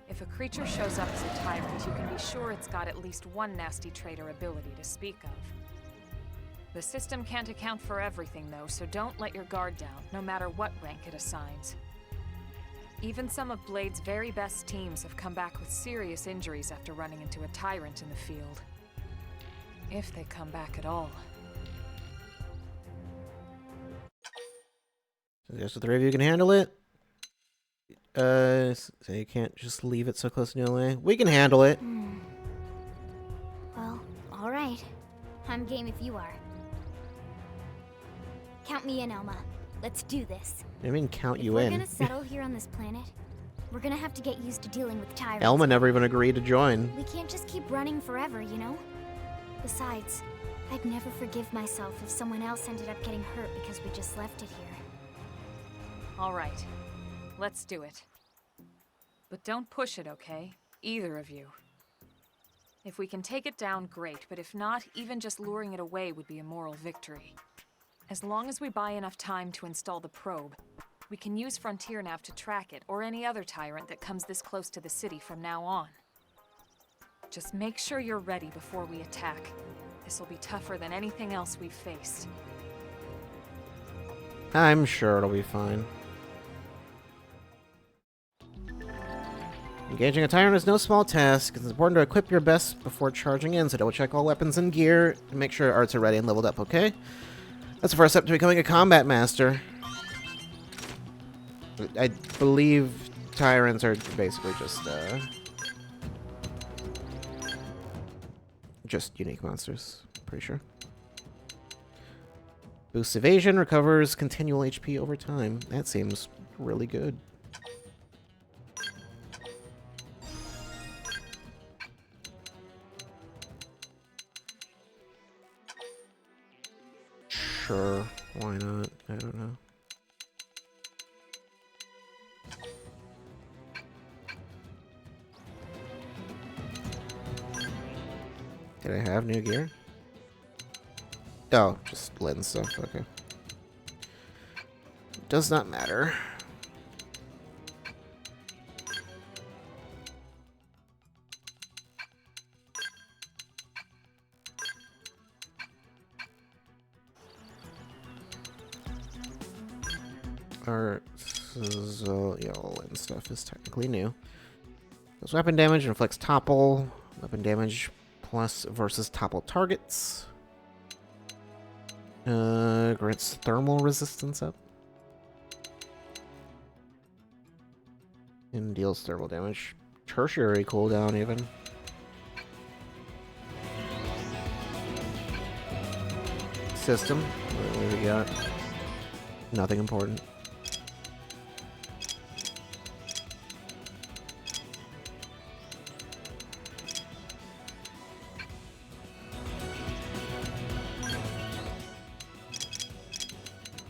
If a creature shows up as a tyrant, you can be sure it's got at least one nasty trait or ability to speak of. The system can't account for everything, though, so don't let your guard down, no matter what rank it assigns. Even some of Blade's very best teams have come back with serious injuries after running into a tyrant in the field. If they come back at all. Suggest the three of you can handle it. So you can't just leave it so close to New LA. We can handle it. Well, alright. I'm game if you are. Count me in, Elma. Let's do this. I mean, count If you we're in. gonna settle here on this planet, we're gonna have to get used to dealing with tyrants. Elma never even agreed to join. We can't just keep running forever, you know? Besides, I'd never forgive myself if someone else ended up getting hurt because we just left it here. All right. Let's do it. But don't push it, okay? Either of you. If we can take it down, great, but if not, even just luring it away would be a moral victory. As long as we buy enough time to install the probe, we can use Frontier Nav to track it, or any other tyrant that comes this close to the city from now on. Just make sure you're ready before we attack. This will be tougher than anything else we've faced. I'm sure it'll be fine. Engaging a tyrant is no small task. It's important to equip your best before charging in, so double check all weapons and gear and make sure arts are ready and leveled up, okay? That's the first step to becoming a combat master. I believe tyrants are basically just unique monsters, pretty sure. Boosts evasion, recovers continual HP over time. That seems really good. Sure, why not? I don't know. Did I have new gear? Oh, just lens stuff, okay. Does not matter. Our Zoliol and stuff is technically new. Does weapon damage, inflicts topple, weapon damage plus versus topple targets. Grants thermal resistance up. And deals thermal damage. Tertiary cooldown even. system. What do we got? Nothing important.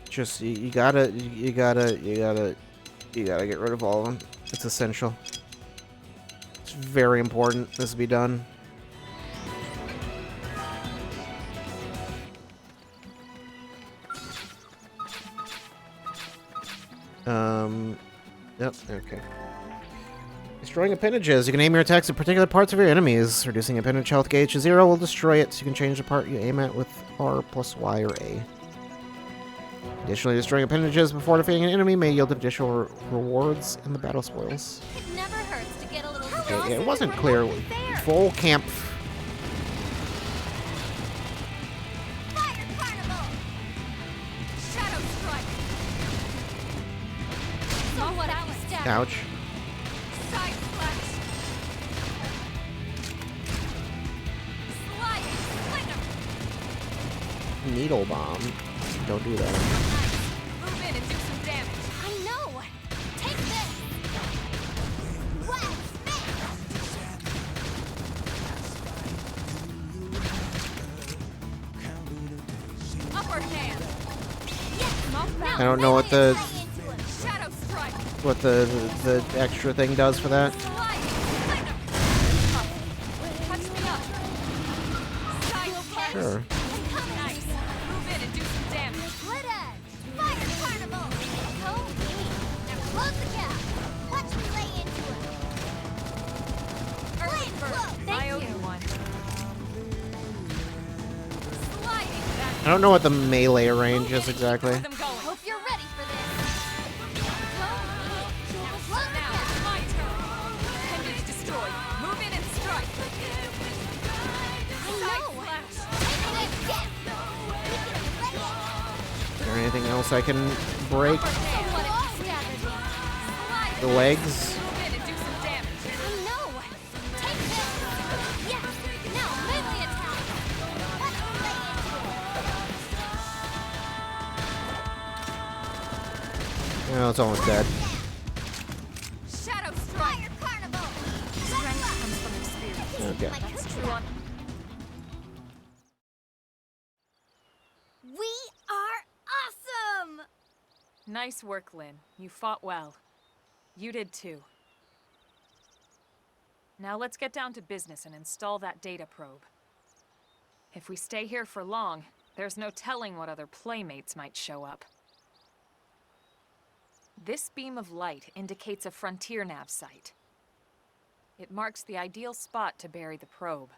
Just you gotta get rid of all of them. It's essential. It's very important this be done. Yep, okay. Destroying appendages. You can aim your attacks at particular parts of your enemies. Reducing appendage health gauge to 0 will destroy it, so you can change the part you aim at with R plus Y or A. Additionally, destroying appendages before defeating an enemy may yield additional rewards in the battle spoils. It never hurts to get a little Okay, yeah, it wasn't clear. Full camp. Fire Carnival! Shadow Strike! Somewhat out of step. Ouch. Side Slash! Sliding Slinger! Needle bomb. Don't do that. Move in and do some damage. I know! Take this! Wet Upper hand. I don't know what the Shadow Strike. extra thing does for that. Sliding Slinger. Touch me up. Side Slash. Sure. Nice. Move in and do some damage. Split edge! Fire Carnival! So neat! Now close the gap! Watch me lay into it! Early bird. I owe you one. Sliding back. I don't know what the melee range is exactly. Them going. Hope you're ready for this! So neat! Now close the Now gap! it's my turn. Appendage destroyed. Move in and strike. I know! Take this gap! Is there anything else I can break? Somewhat extravagant! The legs? Move in and do some damage. I know! Take this! Yes! Now melee attack! Watch me lay into it! Oh, it's almost dead. Shadow Strike. Fire Carnival! Strength comes from experience. Okay. Like That's a true on. We are awesome! Nice work, Lynn. You fought well. You did too. Now let's get down to business and install that data probe. If we stay here for long, there's no telling what other playmates might show up. This beam of light indicates a frontier nav site. It marks the ideal spot to bury the probe.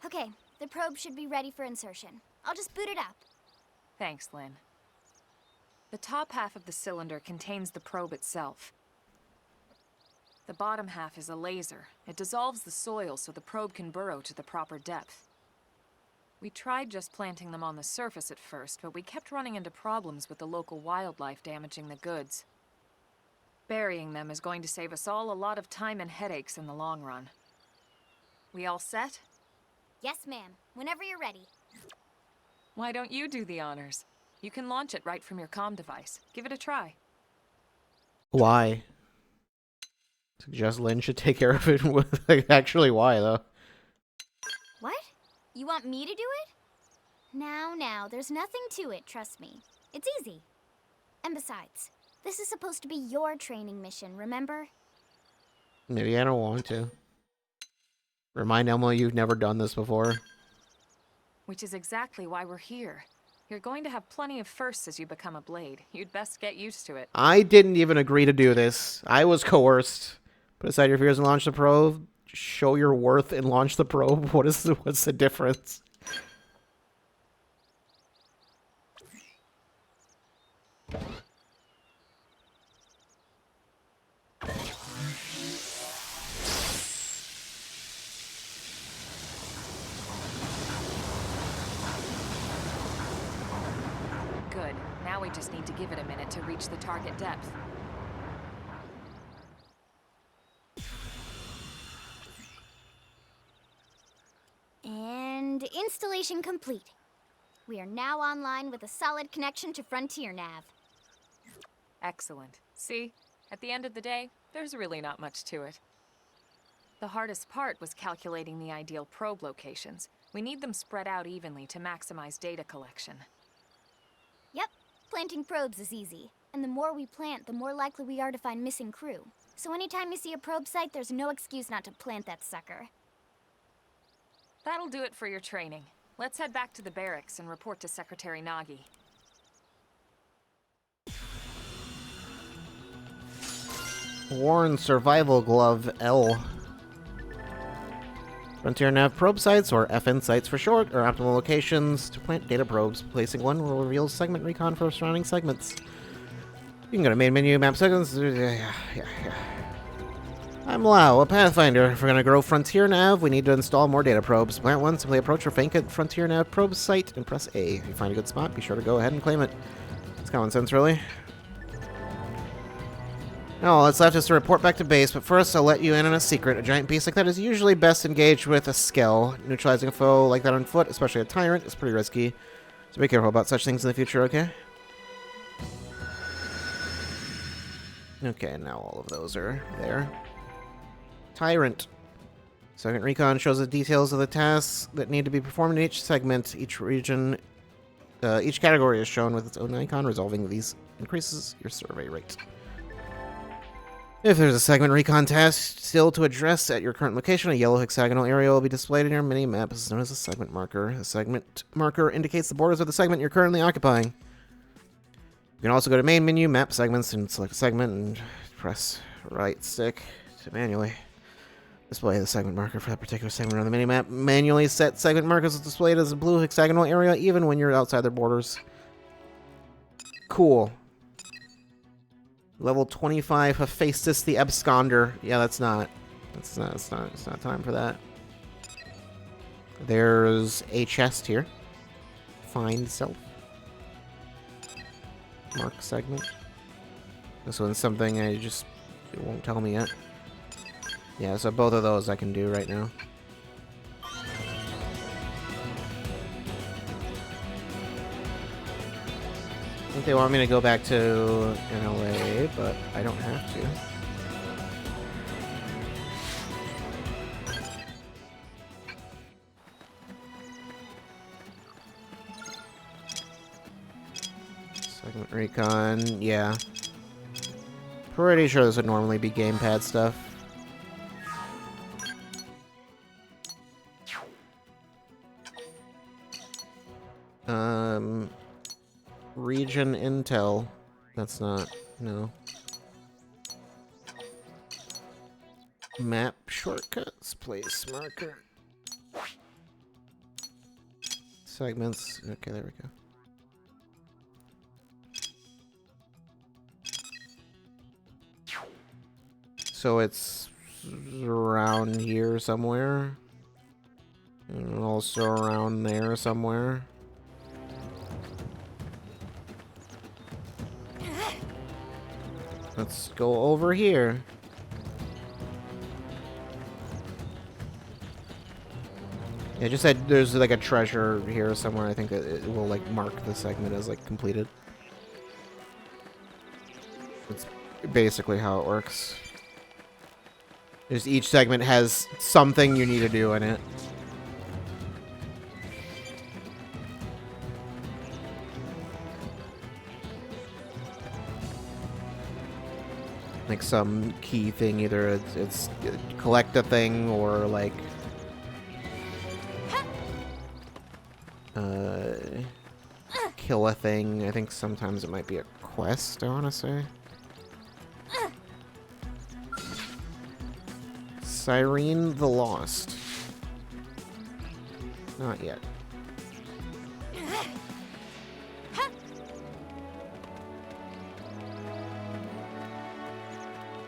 Okay, the probe should be ready for insertion. I'll just boot it up. Thanks, Lynn. The top half of the cylinder contains the probe itself. The bottom half is a laser. It dissolves the soil so the probe can burrow to the proper depth. We tried just planting them on the surface at first, but we kept running into problems with the local wildlife damaging the goods. Burying them is going to save us all a lot of time and headaches in the long run. We all set? Yes, ma'am. Whenever you're ready. Why don't you do the honors? You can launch it right from your comm device. Give it a try. Why? Suggest Lynn should take care of it with actually why though? What? You want me to do it? Now, there's nothing to it, trust me. It's easy. And besides, this is supposed to be your training mission, remember? Maybe I don't want to. Remind Emily you've never done this before. Which is exactly why we're here. You're going to have plenty of firsts as you become a blade. You'd best get used to it. I didn't even agree to do this. I was coerced. Put aside your fears and launch the probe. Show your worth and launch the probe. What's the difference? Good. Now we just need to give it a minute to reach the target depth. Installation complete. We are now online with a solid connection to Frontier Nav. Excellent. See? At the end of the day, there's really not much to it. The hardest part was calculating the ideal probe locations. We need them spread out evenly to maximize data collection. Yep, planting probes is easy. And the more we plant, the more likely we are to find missing crew. So anytime you see a probe site, there's no excuse not to plant that sucker. That'll do it for your training. Let's head back to the barracks and report to Secretary Nagi. Worn Survival Glove L. Frontier Nav probe sites, or FN sites for short, are optimal locations to plant data probes. Placing one will reveal segment recon for surrounding segments. You can go to main menu, map segments. I'm Lau, a Pathfinder. If we're going to grow Frontier Nav, we need to install more data probes. Plant one, simply approach your vacant Frontier Nav probe site and press A. If you find a good spot, be sure to go ahead and claim it. It's common sense, really. Now, all that's left is to report back to base, but first I'll let you in on a secret. A giant beast like that is usually best engaged with a Skell. Neutralizing a foe like that on foot, especially a tyrant, is pretty risky. So be careful about such things in the future, okay? Okay, now all of those are there. Tyrant. Segment Recon shows the details of the tasks that need to be performed in each segment. Each region, each category is shown with its own icon. Resolving these increases your survey rate. If there's a segment recon task still to address at your current location, a yellow hexagonal area will be displayed in your mini-map. This is known as a segment marker. The segment marker indicates the borders of the segment you're currently occupying. You can also go to main menu, map segments, and select a segment, and press right stick to manually display the segment marker for that particular segment on the mini-map. Manually set segment markers is displayed as a blue hexagonal area, even when you're outside their borders. Cool. Level 25, Hephaestus the Absconder. Yeah, it's not time for that. There's a chest here. Find self. Mark segment. This one's something it won't tell me yet. Yeah, so both of those I can do right now. I think they want me to go back to NLA, but I don't have to. Segment recon, yeah. Pretty sure this would normally be gamepad stuff. Region intel. That's not, no. Map shortcuts, place marker. Segments, okay, there we go. So it's around here somewhere. And also around there somewhere. Let's go over here. Yeah, just said there's like a treasure here somewhere. I think it will like mark the segment as like completed. That's basically how it works. Just each segment has something you need to do in it. Like some key thing, either it's collect a thing or like kill a thing. I think sometimes it might be a quest, I want to say. Cyrene the Lost. Not yet.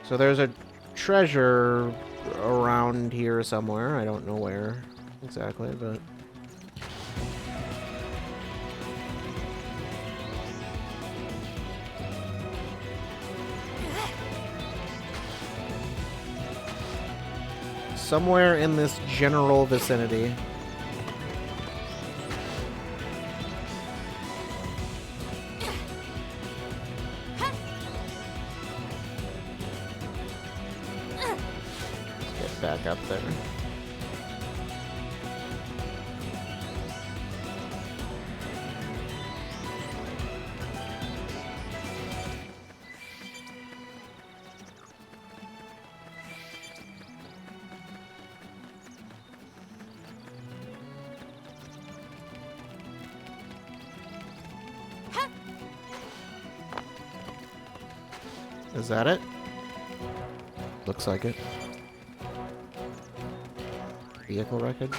So there's a treasure around here somewhere. I don't know where exactly, but... somewhere in this general vicinity. back up there. Is that it? Looks like it. Vehicle wreckage.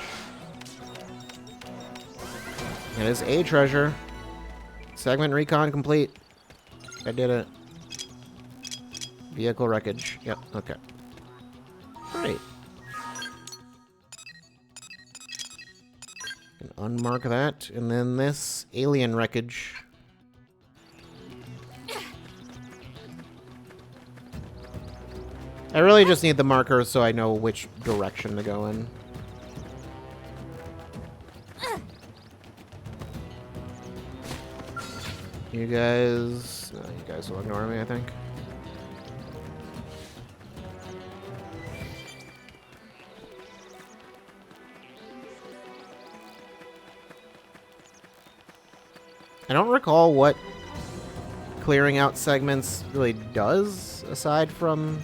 It is a treasure. Segment recon complete. I did it. Vehicle wreckage. Yep, okay. Great. Can unmark that, and then this alien wreckage. I really just need the markers so I know which direction to go in. You guys... no, you guys will ignore me, I think. I don't recall what clearing out segments really does, aside from...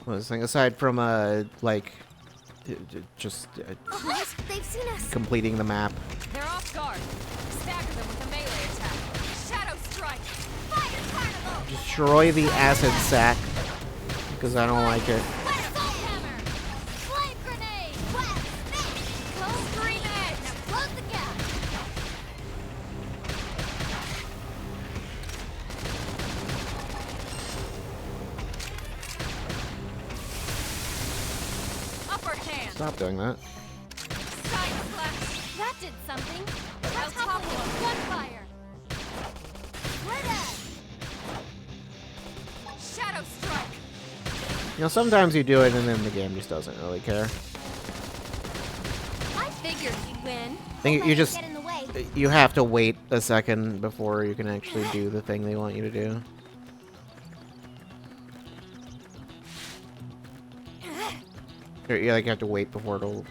what was the thing? Aside from, like, just They've seen us. completing the map. They're off guard. Stagger them with a melee attack. Shadow strike. Fire carnival. Destroy the acid sack, because I don't like it. Hammer. Flame grenade. Wet snake. Close green edge. Now close the gap. Upper hand. Stop doing that. Side slash. That did something. I'll topple them. Gunfire. Split edge. Shadow strike. You know, sometimes you do it and then the game just doesn't really care. I figured you'd win. I think you just... Get in the way. you have to wait a second before you can actually do the thing they want you to do. Or you like have to wait before it'll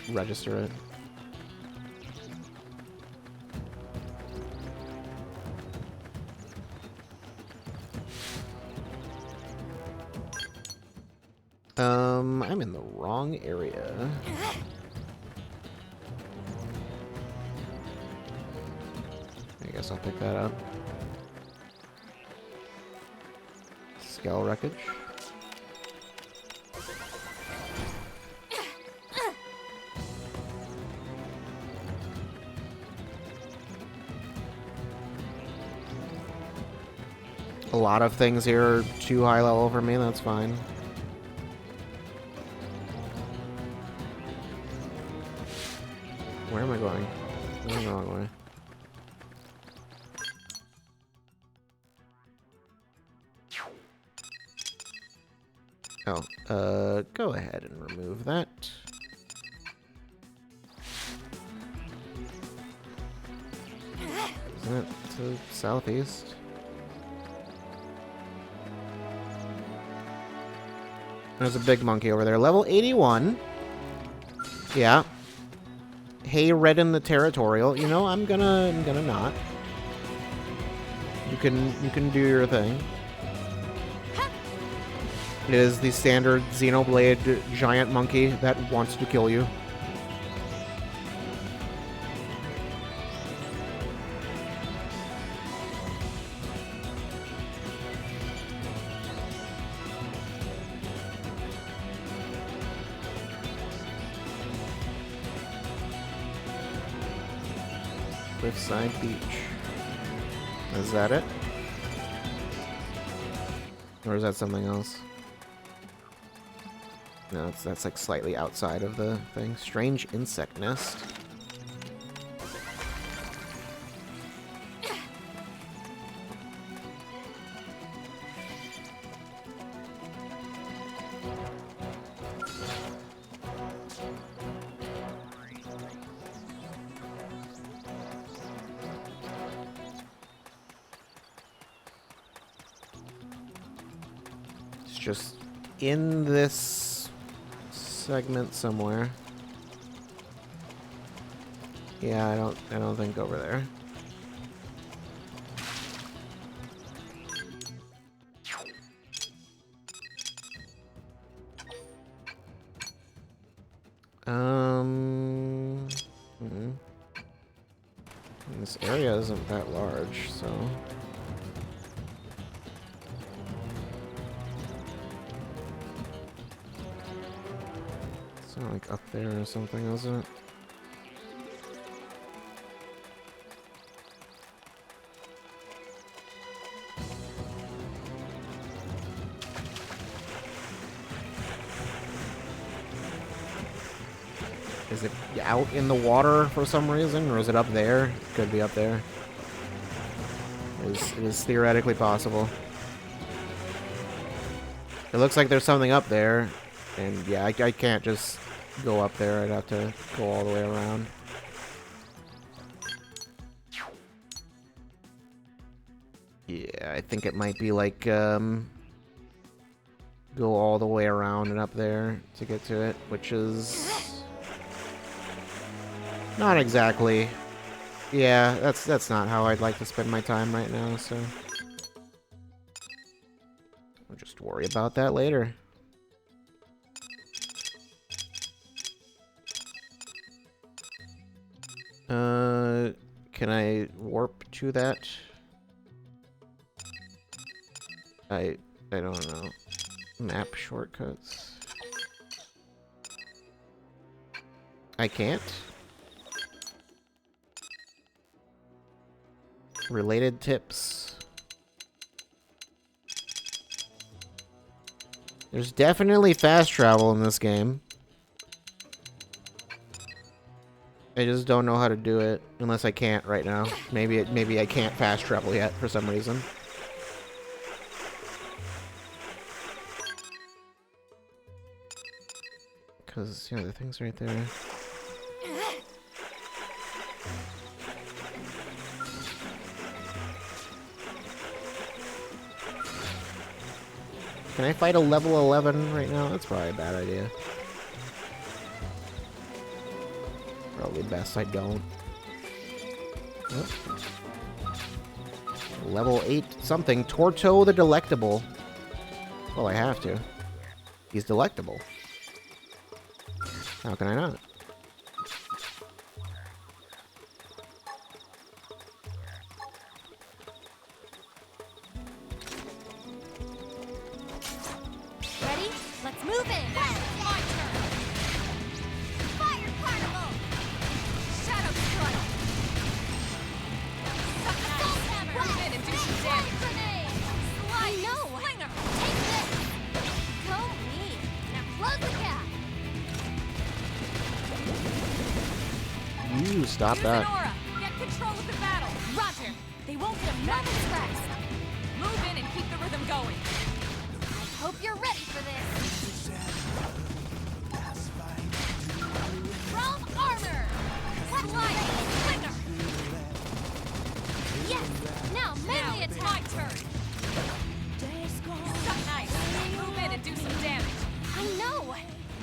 register it. I'm in the wrong area. I guess I'll pick that up. Skull wreckage. A lot of things here are too high level for me, that's fine. Where am I going? I'm going the wrong way. Oh, go ahead and remove that. Isn't it to southeast? There's a big monkey over there. Level 81. Yeah. Hey, Redden the Territorial. You know, I'm gonna not. You can do your thing. It is the standard Xenoblade giant monkey that wants to kill you. Cliffside Beach. Is that it? Or is that something else? No, that's like slightly outside of the thing. Strange insect nest. It's just in this segment somewhere. Yeah, I don't think over there. This area isn't that large, so. It's not like up there or something, is it? Is it out in the water for some reason, or is it up there? Could be up there. It is theoretically possible. It looks like there's something up there, and yeah, I can't just go up there. I'd have to go all the way around. Yeah, I think it might be like, go all the way around and up there to get to it, which is not exactly. Yeah, that's not how I'd like to spend my time right now, so I'll just worry about that later. Can I warp to that? I don't know. Map shortcuts. I can't. Related tips. There's definitely fast travel in this game. I just don't know how to do it unless I can't right now. Maybe I can't fast travel yet for some reason. Because, yeah, the thing's right there. Can I fight a level 11 right now? That's probably a bad idea. Probably best I don't. Oh. Level 8 something. Torto the Delectable. Well, I have to. He's delectable. How can I not? Ready? Let's move in! My turn! Fire Carnival! Shadow Strike! Assault Hammer! Move in and do some damage! Grenade! I know! Slinger! Take this! Go me! Now close the gap! You stop Use that. an aura. Get control of the battle. Roger. They won't get a moment's rest. Move in and keep the rhythm going. I hope you're ready for this! Chrome Armor! Light! Slinger! Yes! Now melee attack! My turn. Nice. Move in and do some damage. I know!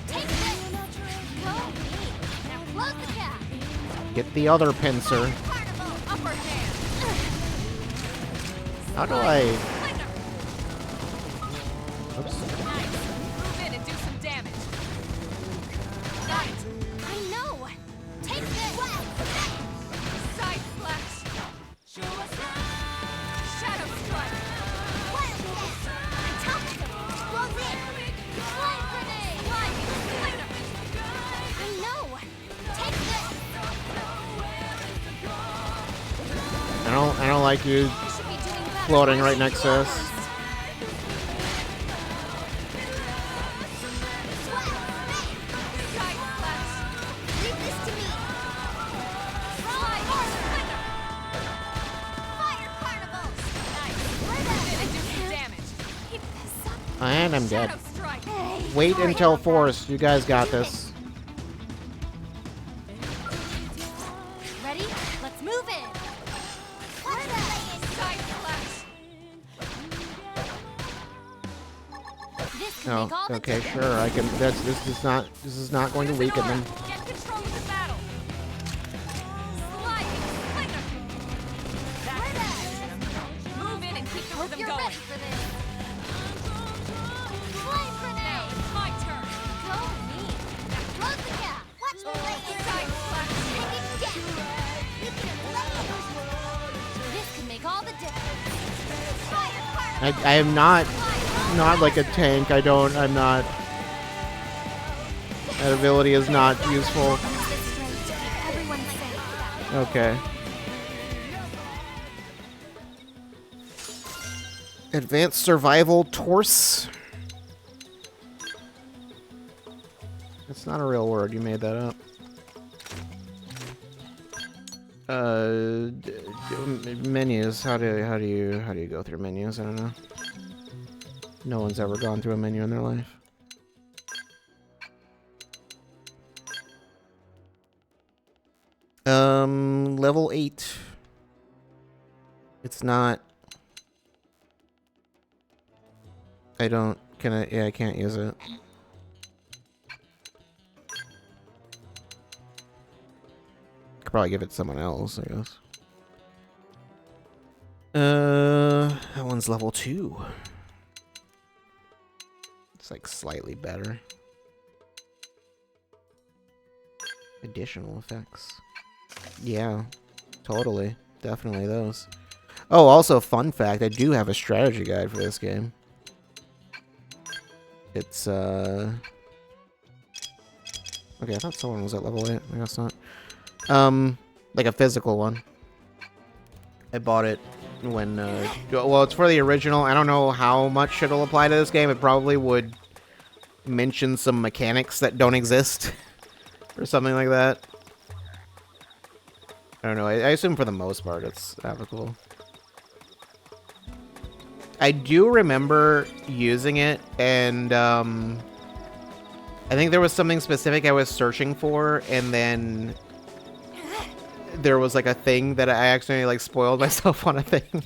Take this! Go me! Now close the gap! Get the other pincer. Carnival! Upper hand. How do I... Slinger. Oops. Nice. Move in and do some damage. Got it. I know! Take this! Side slash. Shadow strike. Flame grenade! Slinger. I know! Take this! I don't like you You should be doing better. floating right next to us. Side slash. Leave this to me! Fire Carnival! Move in and do some damage. And I'm dead. Shadow strike. Wait until Forest. You guys got this. Ready? Let's move in! Side slash. Oh, okay, sure. I can. This is not. This is not going to weaken them. Get control of the battle. Slide, slinger. Move in and keep the rhythm You're going. ready for this. Flame grenade. Now it's my turn. Go me. Now close the gap. Watch me lay it. Side slash. Take it down. You can lay it. This can make all the difference. Fire part. I am not like a tank. I'm not. That ability is not useful. Use this strength to keep everyone safe. Okay. Advanced survival torse. It's not a real word. You made that up. Menus. How do you go through menus? I don't know. No one's ever gone through a menu in their life. Level 8. It's not. I don't. Can I? Yeah, I can't use it. Could probably give it to someone else, I guess. That one's level 2. It's like slightly better. Additional effects. Yeah, totally. Definitely those. Oh, also, fun fact, I do have a strategy guide for this game. It's, okay, I thought someone was at level 8. I guess not. Like a physical one. I bought it when, well, it's for the original. I don't know how much it'll apply to this game. It probably would mention some mechanics that don't exist. Or something like that. I don't know. I assume for the most part it's applicable. I do remember using it, and I think there was something specific I was searching for, and then there was like a thing that I accidentally like spoiled myself on a thing.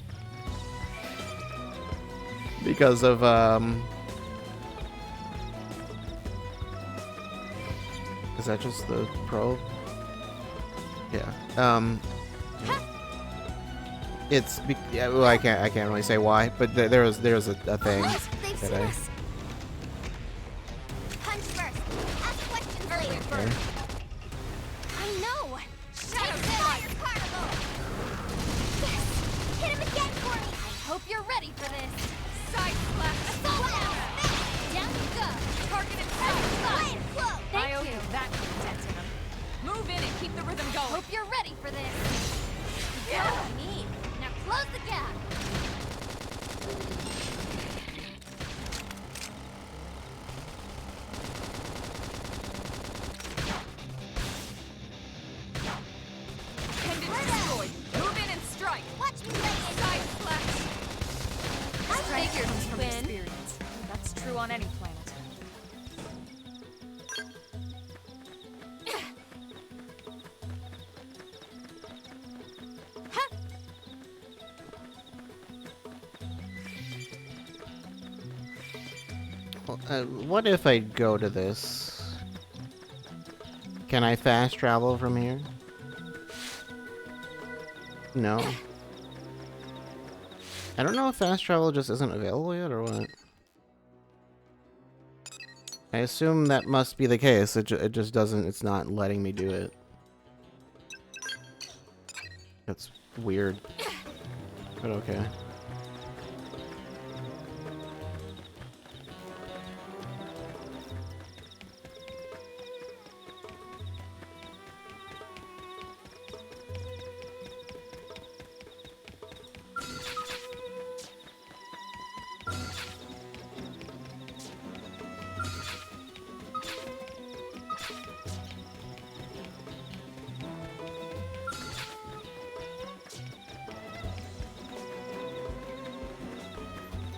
Because of is that just the probe? Yeah. It's yeah, well, I can't really say why, but there's a thing that I. Punch first. Ask questions later. Okay. I know. Shadow fire particle. Yes. Hit him again for me. I hope you're ready for this. Side slash. Assault now. Down you go. Target and side. Fire flow. I owe you that content in him. Move in and keep the rhythm going. Hope you're ready for this. Go me. Now close the gap. Pendant destroyed. Move in and strike. Watch me lay it. Side slash. I Strength figured comes you'd from win. experience. That's true on any planet. Well, what if I go to this? Can I fast travel from here? No. I don't know if fast travel just isn't available yet or what. I assume that must be the case. It just doesn't. It's not letting me do it. That's weird. But okay.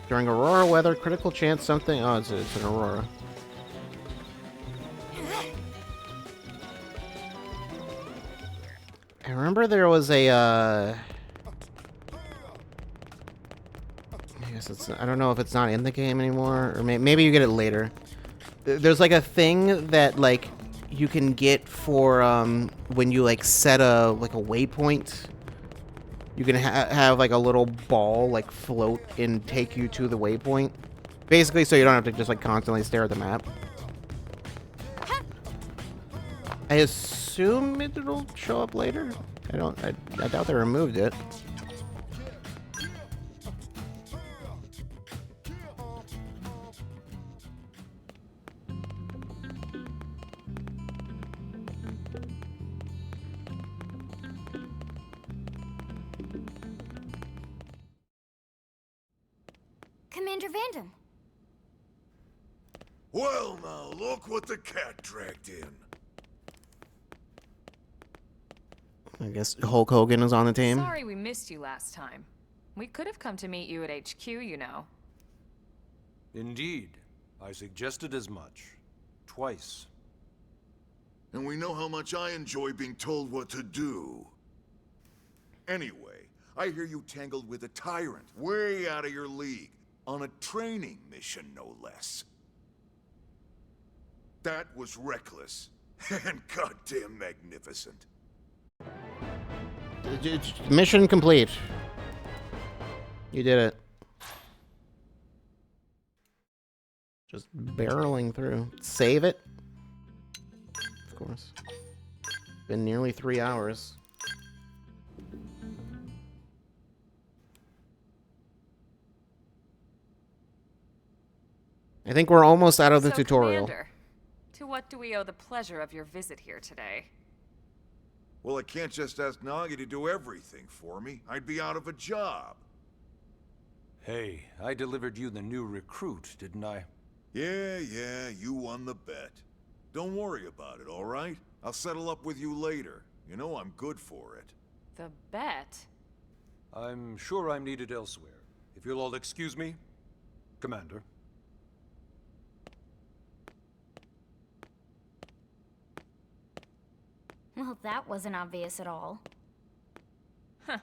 During Aurora weather, critical chance something. Oh, it's an Aurora. I remember there was a. Yeah, guess it's. I don't know if it's not in the game anymore, or maybe you get it later. There's like a thing that like you can get for when you like set a waypoint. You can have like a little ball like float and take you to the waypoint. Basically, so you don't have to just like constantly stare at the map. I assume it'll show up later. I doubt they removed it. Commander Vandam. Well, now, look what the cat dragged in. I guess Hulk Hogan is on the team. Sorry we missed you last time. We could have come to meet you at HQ, you know. Indeed. I suggested as much. Twice. And we know how much I enjoy being told what to do. Anyway, I hear you tangled with a tyrant, way out of your league, on a training mission, no less. That was reckless, and goddamn magnificent. Mission complete. You did it. Just barreling through. Save it. Of course. Been nearly 3 hours. I think we're almost out of the tutorial. Commander, to what do we owe the pleasure of your visit here today? Well, I can't just ask Nagi to do everything for me. I'd be out of a job. Hey, I delivered you the new recruit, didn't I? Yeah, you won the bet. Don't worry about it, all right? I'll settle up with you later. You know I'm good for it. The bet? I'm sure I'm needed elsewhere. If you'll all excuse me, Commander. Well, that wasn't obvious at all. Huh.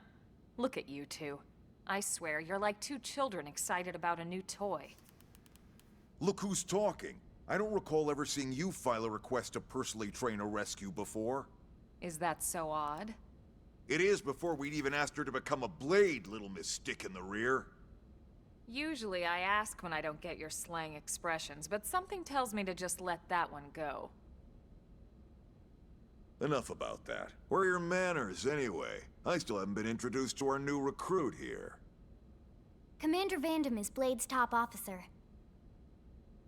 Look at you two. I swear, you're like two children excited about a new toy. Look who's talking. I don't recall ever seeing you file a request to personally train a rescue before. Is that so odd? It is before we'd even asked her to become a blade, little Miss Stick in the Rear. Usually I ask when I don't get your slang expressions, but something tells me to just let that one go. Enough about that. Where are your manners, anyway? I still haven't been introduced to our new recruit here. Commander Vandam is Blade's top officer.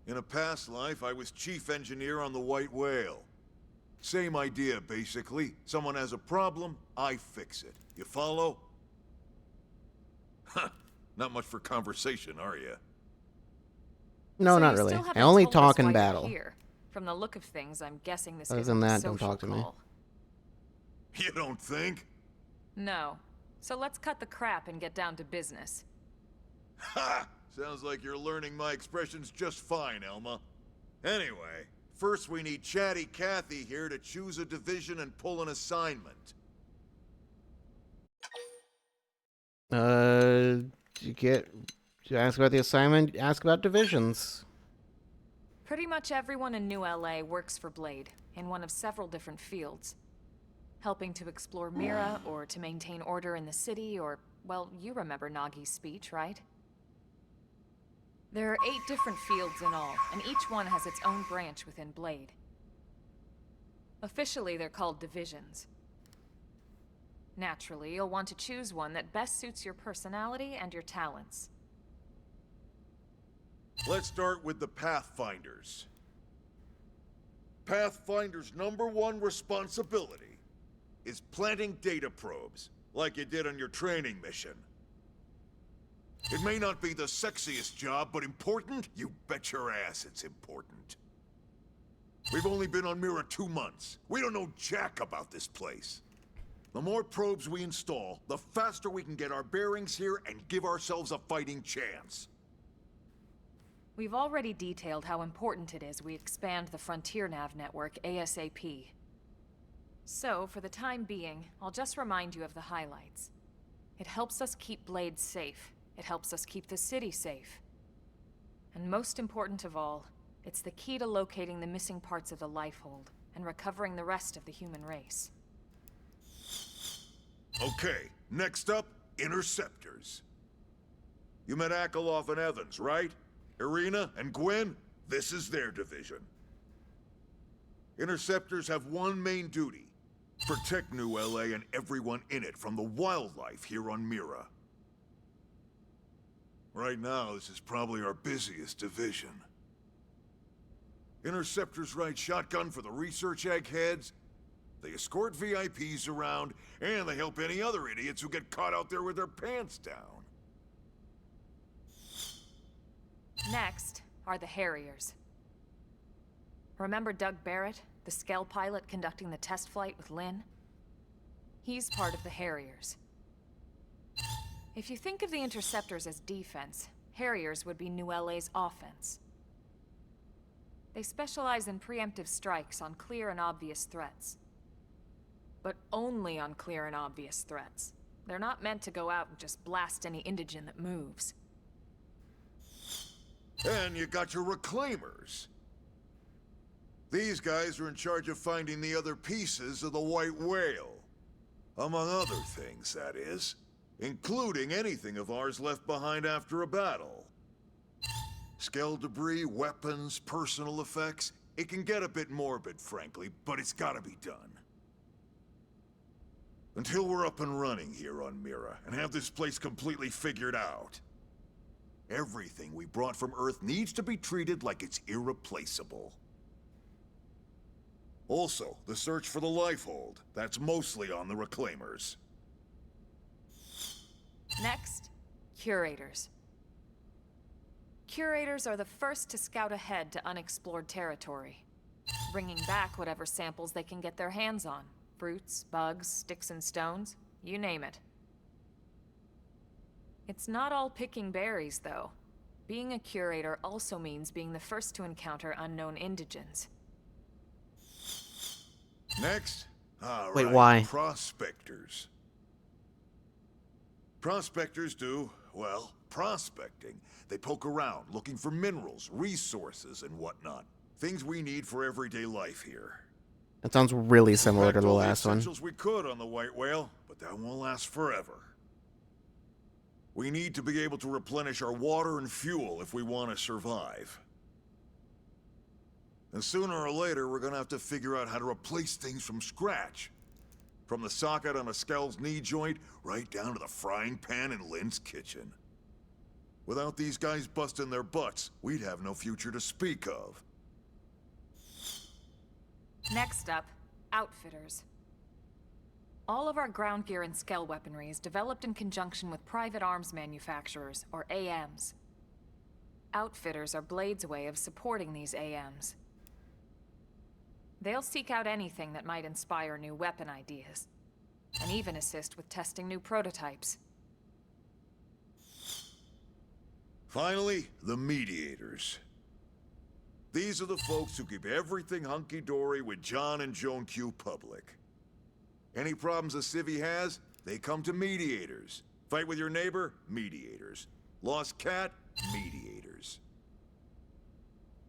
In a past life, I was chief engineer on the White Whale. Same idea, basically. Someone has a problem, I fix it. You follow? Huh. Not much for conversation, are you? No, So not you really. still I haven't only told us talk why in you're battle. here. From the look of things, I'm guessing this Other isn't than a that, don't social talk to me. call. You don't think? No. So let's cut the crap and get down to business. Ha! Sounds like you're learning my expressions just fine, Elma. Anyway, first we need Chatty Cathy here to choose a division and pull an assignment. To ask about the assignment, ask about divisions. Pretty much everyone in New LA works for Blade, in one of several different fields. Helping to explore Mira, or to maintain order in the city, or, well, you remember Nagi's speech, right? There are 8 different fields in all, and each one has its own branch within Blade. Officially, they're called divisions. Naturally, you'll want to choose one that best suits your personality and your talents. Let's start with the Pathfinders. Pathfinder's #1 responsibility is planting data probes, like you did on your training mission. It may not be the sexiest job, but important? You bet your ass it's important. We've only been on Mira 2 months. We don't know jack about this place. The more probes we install, the faster we can get our bearings here and give ourselves a fighting chance. We've already detailed how important it is we expand the Frontier Nav network ASAP. So, for the time being, I'll just remind you of the highlights. It helps us keep Blade safe. It helps us keep the city safe. And most important of all, it's the key to locating the missing parts of the Lifehold and recovering the rest of the human race. Okay, next up, Interceptors. You met Akeloff and Evans, right? Irina and Gwen? This is their division. Interceptors have one main duty. Protect New LA and everyone in it from the wildlife here on Mira. Right now, this is probably our busiest division. Interceptors ride shotgun for the research eggheads, they escort VIPs around, and they help any other idiots who get caught out there with their pants down. Next are the Harriers. Remember Doug Barrett, the Skell pilot conducting the test flight with Lynn? He's part of the Harriers. If you think of the Interceptors as defense, Harriers would be New LA's offense. They specialize in preemptive strikes on clear and obvious threats. But only on clear and obvious threats. They're not meant to go out and just blast any indigene that moves. And you got your Reclaimers. These guys are in charge of finding the other pieces of the White Whale. Among other things, that is. Including anything of ours left behind after a battle. Skell debris, weapons, personal effects. It can get a bit morbid, frankly, but it's gotta be done. Until we're up and running here on Mira, and have this place completely figured out. Everything we brought from Earth needs to be treated like it's irreplaceable. Also, the search for the Lifehold. That's mostly on the Reclaimers. Next, Curators. Curators are the first to scout ahead to unexplored territory, bringing back whatever samples they can get their hands on. Fruits, bugs, sticks and stones, you name it. It's not all picking berries, though. Being a curator also means being the first to encounter unknown indigens. Next? All Wait, right, why? Prospectors. Prospectors do, well, prospecting. They poke around, looking for minerals, resources, and whatnot. Things we need for everyday life here. That sounds really similar to Packed the all last one. essentials we could on the White Whale, but that won't last forever. We need to be able to replenish our water and fuel if we want to survive. And sooner or later, we're gonna have to figure out how to replace things from scratch. From the socket on a Skell's knee joint, right down to the frying pan in Lynn's kitchen. Without these guys busting their butts, we'd have no future to speak of. Next up, Outfitters. All of our ground gear and Skell weaponry is developed in conjunction with private arms manufacturers, or AMs. Outfitters are Blade's way of supporting these AMs. They'll seek out anything that might inspire new weapon ideas, and even assist with testing new prototypes. Finally, the Mediators. These are the folks who keep everything hunky-dory with John and Joan Q public. Any problems a civvy has, they come to Mediators. Fight with your neighbor? Mediators. Lost cat? Mediators.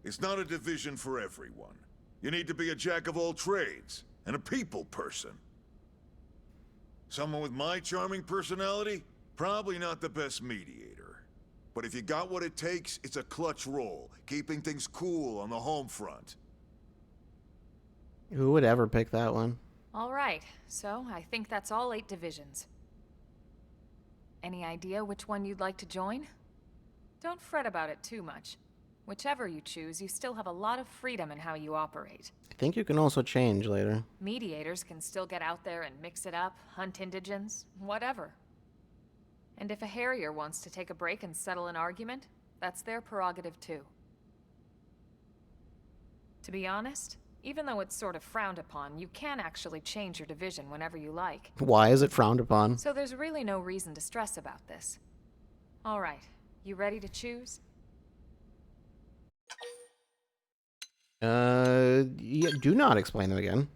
It's not a division for everyone. You need to be a jack of all trades, and a people person. Someone with my charming personality? Probably not the best mediator. But if you got what it takes, it's a clutch role, keeping things cool on the home front. Who would ever pick that one? All right, so I think that's all 8 divisions. Any idea which one you'd like to join? Don't fret about it too much. Whichever you choose, you still have a lot of freedom in how you operate. I think you can also change later. Mediators can still get out there and mix it up, hunt indigens, whatever. And if a Harrier wants to take a break and settle an argument, that's their prerogative too. To be honest, even though it's sort of frowned upon, you can actually change your division whenever you like. Why is it frowned upon? So there's really no reason to stress about this. All right, you ready to choose? Yeah, do not explain them again.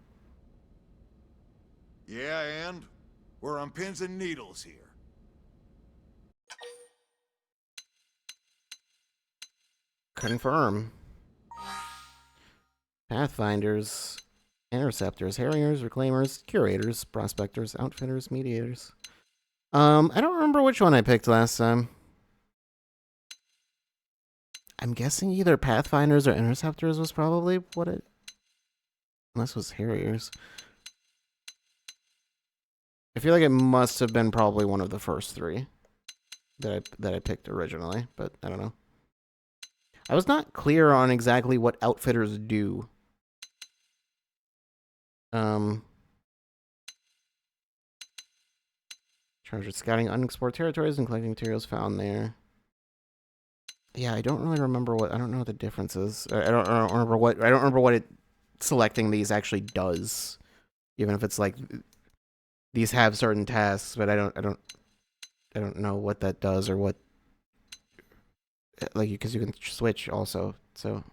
Yeah, and? We're on pins and needles here. Confirm. Pathfinders, interceptors, harriers, reclaimers, curators, prospectors, outfitters, mediators. I don't remember which one I picked last time. I'm guessing either pathfinders or interceptors was probably what it... Unless it was harriers. I feel like it must have been probably one of the first three that I picked originally, but I don't know. I was not clear on exactly what outfitters do. Charged with scouting unexplored territories and collecting materials found there. Yeah, I don't really remember what... I don't know what the difference is. I don't remember what it selecting these actually does. Even if it's like these have certain tasks, but I don't know what that does or what, like, because you can switch also. So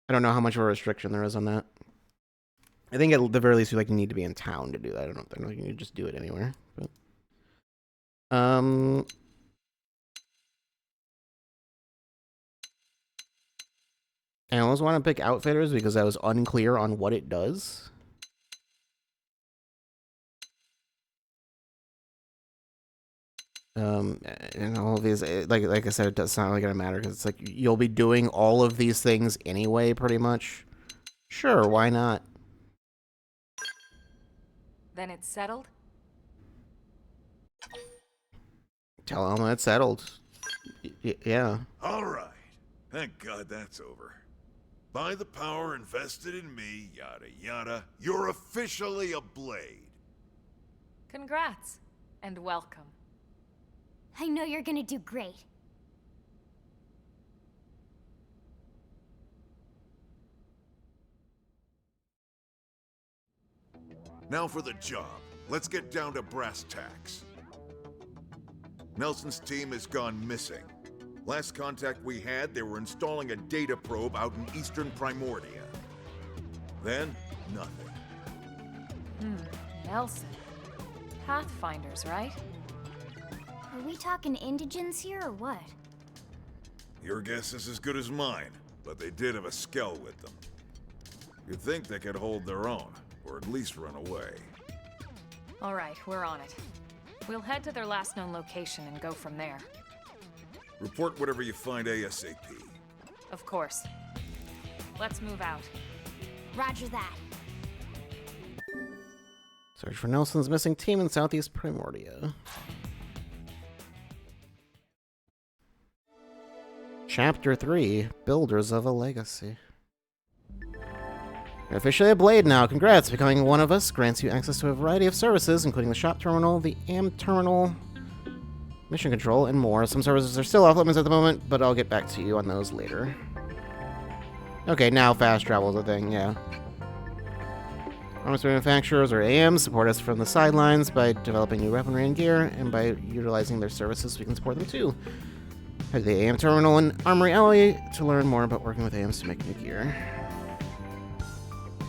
I don't know how much of a restriction there is on that. I think at the very least you need to be in town to do that. I don't think you can just do it anywhere. But I almost want to pick outfitters because I was unclear on what it does. And all of these, like I said, it does sound like it's gonna matter because it's like you'll be doing all of these things anyway, pretty much. Sure, why not? Then it's settled? Tell them it's settled. Yeah. All right. Thank God that's over. By the power invested in me, yada yada, you're officially a Blade. Congrats, and welcome. I know you're gonna do great. Now for the job. Let's get down to brass tacks. Nelson's team has gone missing. Last contact we had, they were installing a data probe out in eastern Primordia. Then, nothing. Nelson. Pathfinders, right? Are we talking indigents here or what? Your guess is as good as mine, but they did have a skell with them. You'd think they could hold their own, or at least run away. All right, we're on it. We'll head to their last known location and go from there. Report whatever you find ASAP. Of course. Let's move out. Roger that. Search for Nelson's missing team in southeast Primordia. Chapter 3, Builders of a Legacy. You're officially a Blade now. Congrats. Becoming one of us grants you access to a variety of services, including the shop terminal, the AM terminal, mission control, and more. Some services are still off limits at the moment, but I'll get back to you on those later. Okay, now fast travel is a thing, yeah. Arms manufacturers, or AMs, support us from the sidelines by developing new weaponry and gear, and by utilizing their services, we can support them too. Head to the AM terminal in Armory Alley to learn more about working with AMs to make new gear.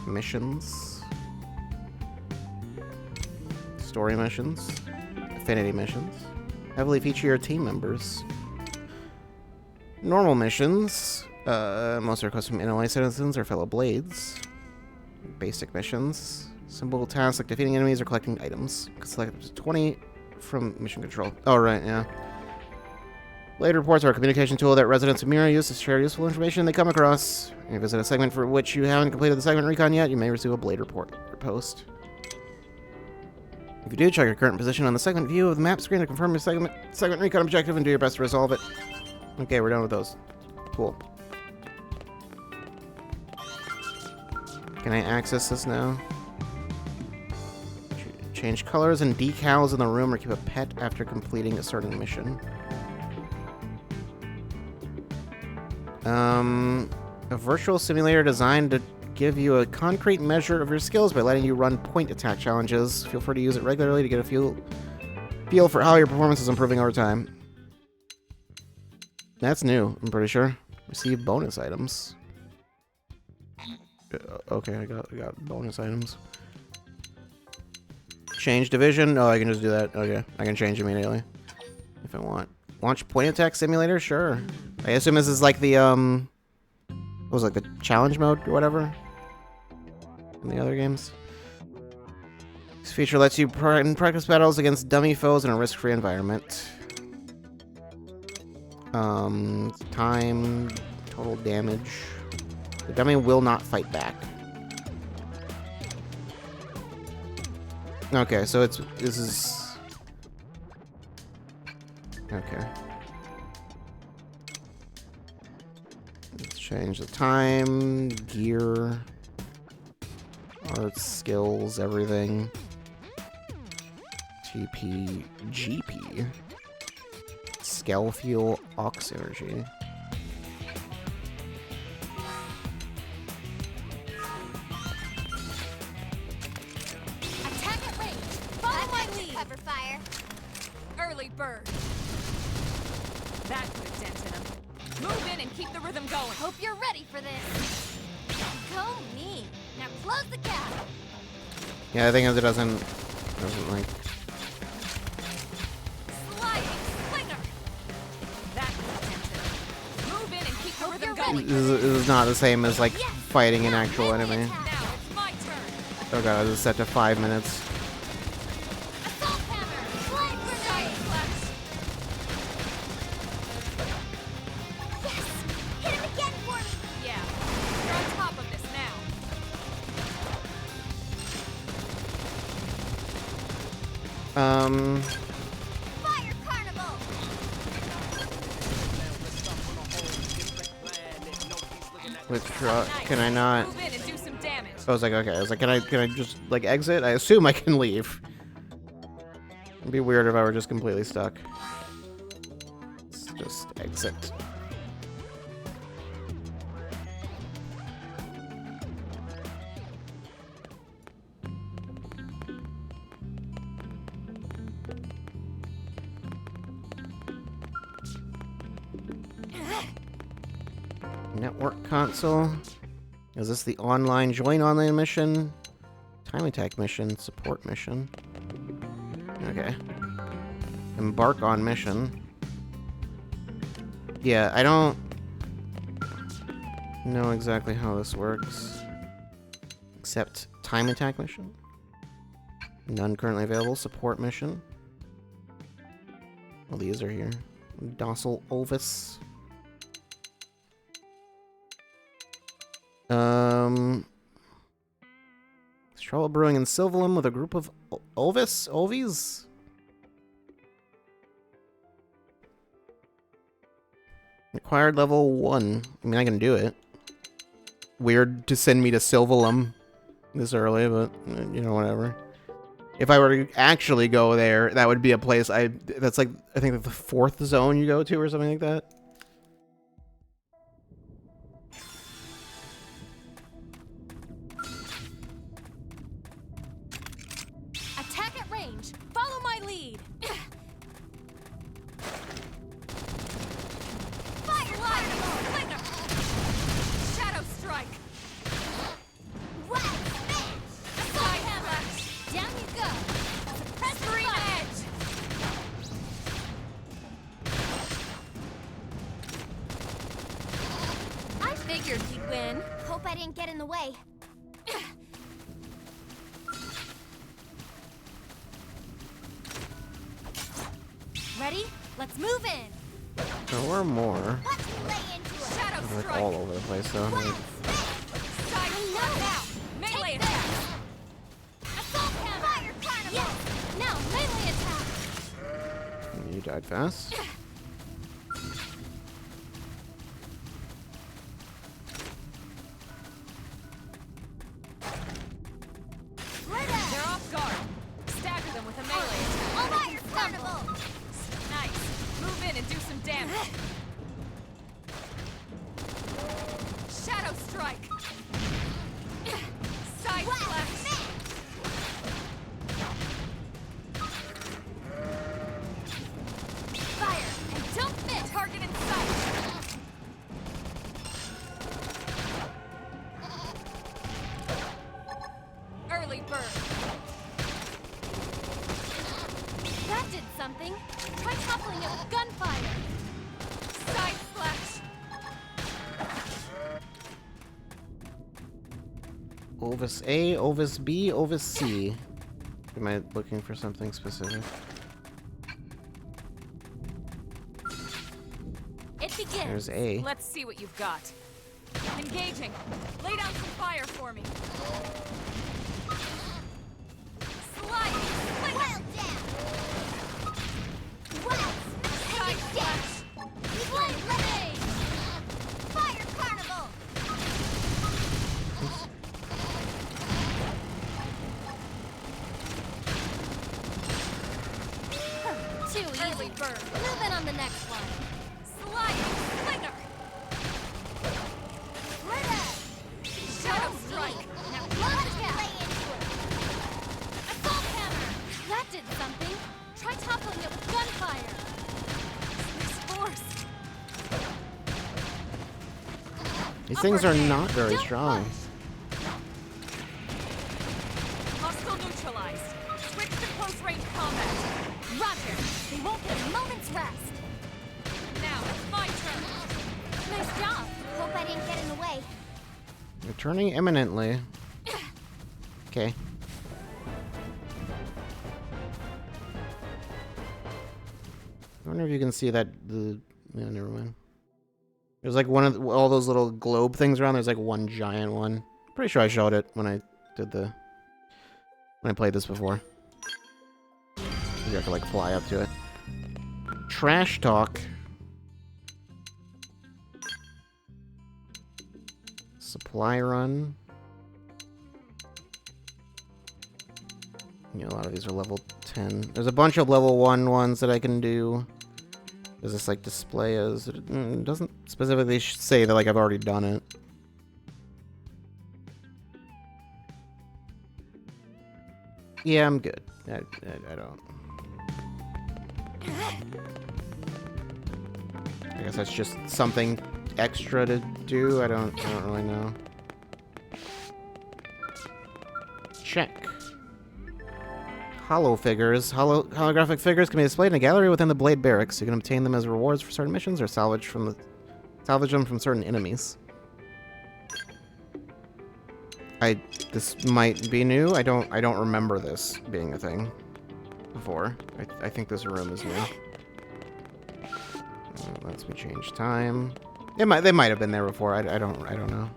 Missions. Story missions. Affinity missions. Heavily feature your team members. Normal missions. Most requests from NLA citizens or fellow Blades. Basic missions. Simple tasks like defeating enemies or collecting items. Select up to 20 from mission control. Oh, right, yeah. Blade reports are a communication tool that residents of Mira use to share useful information they come across. If you visit a segment for which you haven't completed the segment recon yet, you may receive a Blade report or post. If you do, check your current position on the segment view of the map screen to confirm your segment recon objective and do your best to resolve it. Okay, we're done with those. Cool. Can I access this now? Change colors and decals in the room or keep a pet after completing a certain mission. A virtual simulator designed to give you a concrete measure of your skills by letting you run point attack challenges. Feel free to use it regularly to get a feel for how your performance is improving over time. That's new, I'm pretty sure. Receive bonus items. Okay, I got bonus items. Change division? Oh, I can just do that. Okay, I can change immediately if I want. Launch point attack simulator? Sure. I assume this is like the, what was it, like the challenge mode or whatever? In the other games? This feature lets you practice battles against dummy foes in a risk-free environment. Time, total damage. The dummy will not fight back. Okay, so this is... Okay. Let's change the time, gear, art, skills, everything. TP, GP. Scale fuel, ox energy. Attack at range. Follow my lead. Cover fire. Early bird. That put a dent in him. Move in and keep the rhythm going. Hope you're ready for this. Go me. Now close the gap. Yeah, I think it doesn't like... Sliding slinger. That put a dent in him. Move in and keep the rhythm going. This is not the same as like fighting an actual enemy. Now it's my turn. Oh god, this is set to 5 minutes. Assault hammer. Flame grenade. Yes. Hit him again for me. Yeah. You're on top of this now. Fire carnival. Withdraw. Can I not? Move in and do some damage. I was like, okay. I was like, can I just like exit? I assume I can leave. It'd be weird if I were just completely stuck. Let's just exit. Network console. Is this the online join online mission? Time attack mission, support mission. Okay. Embark on mission. Yeah, I don't know exactly how this works. Except time attack mission. None currently available. Support mission. Well, these are here. Docile Ovis. There's trouble brewing in Sylvalum with a group of Ovis? Required level 1. I mean, I can do it. Weird to send me to Sylvalum this early, but, you know, whatever. If I were to actually go there, that would be a place that's like, I think the 4th zone you go to or something like that. Attack at range. Follow my lead. Fire carnival. Slinger. Shadow strike. Right. Assault hammer. Down you go. Suppress the edge. I figured he'd win. Hope I didn't get in the way. Ready? Let's move in. There were more. Let's lay into it. Shadow Like strike. all over the place, though. Like, Side step now. Melee attack. Assault hammer. Fire carnival. Yes. Now melee attack. you died fast. They're off guard. Stagger them with a melee attack. Fire carnival. Nice. Move in and do some damage. Shadow strike. Side slash. Fire and don't miss. Target in sight. Early bird. That did something. Try toppling it with gunfire. Side slash. Ovis A, Ovis B, Ovis C. Am I looking for something specific? It begins. There's A. Let's see what you've got. Engaging. Lay down some fire for me. Slide. Well down. Well, Side slash. flame grenade. Fire carnival. Too easy. Burn. Moving on the next one. Sliding slinger. Shadow strike. Now let's lay into it. Assault hammer. That did something. Try toppling it with gunfire. This force. These things are Upper not hand. very Don't strong. push. Hostile neutralized. Switch to close range combat. Roger. They won't get a moment's rest. Now it's my turn. Nice job. Hope I didn't get in the way. Returning imminently. Okay. I wonder if you can see that the. Yeah, never mind. There's like one of all those little globe things around. There's like one giant one. Pretty sure I showed it when I did the. When I played this before. You have to like fly up to it. Trash talk. Supply run. Yeah, a lot of these are level 10. There's a bunch of level 1 ones that I can do. Does this like display as... It doesn't specifically say that like I've already done it. Yeah, I'm good. I don't... I guess that's just something extra to do. I don't really know. Check. Holographic figures can be displayed in a gallery within the Blade Barracks. You can obtain them as rewards for certain missions or salvage them from certain enemies. This might be new. I don't remember this being a thing before. I think this room is new. Lets me change time. They might have been there before. I don't know.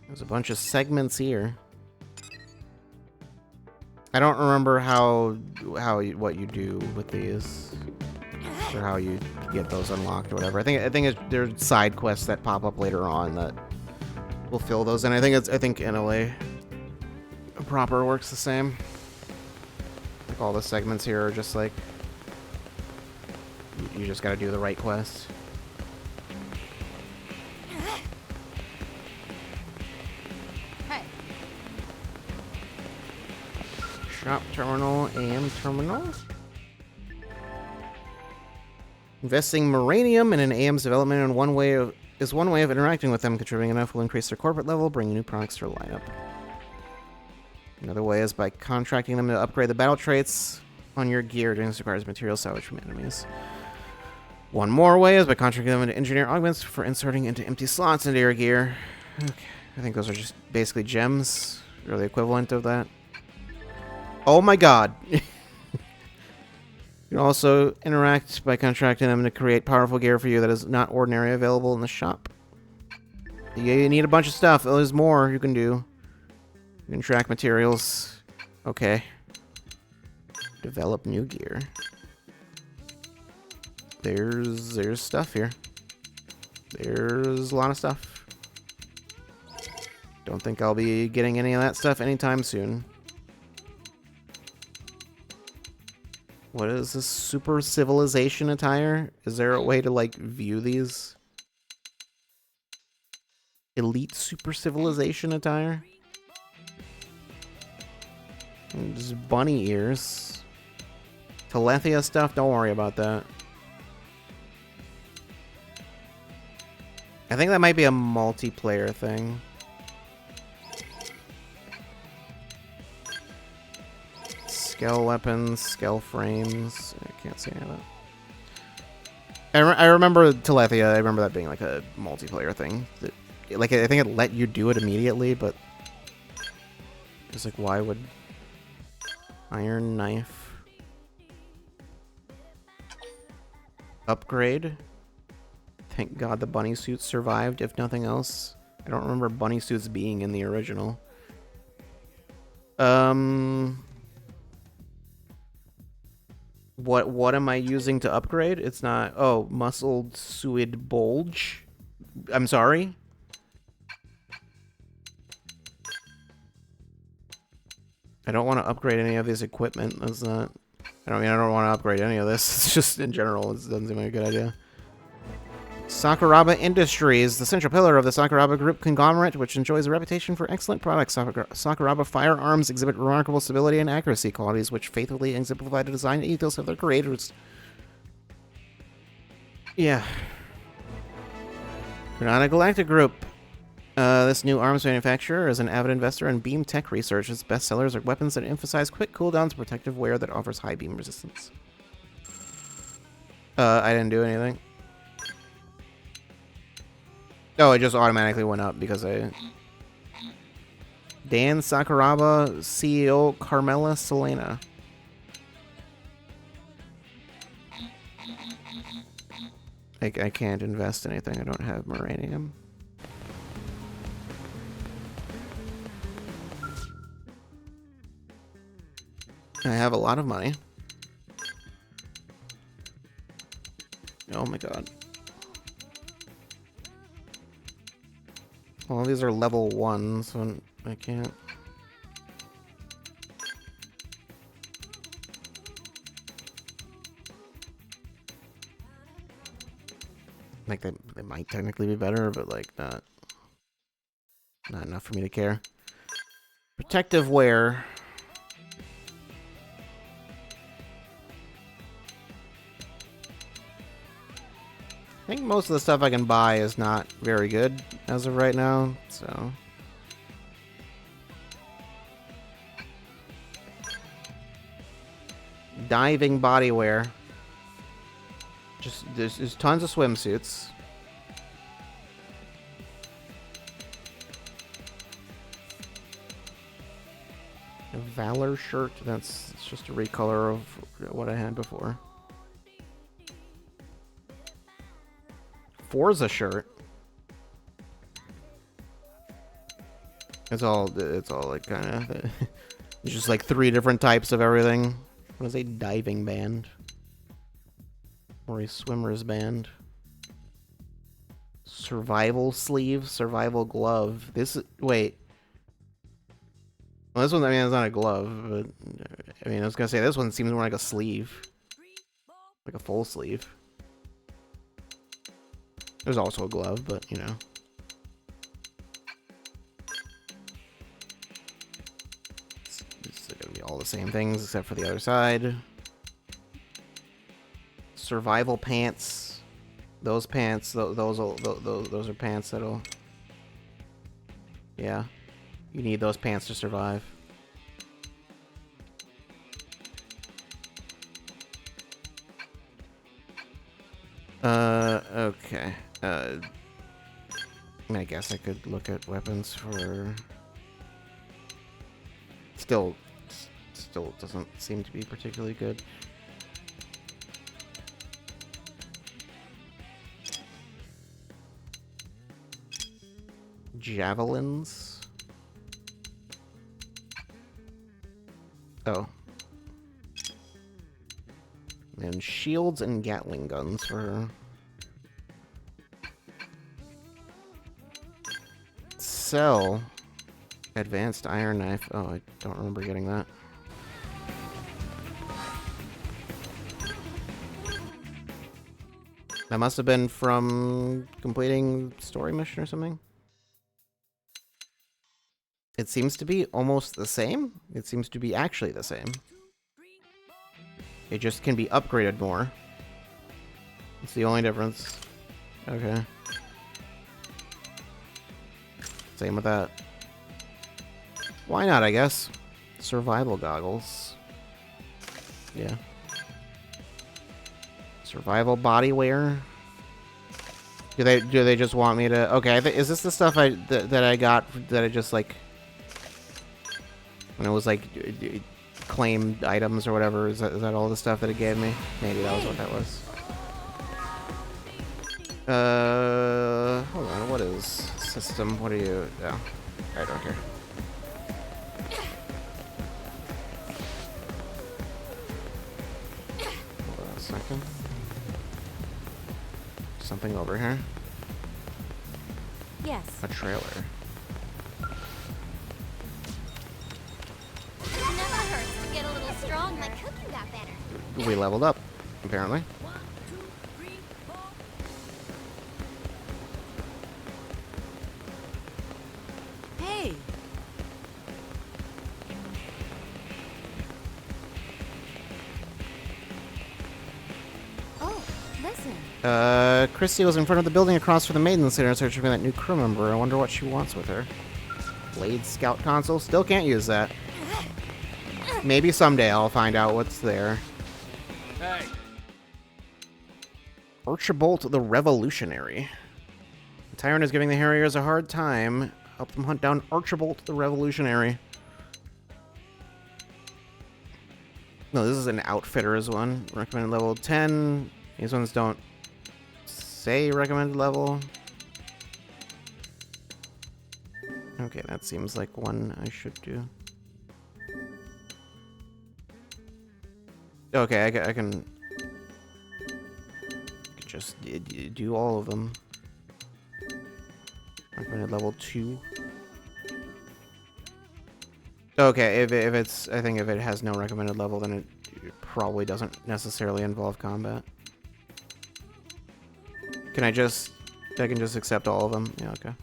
There's a bunch of segments here. I don't remember what you do with these, or how you get those unlocked or whatever. I think there's side quests that pop up later on that will fill those in. I think NLA proper works the same. Like all the segments here are just like you just gotta do the right quest. Hey. Shop terminal, AM terminal. Investing Moranium in an AM's development is one way of interacting with them. Contributing enough will increase their corporate level, bringing new products to their lineup. Another way is by contracting them to upgrade the battle traits on your gear. Doing this requires material salvage from enemies. One more way is by contracting them to engineer augments for inserting into empty slots into your gear. Okay, I think those are just basically gems, or the equivalent of that. Oh my god! You can also interact by contracting them to create powerful gear for you that is not ordinarily available in the shop. You need a bunch of stuff. There's more you can do. You can track materials. Okay. Develop new gear. There's stuff here. There's a lot of stuff. Don't think I'll be getting any of that stuff anytime soon. What is this? Super civilization attire? Is there a way to like view these? Elite super civilization attire? Just bunny ears. Telethia stuff, don't worry about that. I think that might be a multiplayer thing. Scale weapons, scale frames. I can't see any of that. I remember Telethia. I remember that being like a multiplayer thing. Like I think it let you do it immediately, but it's like, why would Iron Knife upgrade? Thank God the bunny suits survived, if nothing else. I don't remember bunny suits being in the original. What am I using to upgrade? It's not... Oh, muscled suid bulge. I'm sorry? I don't want to upgrade any of this equipment. That's not... I don't want to upgrade any of this. It's just, in general, it doesn't seem like a good idea. Sakuraba Industries, the central pillar of the Sakuraba Group conglomerate, which enjoys a reputation for excellent products. Sakuraba firearms exhibit remarkable stability and accuracy qualities, which faithfully exemplify the design ethos of their creators. Yeah. Granada Galactic Group. This new arms manufacturer is an avid investor in beam tech research. Its best sellers are weapons that emphasize quick cooldowns, protective wear that offers high beam resistance. I didn't do anything. Oh, it just automatically went up because I... Dan Sakuraba, CEO, Carmela Selena. I can't invest anything. I don't have Moranium. I have a lot of money. Oh my god. Well, these are level 1, so I can't... Like, they might technically be better, but, like, not enough for me to care. Protective wear. I think most of the stuff I can buy is not very good as of right now, so... Diving bodywear. Just, there's tons of swimsuits. A Valor shirt, it's just a recolor of what I had before. Forza shirt. It's all like kind of just like 3 different types of everything. What is a diving band? Or a swimmer's band? Survival sleeve, survival glove. Wait. Well, this one, I mean, it's not a glove, but I mean, I was gonna say this one seems more like a sleeve, like a full sleeve. There's also a glove, but, you know. It's gonna be all the same things except for the other side. Survival pants. Those pants, those are pants that'll... Yeah. You need those pants to survive. Okay. I mean, I guess I could look at weapons for... Still doesn't seem to be particularly good. Javelins. Oh. And shields and Gatling guns for... Sell. Advanced iron knife. Oh, I don't remember getting that. That must have been from completing story mission or something. It seems to be almost the same. It seems to be actually the same. It just can be upgraded more. It's the only difference. Okay. Same with that. Why not, I guess? Survival goggles. Yeah. Survival body wear. Do they just want me to? Okay, is this the stuff that I got that I just like when it was like claimed items or whatever? Is that all the stuff that it gave me? Maybe that was what that was. Hold on. What is system? What are you? Oh, I don't care. Hold on a second. Something over here. Yes. A trailer. It never hurts to get a little strong. My cooking got better. We leveled up, apparently. Hey! Oh, listen. Christy was in front of the building across from the Maiden Center searching for that new crew member. I wonder what she wants with her. Blade Scout console? Still can't use that. Maybe someday I'll find out what's there. Hey. Archibald the Revolutionary. The tyrant is giving the Harriers a hard time. Help them hunt down Archibald the Revolutionary. No, this is an Outfitters one. Recommended level 10. These ones don't say recommended level. Okay, that seems like one I should do. Okay, I can just do all of them. Recommended level 2. Okay, if it's, I think if it has no recommended level, then it probably doesn't necessarily involve combat. Can I can just accept all of them? Yeah, okay.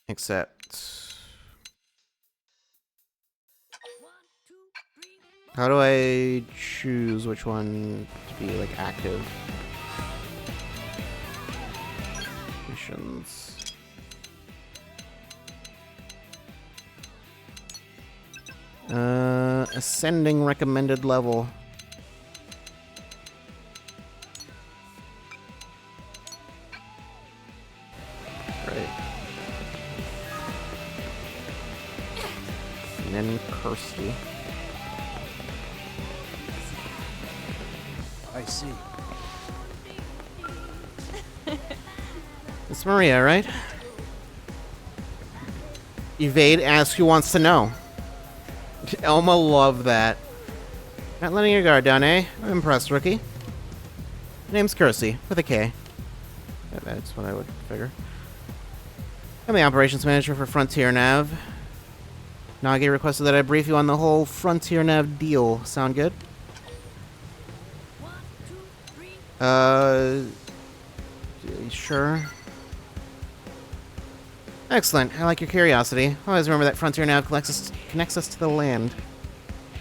Accept. How do I choose which one to be, like, active? Missions. Ascending recommended level. Right. And then Kirsty. I see. It's Maria, right? Evade asks who wants to know. Elma loved that. Not letting your guard down, eh? I'm impressed, rookie. My name's Kirsty, with a K. That's what I would figure. I'm the operations manager for Frontier Nav. Nagi requested that I brief you on the whole Frontier Nav deal. Sound good? Sure. Excellent. I like your curiosity. Always remember that Frontier Nav connects us to the land.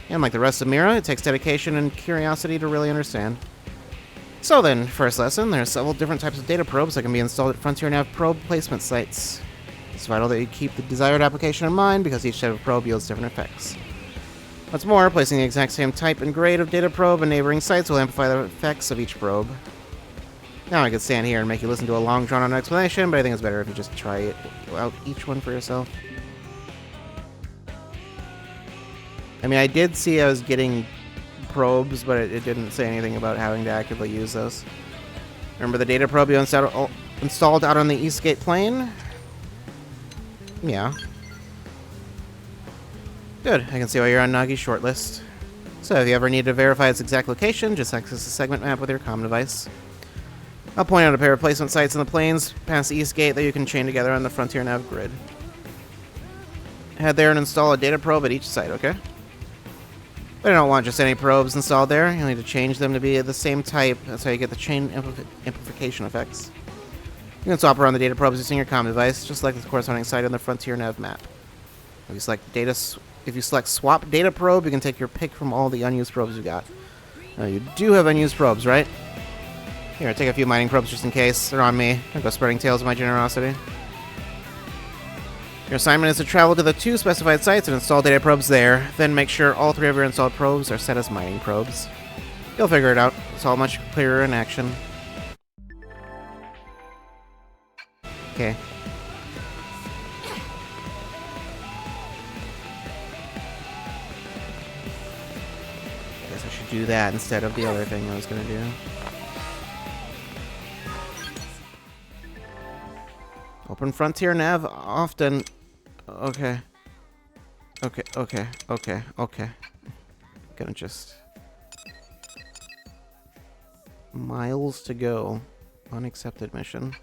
And like the rest of Mira, it takes dedication and curiosity to really understand. So then, first lesson, there are several different types of data probes that can be installed at Frontier Nav probe placement sites. It's vital that you keep the desired application in mind because each type of probe yields different effects. What's more, placing the exact same type and grade of data probe in neighboring sites will amplify the effects of each probe. Now I could stand here and make you listen to a long drawn-out explanation, but I think it's better if you just try it out each one for yourself. I mean, I did see I was getting probes, but it didn't say anything about having to actively use those. Remember the data probe you installed out on the Eastgate Plain? Yeah. Good, I can see why you're on Nagi's shortlist. So if you ever need to verify its exact location, just access the segment map with your comm device. I'll point out a pair of placement sites in the plains past the East Gate that you can chain together on the Frontier Nav grid. Head there and install a data probe at each site, okay? But I don't want just any probes installed there. You'll need to change them to be the same type. That's how you get the chain amplification effects. You can swap around the data probes using your comm device, just like the corresponding site on the Frontier Nav map. If you select swap data probe, you can take your pick from all the unused probes you got. Now you do have unused probes, right? Here, take a few mining probes just in case. They're on me. Don't go spreading tales of my generosity. Your assignment is to travel to the 2 specified sites and install data probes there. Then make sure all 3 of your installed probes are set as mining probes. You'll figure it out. It's all much clearer in action. Okay. Guess I should do that instead of the other thing I was gonna do. Open frontier nav often. Okay. Okay. Gonna just... Miles to go. Unaccepted mission.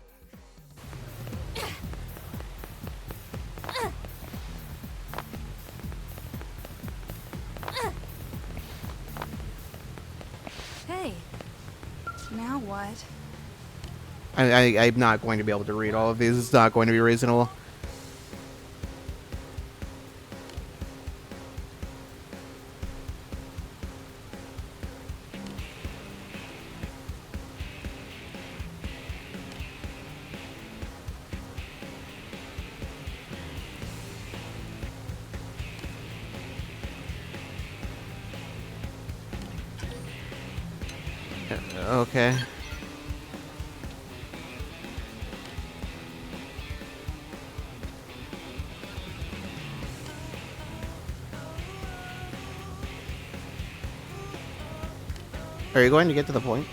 Hey. Now what? I'm not going to be able to read all of these. It's not going to be reasonable. Okay. Are you going to get to the point?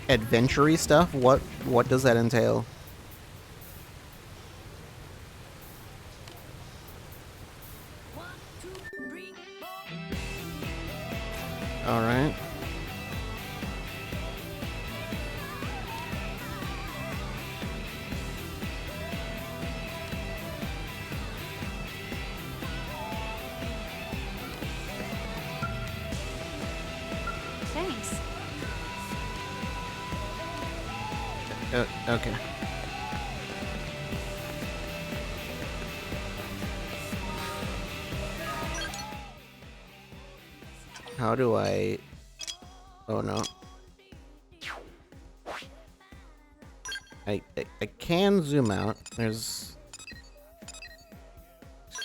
Adventure-y stuff? What does that entail? All right. Thanks. Okay. How do I... Oh no. I can zoom out. There's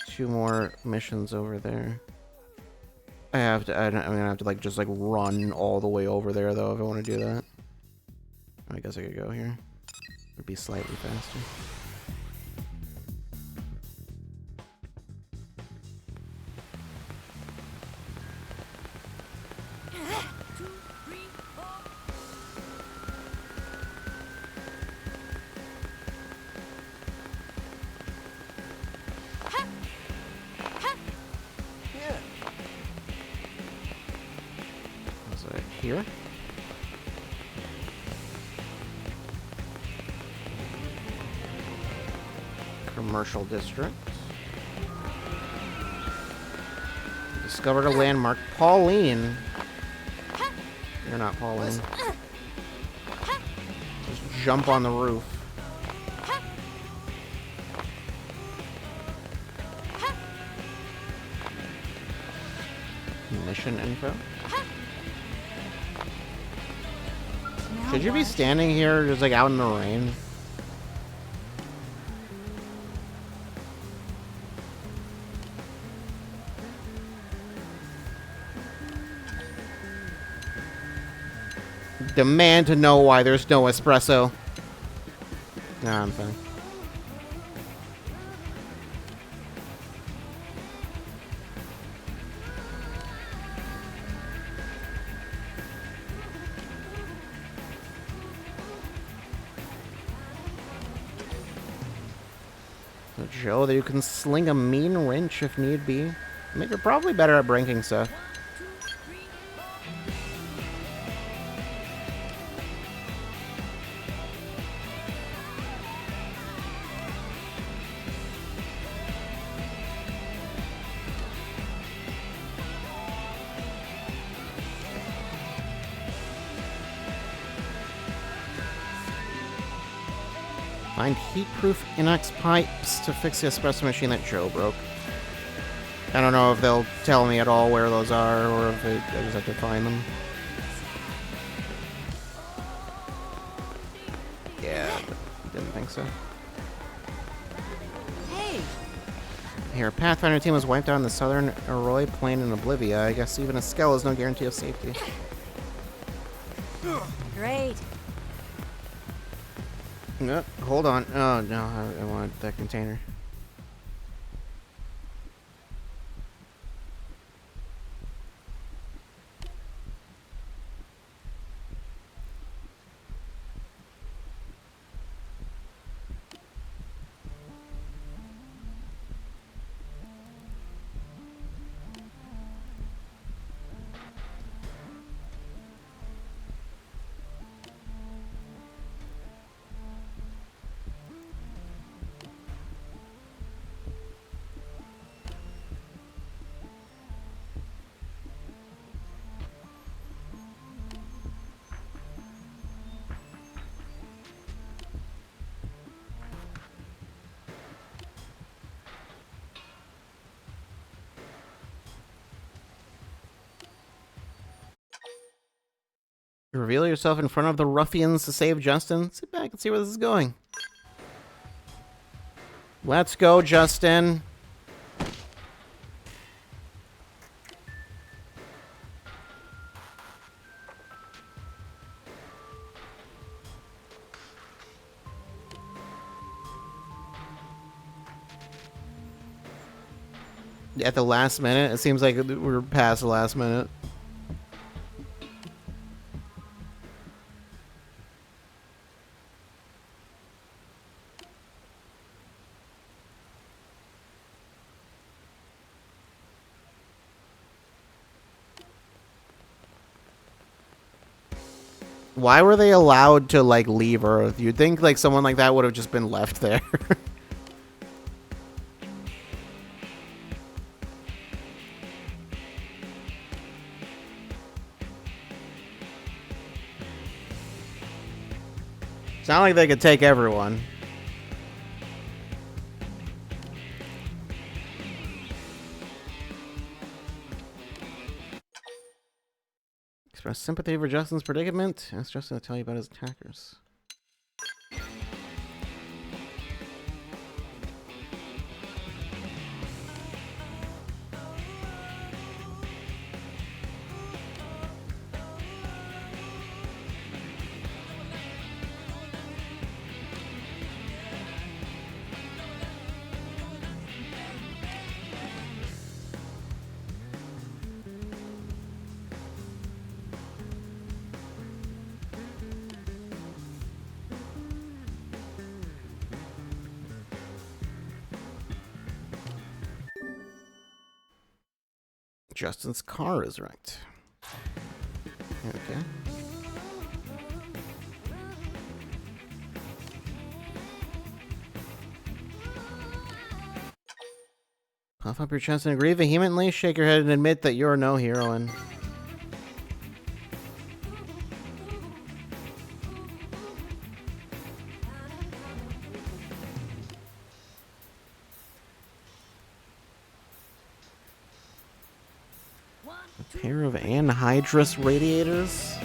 2 more missions over there. I'm gonna have to just run all the way over there though if I want to do that. I guess I could go here. Would be slightly faster. Was it here? Commercial district. Discovered a landmark. Pauline. You're not Pauline. Just jump on the roof. Mission info. Should you be standing here just out in the rain? Demand to know why there's no espresso. Nah, I'm fine. So Joe, that you can sling a mean wrench if need be. I mean, you're probably better at breaking stuff. Find heat-proof inox pipes to fix the espresso machine that Joe broke. I don't know if they'll tell me at all where those are, or if I just have to find them. Yeah, didn't think so. Hey! Here, a Pathfinder team was wiped out on the southern Arroy Plain in Oblivia. I guess even a Skell is no guarantee of safety. Great. No, hold on. Oh, no, I wanted that container. Reveal yourself in front of the ruffians to save Justin. Sit back and see where this is going. Let's go, Justin. At the last minute? It seems like we're past the last minute. Why were they allowed to, like, leave Earth? You'd think, like, someone like that would have just been left there. It's not like they could take everyone. Express sympathy for Justin's predicament. Ask Justin to tell you about his attackers. Justin's car is wrecked. Okay. Puff up your chest and agree vehemently. Shake your head and admit that you're no heroine. A pair of anhydrous radiators?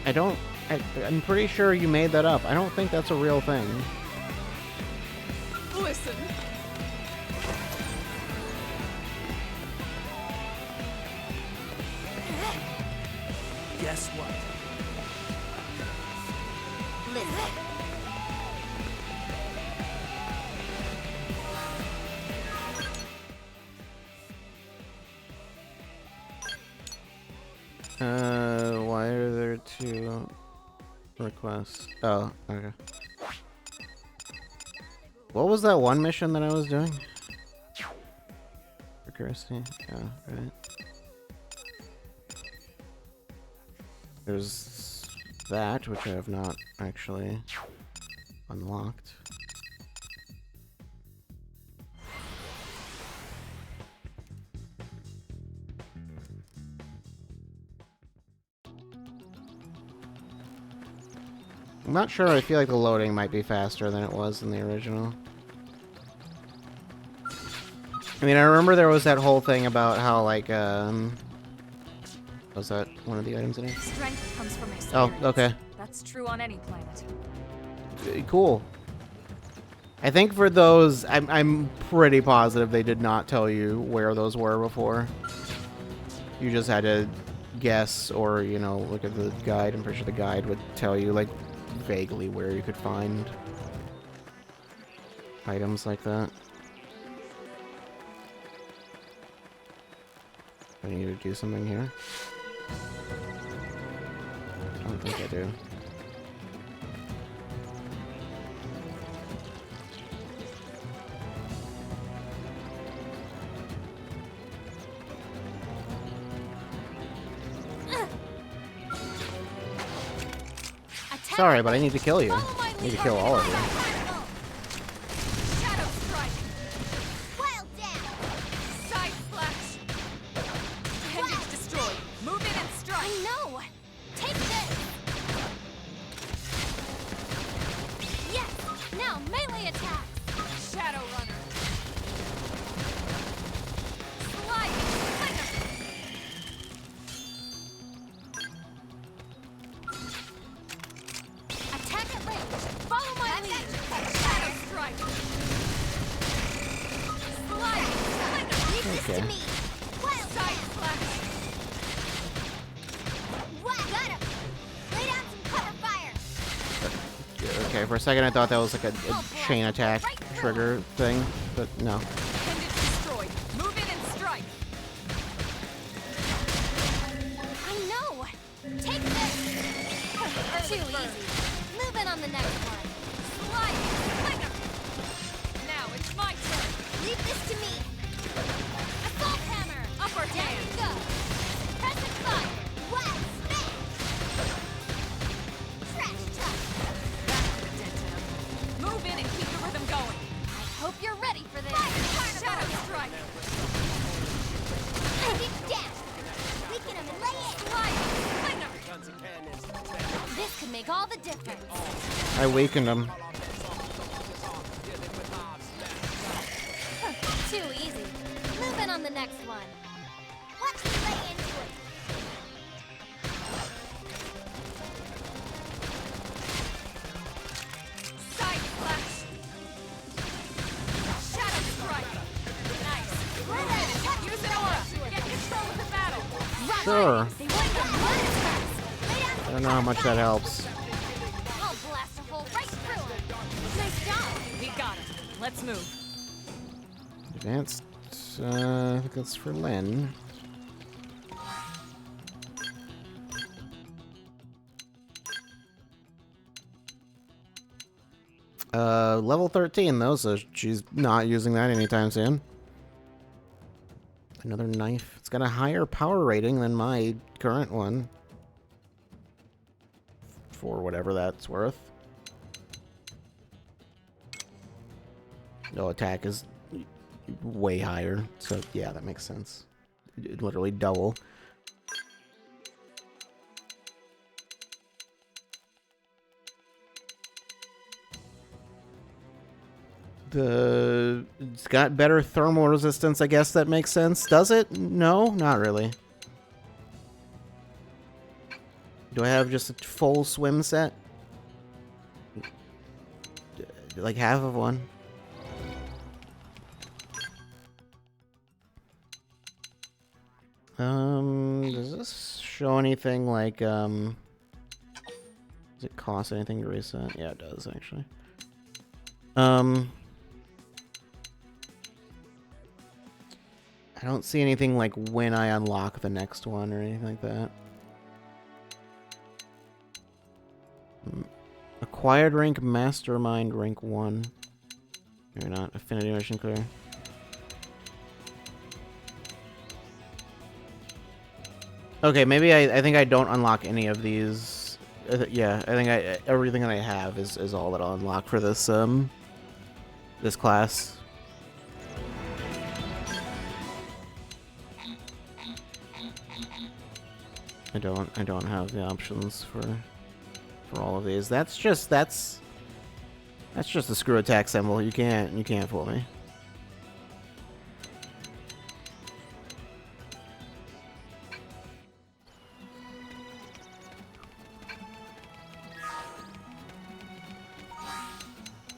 I'm pretty sure you made that up. I don't think that's a real thing. Listen. Guess what? Listen. Why are there two requests? Oh, okay. What was that one mission that I was doing? For Kirsty? Yeah, right. There's that, which I have not actually unlocked. I'm not sure. I feel like the loading might be faster than it was in the original. I mean, I remember there was that whole thing about how, like, was that one of the items in here? Strength comes from experience. Oh, okay. That's true on any planet. Cool. I think for those, I'm pretty positive they did not tell you where those were before. You just had to guess or, you know, look at the guide. I'm pretty sure the guide would tell you, like, vaguely where you could find items like that. I need to do something here. I don't think I do. Sorry, but I need to kill you. I need to kill all of you. Shadow strike. Well down. Side flash. Appendage destroyed. Move in and strike. I know. Take this. Yes. Now melee attack. Shadow runner. Slide. Attack at range. Follow my lead. Shadow strike. Slide. Leave this Okay. to me. Wild Side flash. Whack. Got him. Lay down some cover fire. Okay, for a second I thought that was like a chain attack trigger thing, but no. Appendage destroyed. Move in and strike. I know. Take this. Too easy. Move in on the next one. Slide. Now it's my turn. Leave this to me. Assault hammer. Upper Down hand. you go. Press and fire. Wild smash. Trash talk. Move in and keep the rhythm going. I hope you're ready for this. Shadow strike. Take it down. Weaken him and lay in. Slide. This could make all the difference. I weakened him. Too easy. Move in on the next one. Watch me lay into it. Side flash. Shadow strike. Nice. Use an aura. Get control of the battle. Sure. They won't get one attack. Lay down I don't know how much that helps. I'll blast a hole right through him. Nice job. We got it. Let's move. Advanced, I think that's for Lynn. Level 13 though, so she's not using that anytime soon. Another knife. It's got a higher power rating than my current one. For whatever that's worth. No, attack is way higher, so yeah, that makes sense. Literally double. It's got better thermal resistance, I guess that makes sense. Does it? No, not really. Do I have just a full swim set? Like half of one. Does this show anything like, does it cost anything to reset? Yeah, it does, actually. I don't see anything like when I unlock the next one or anything like that. Acquired rank Mastermind rank 1. You're not. Affinity mission clear. Okay, maybe I think I don't unlock any of these. Yeah, I think everything that I have is all that I'll unlock for this this class. I don't have the options for for all of these. That's just a screw attack symbol. You can't fool me.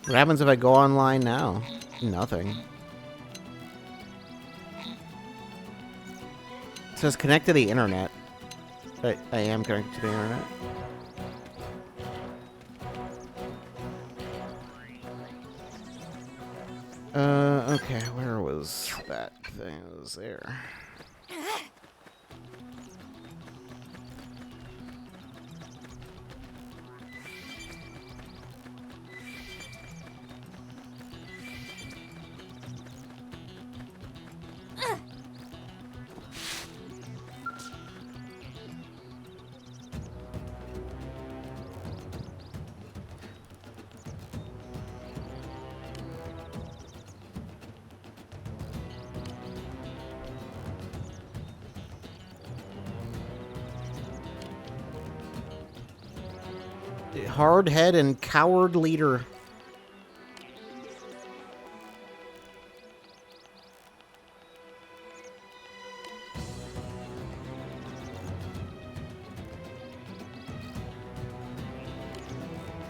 What happens if I go online now? Nothing. It says connect to the internet. I am connected to the internet. Okay, where was that thing? It was there. Hard head and coward leader.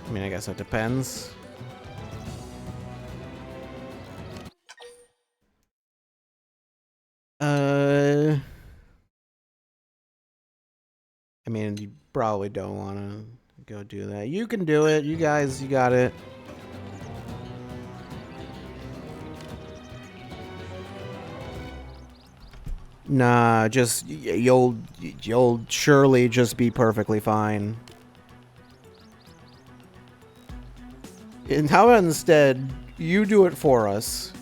I mean, I guess it depends. I mean, you probably don't want to go do that. You can do it. You guys, you got it. Nah, just you'll surely just be perfectly fine. And how about instead you do it for us?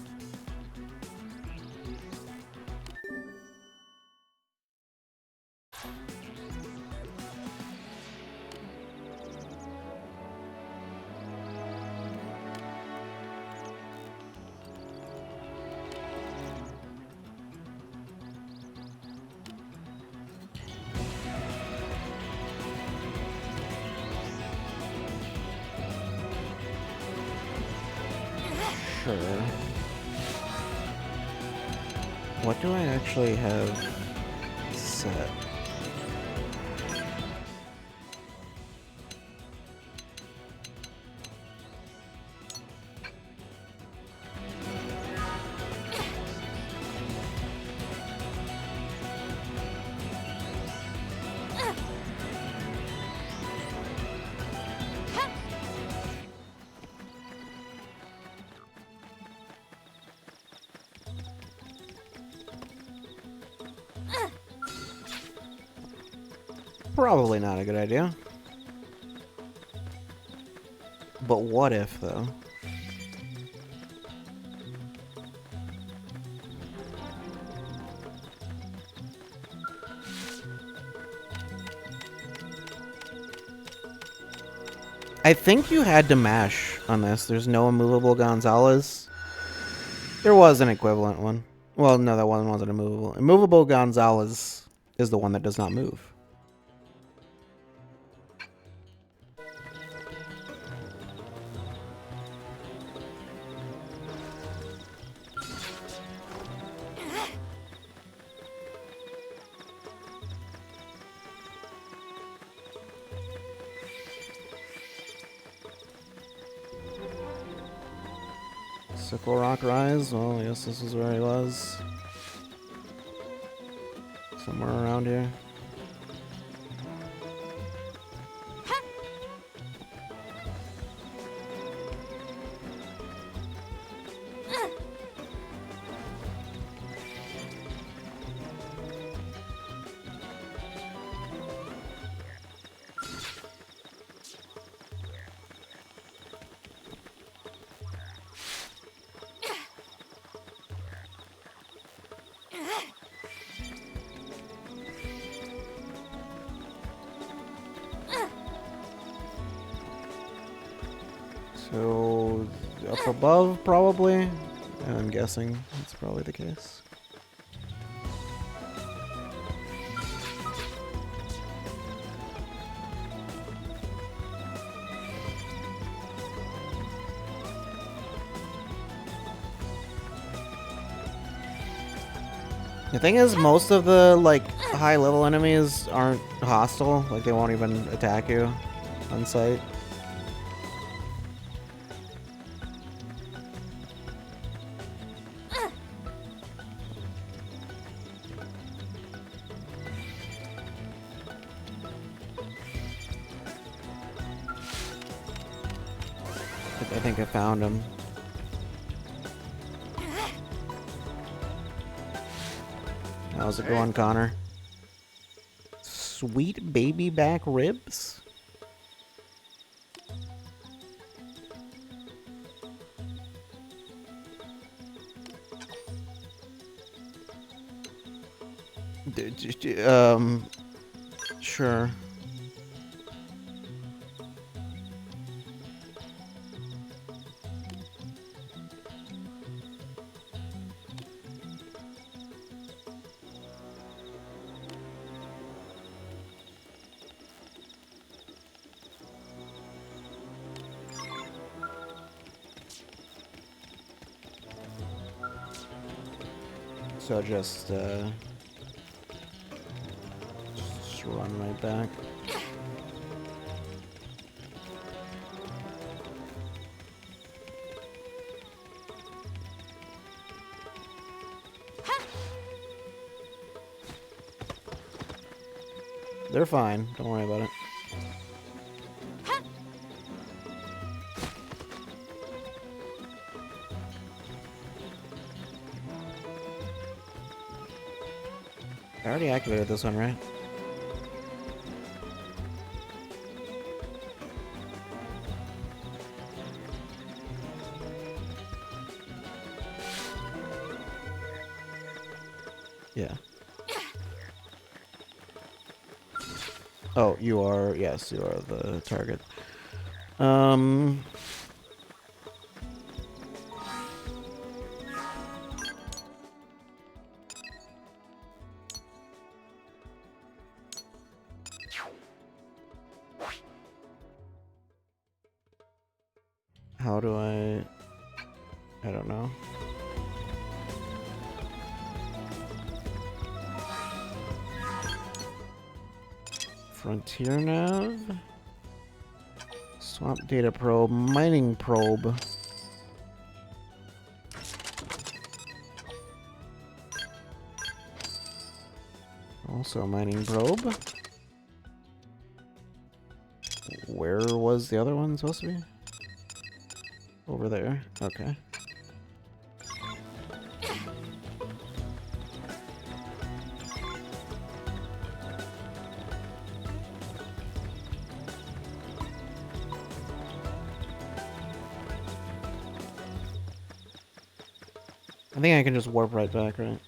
What do I actually have set? Probably not a good idea. But what if, though? I think you had to mash on this. There's no immovable Gonzalez. There was an equivalent one. Well, no, that one wasn't immovable. Immovable Gonzalez is the one that does not move. Sickle Rock Rise? Well, I guess this is where he was. Somewhere around here. So, up above, probably? I'm guessing that's probably the case. The thing is, most of the, like, high-level enemies aren't hostile. Like, they won't even attack you on sight. I think I found him. How's it going, Connor? Sweet baby back ribs? Sure. So just run right back. They're fine. Don't worry about it. I already activated this one, right? Yeah. Oh, you are, yes, you are the target. How do I don't know. Frontier nav. Swamp data probe. Mining probe. Also mining probe. Where was the other one supposed to be? Over there. Okay. I think I can just warp right back, right?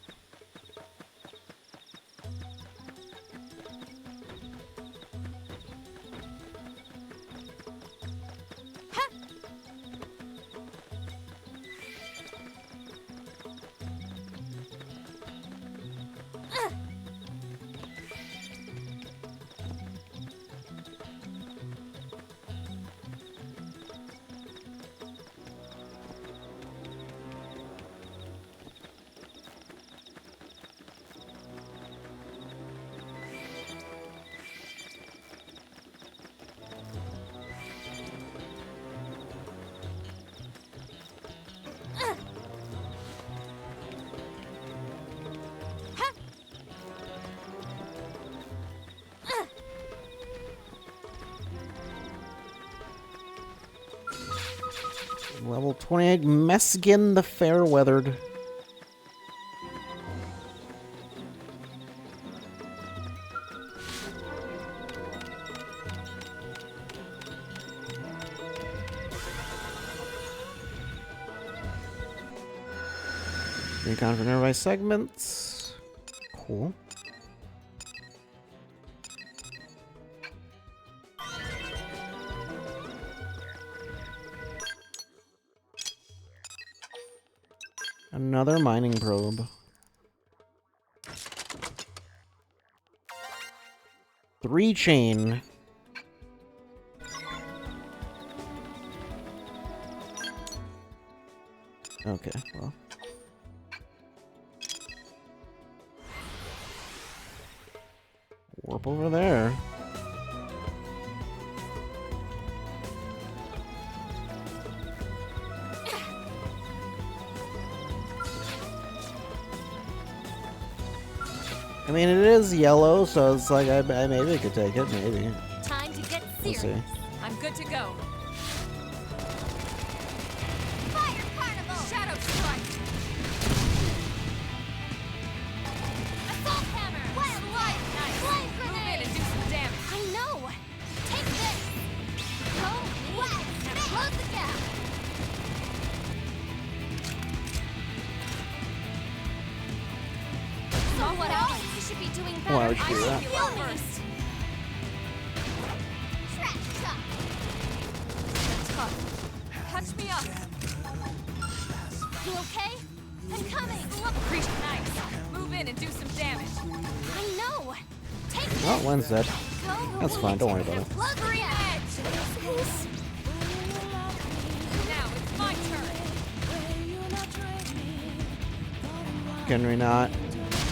Level 28, Meskin the Fairweathered. Recon for nearby segments. Cool. Another mining probe. 3 chain. Okay, well. Up over there. I mean, it is yellow, so it's like I maybe could take it, maybe. Time to get We'll serious. see. I'm good to go. Fire Carnival! Shadow strike. Assault hammer! Wild light! Nice. Flame Move in grenade! and do some damage. I know! Take this! Go! Whack! Close the gap! Someone else? You should be doing better. Why would you do I that? should feel first. Trash shot! Tough. Catch me up. You okay? I'm coming! Appreciate nice. Move in and do some damage. I know! Take this! Oh, one's dead. Go! That's fine, don't worry about it. Close the gap! Please. Now it's my turn. Can we not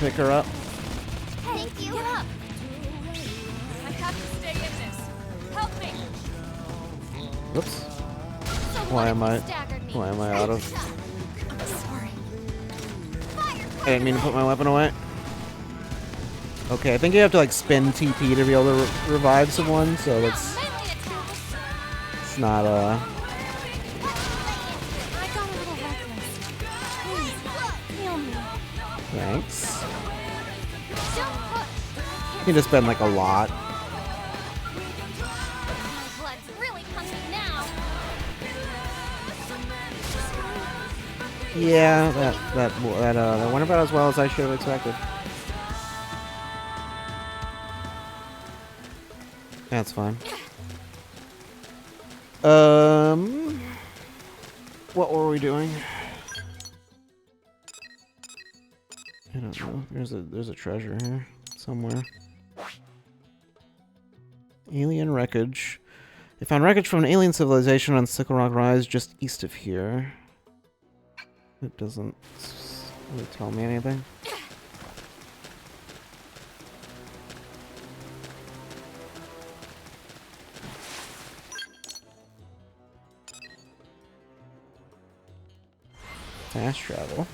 pick her up? Thank you! Get up! I have to stay in this. Help me. Whoops. Someone am I- staggered me. why am I out of- I'm sorry. Fire I didn't mean to put my weapon away. Okay, I think you have to like spin TP to be able to revive someone, so that's melee attack! it's not I got a little reckless. Please, heal me. thanks. Don't push! You need to spend like a lot. My blood's really pumping now. Yeah, that went about as well as I should have expected. That's fine. What were we doing? I don't know. There's a treasure here somewhere. Alien wreckage. They found wreckage from an alien civilization on Sickle Rock Rise just east of here. It doesn't really tell me anything. Fast travel.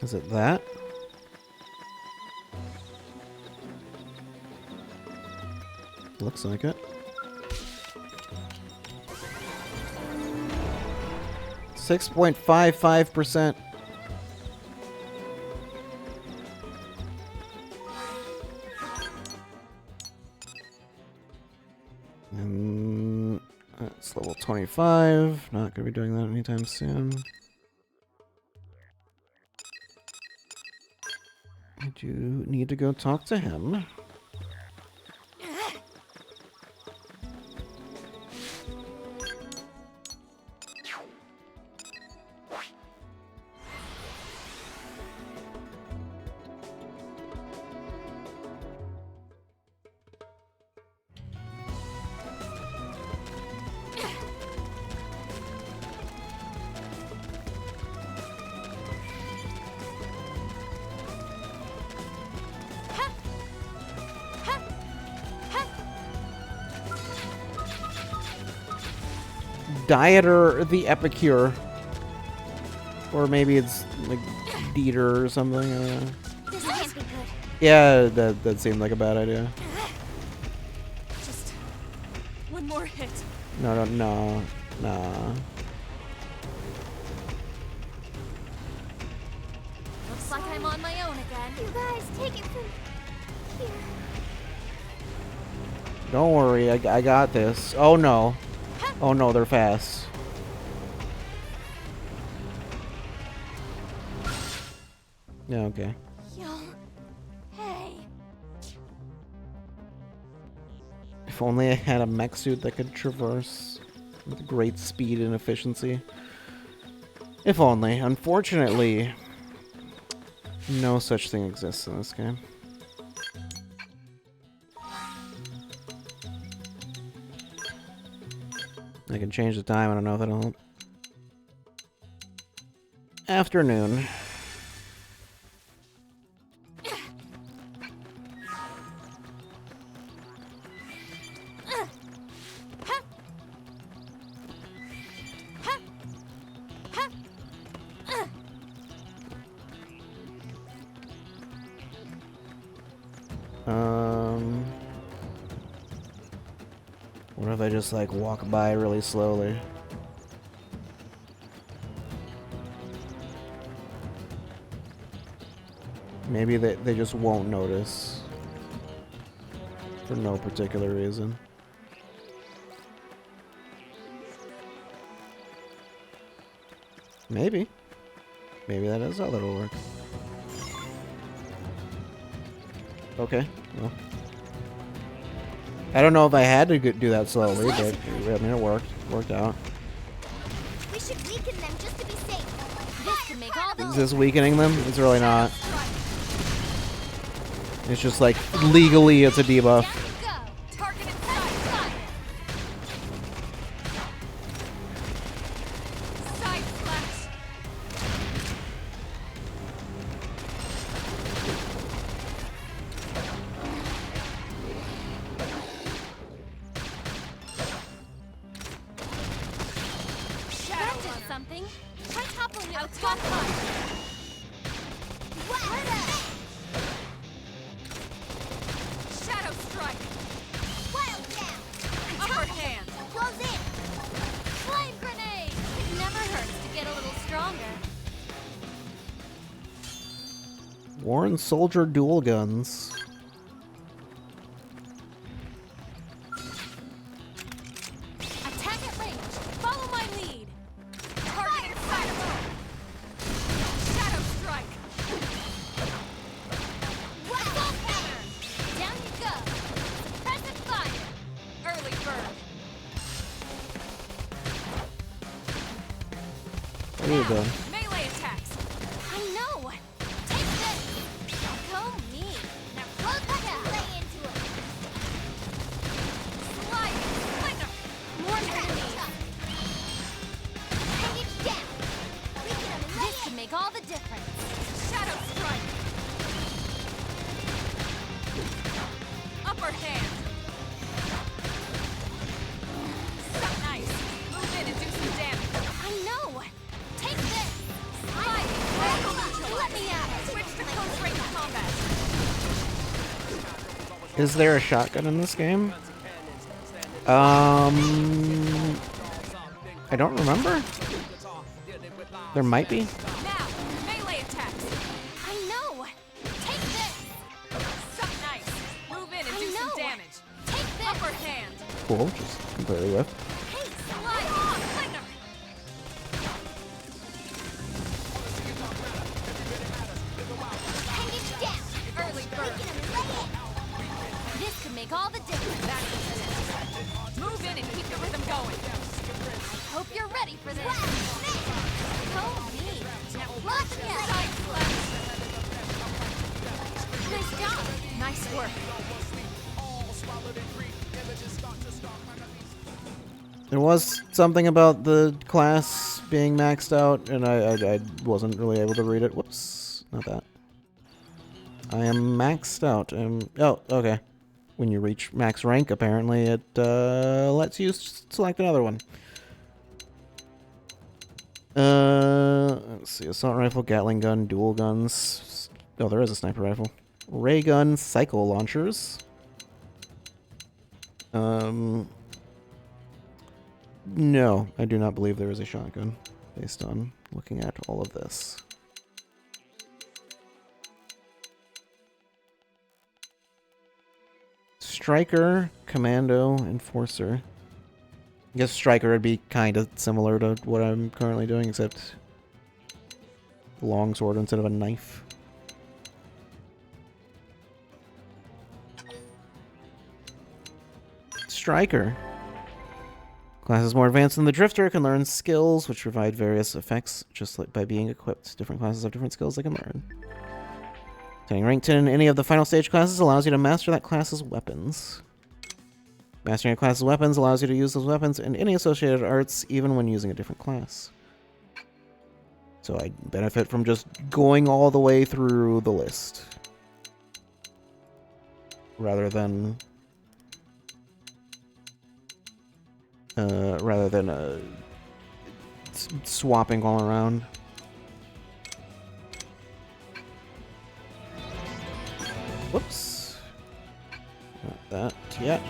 Is it that? Looks like it. 6.55%. And that's level 25. Not gonna be doing that anytime soon. I do need to go talk to him. Dieter the Epicure. Or maybe it's like Dieter or something. I don't know. This can't be good. Yeah, that seemed like a bad idea. Just one more hit. No. Looks like I'm on my own again. You guys, take it from here. Don't worry, I got this. Oh no. Oh no, they're fast. Yeah, okay. Yo. Hey. If only I had a mech suit that could traverse with great speed and efficiency. If only. Unfortunately, no such thing exists in this game. I can change the time. I don't know if that'll help. Afternoon. What if I just like walk by really slowly? Maybe they just won't notice. For no particular reason. Maybe. Maybe that is how that'll work. Okay, well. I don't know if I had to do that slowly, but I mean, it worked. Worked out. We should weaken them just to be safe. This can make all the Is this weakening them? It's really not. It's just like, legally it's a debuff. something. Try toppling it with top fire. Shadow strike. Wild down. Upper hand. Close in. Flame grenade. It never hurts to get a little stronger. Warren Soldier dual guns. Attack at range. Follow my lead. Target fire. Shadow strike. Assault hammer. Down you go. Suppressive fire. Early bird. What are you doing? Melee attacks. I know. Take this. Go me. Now close back out. Lay into it. Slide. Slinger. More enemies. Engage down. This can make all the difference. Shadow strike. Upper hand. So nice. Move in and do some damage. I know. Take this. Slide. Let me out. Switch to close range combat. Is there a shotgun in this game? I don't remember. There might be. Now, melee attacks. I know. Take this. So nice. Move in and do some damage. Take this. Upper hand. Cool, just completely whiffed. Hey, slide on. Slinger. Engage down. Early bird. This could make all the difference. Move in and keep the rhythm going. I hope you're ready for this. Go me. Now lock it. Side slash. Nice job. Nice work. There was something about the class being maxed out, and I wasn't really able to read it. Whoops, not that. I am maxed out. Oh, okay. When you reach max rank, apparently it lets you select another one. Let's see. Assault rifle, Gatling gun, dual guns. Oh, there is a sniper rifle. Ray gun, cycle launchers. No, I do not believe there is a shotgun, based on looking at all of this. Striker, Commando, Enforcer. I guess Striker would be kind of similar to what I'm currently doing, except long sword instead of a knife. Striker. Class is more advanced than the Drifter, can learn skills which provide various effects just like by being equipped. Different classes have different skills they can learn. Getting ranked in any of the final stage classes allows you to master that class's weapons. Mastering a class's weapons allows you to use those weapons and any associated arts even when using a different class. So I benefit from just going all the way through the list. Rather than swapping all around. Whoops. Not that yet.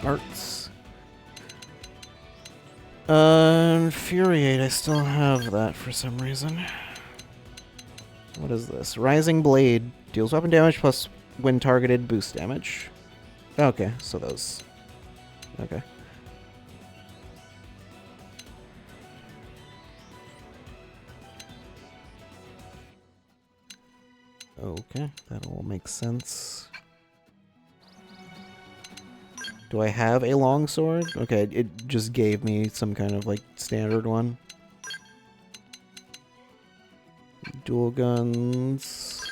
Arts. Infuriate. I still have that for some reason. What is this? Rising Blade. Deals weapon damage plus when targeted boost damage. Okay, so those. Okay. Okay, that all makes sense. Do I have a longsword? Okay, it just gave me some kind of like standard one. Dual guns.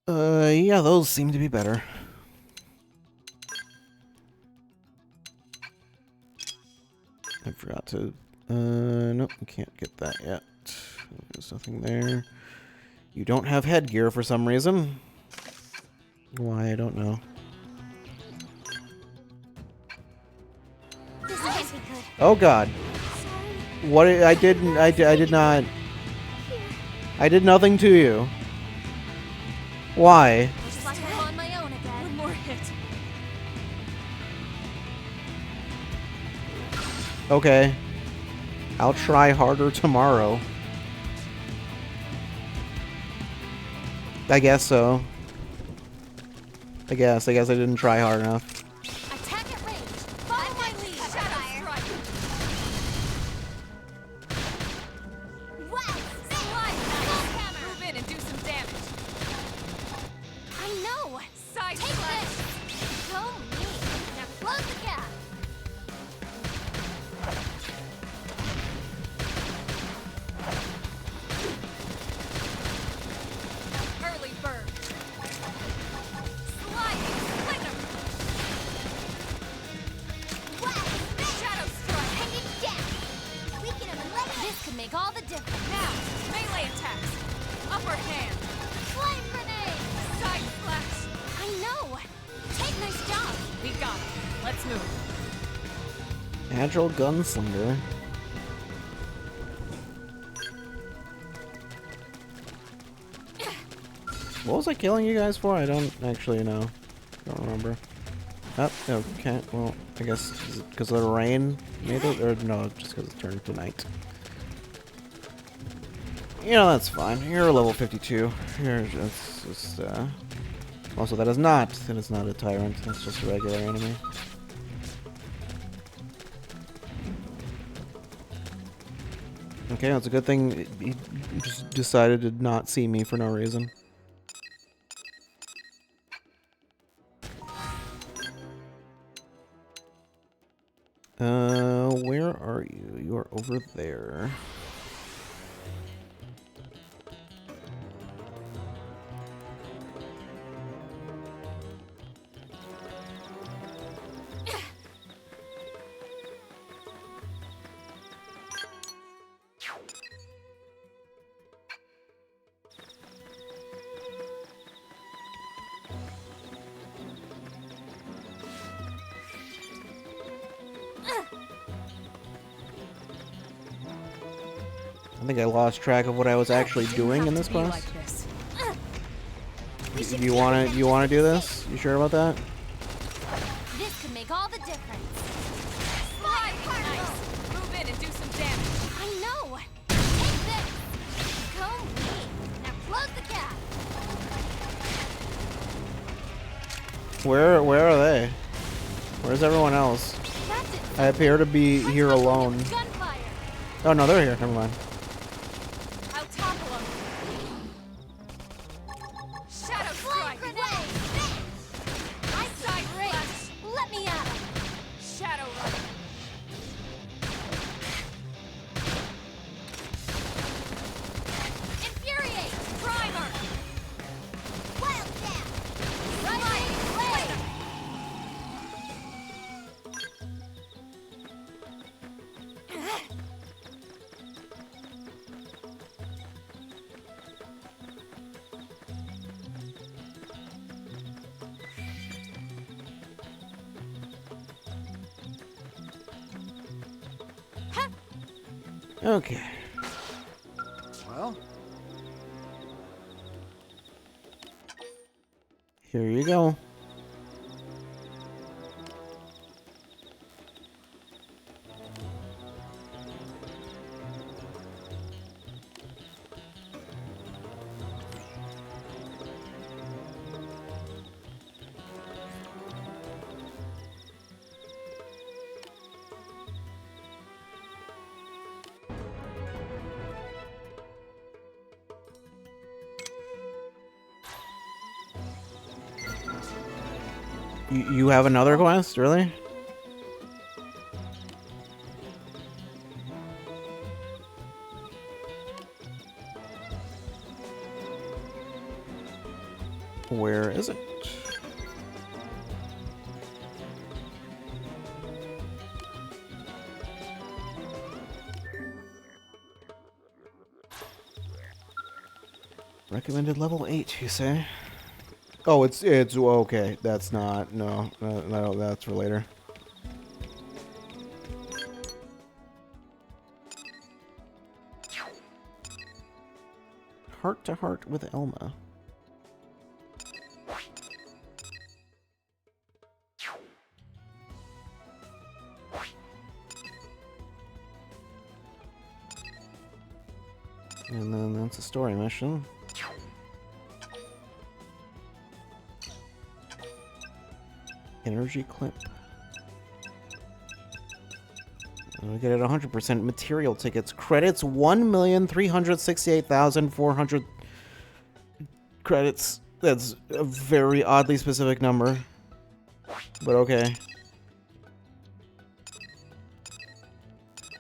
Yeah, those seem to be better. I forgot to, nope, we can't get that yet. There's nothing there. You don't have headgear for some reason. Why, I don't know. This can't be good. Oh god. What, I did not. I did nothing to you. Why? Looks like I'm on my own again. One more hit. Okay. I'll try harder tomorrow. I guess so. I guess I didn't try hard enough. Attack at range. Follow my lead. Shadow strike. What? Slide knife. Move in and do some damage. I know. Side Take slash. this. Go me. Now close the gap. Early bird. Sliding slinger. What? Shadow strike. Hang it down. Weaken him and let him. This could make all the difference. Now, melee attacks. Upper hand. Flame grenade. Side slash. I know. Take nice job. We got it. Let's move. Agile gunslinger. What was I killing you guys for? I don't actually know. Don't remember. Oh, okay. Well, I guess because of the rain, maybe, or no, just because it turned to night. You know, that's fine. You're level 52. You're just, also, that is not a tyrant. That's just a regular enemy. Okay, that's a good thing. He just decided to not see me for no reason. Where are you? You are over there. I think I lost track of what I was actually doing in this class. You wanna do this? You sure about that? This could make all the difference. Slide nice. Move in and do some damage. I know. Take this. Go me. Now close the gap. Where are they? Where's everyone else? That's it. I appear to be here alone. Gunfire. Oh no, they're here. Never mind. I'll topple him. Shadow Flame strike. grenade. I Side great. slash. Let me at him. Shadow run. Okay. Well, Here you go. You have another quest, really? Where is it? Recommended level 8, you say? Oh, it's okay. That's not no, that's for later. Heart to heart with Elma. And then that's a story mission. Energy clip. We get it 100% material tickets. Credits 1,368,400 credits. That's a very oddly specific number. But okay.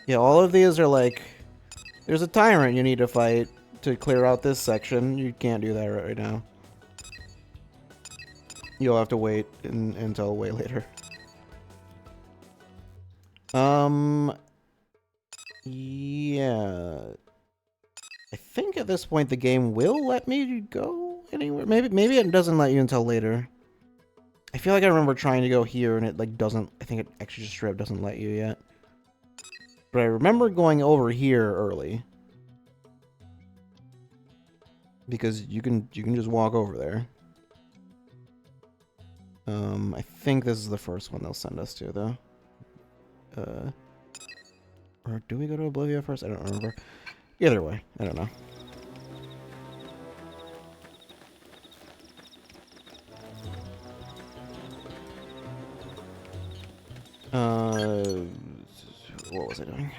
Yeah, all of these are like... There's a tyrant you need to fight to clear out this section. You can't do that right now. You'll have to wait until way later. Yeah. I think at this point the game will let me go anywhere. Maybe it doesn't let you until later. I feel like I remember trying to go here and it like doesn't. I think it actually just straight up doesn't let you yet. But I remember going over here early. Because you can just walk over there. I think this is the first one they'll send us to, though. Or do we go to Oblivia first? I don't remember. Either way, I don't know. What was I doing?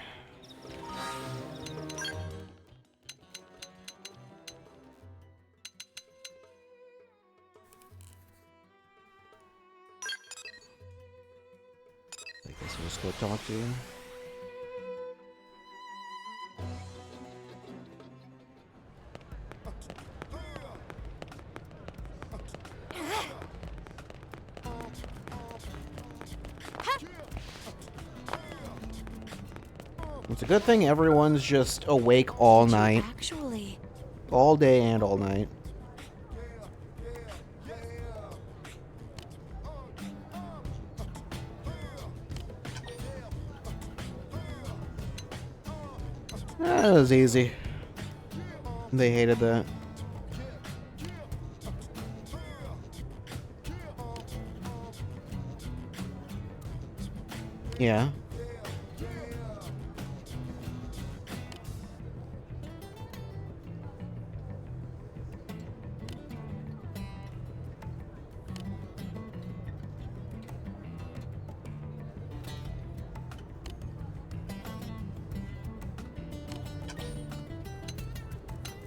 I guess we'll just go talk to you. It's a good thing everyone's just awake all night. Actually, All day and all night. That was easy. They hated that. Yeah.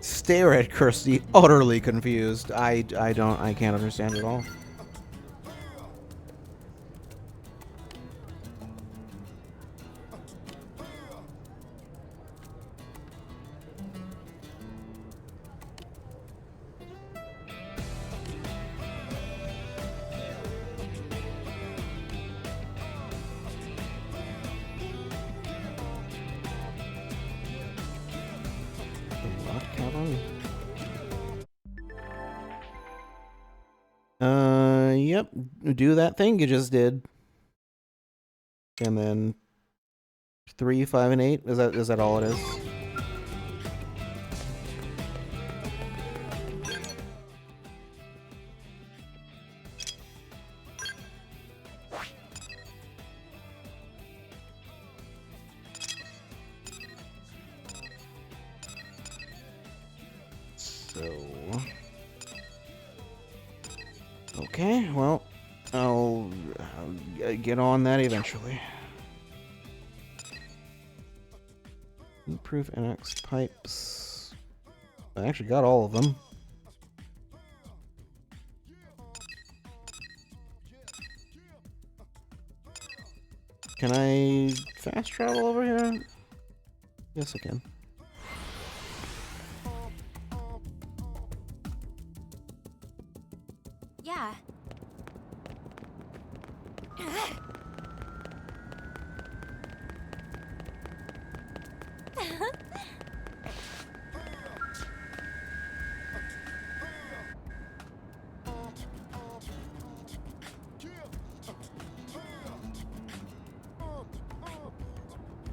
Stare at Kirsty, utterly confused. I can't understand at all. Yep. Do that thing you just did. And then 3, 5, and 8. Is that all it is? Okay, well, I'll get on that eventually. Improve NX pipes. I actually got all of them. Can I fast travel over here? Yes, I can. Yeah.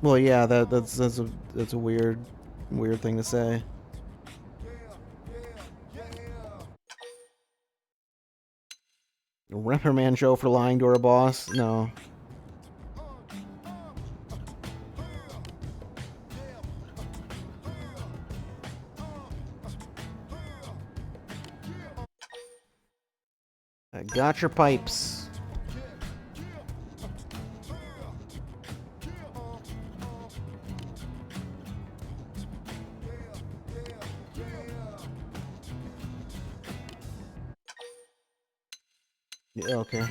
Well, yeah, that's a weird thing to say. A reprimand show for lying to her boss? No. I got your pipes. Yeah, okay.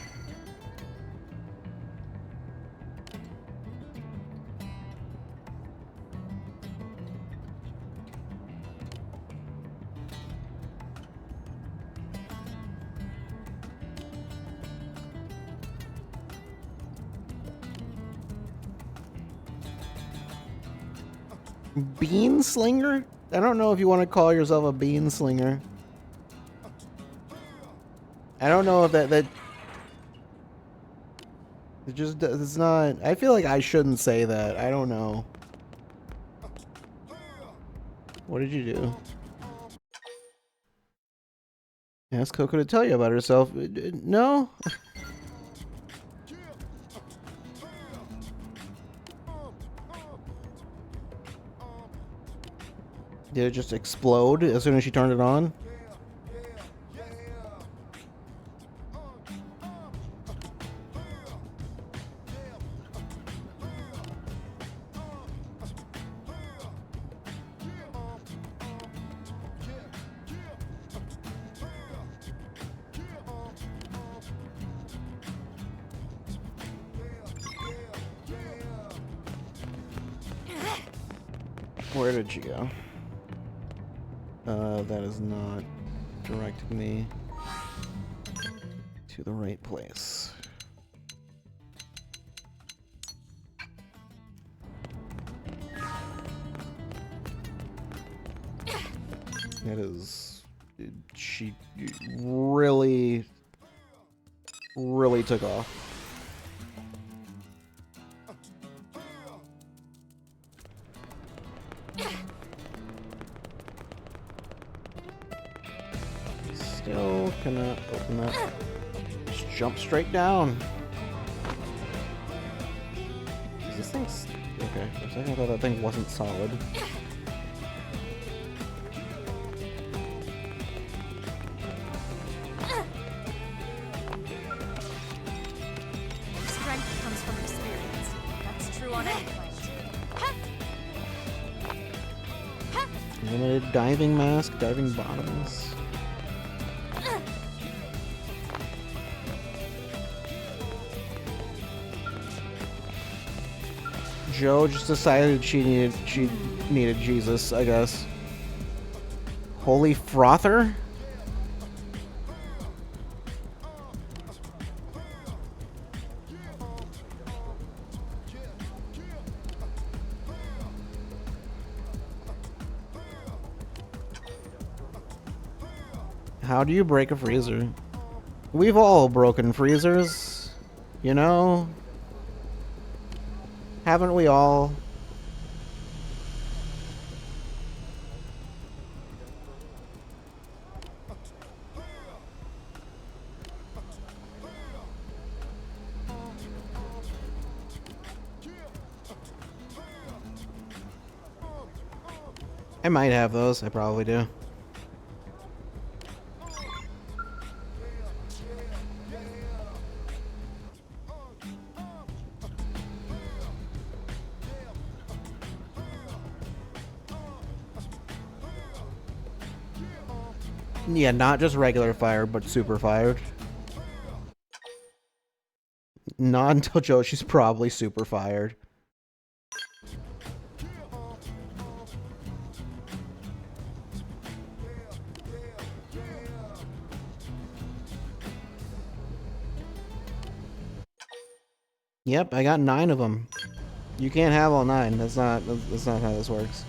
Bean slinger? I don't know if you want to call yourself a bean slinger. I don't know if that it just it's not. I feel like I shouldn't say that. I don't know. What did you do? Ask Coco to tell you about herself. No? Did it just explode as soon as she turned it on? Where did she go? That is not directing me to the right place. That is... She really took off. Still cannot open that. Just jump straight down. Is this thing's... Okay, for a second I thought that thing wasn't solid. Strength comes from experience. That's true on any planet. Limited diving mask, diving bottoms. Joe just decided she needed Jesus, I guess. Holy frother? How do you break a freezer? We've all broken freezers, you know? Haven't we all? I might have those. I probably do. Yeah, not just regular fire, but super fired. Not until Joshi's probably super fired. Yep, I got 9 of them. You can't have all 9. That's not how this works.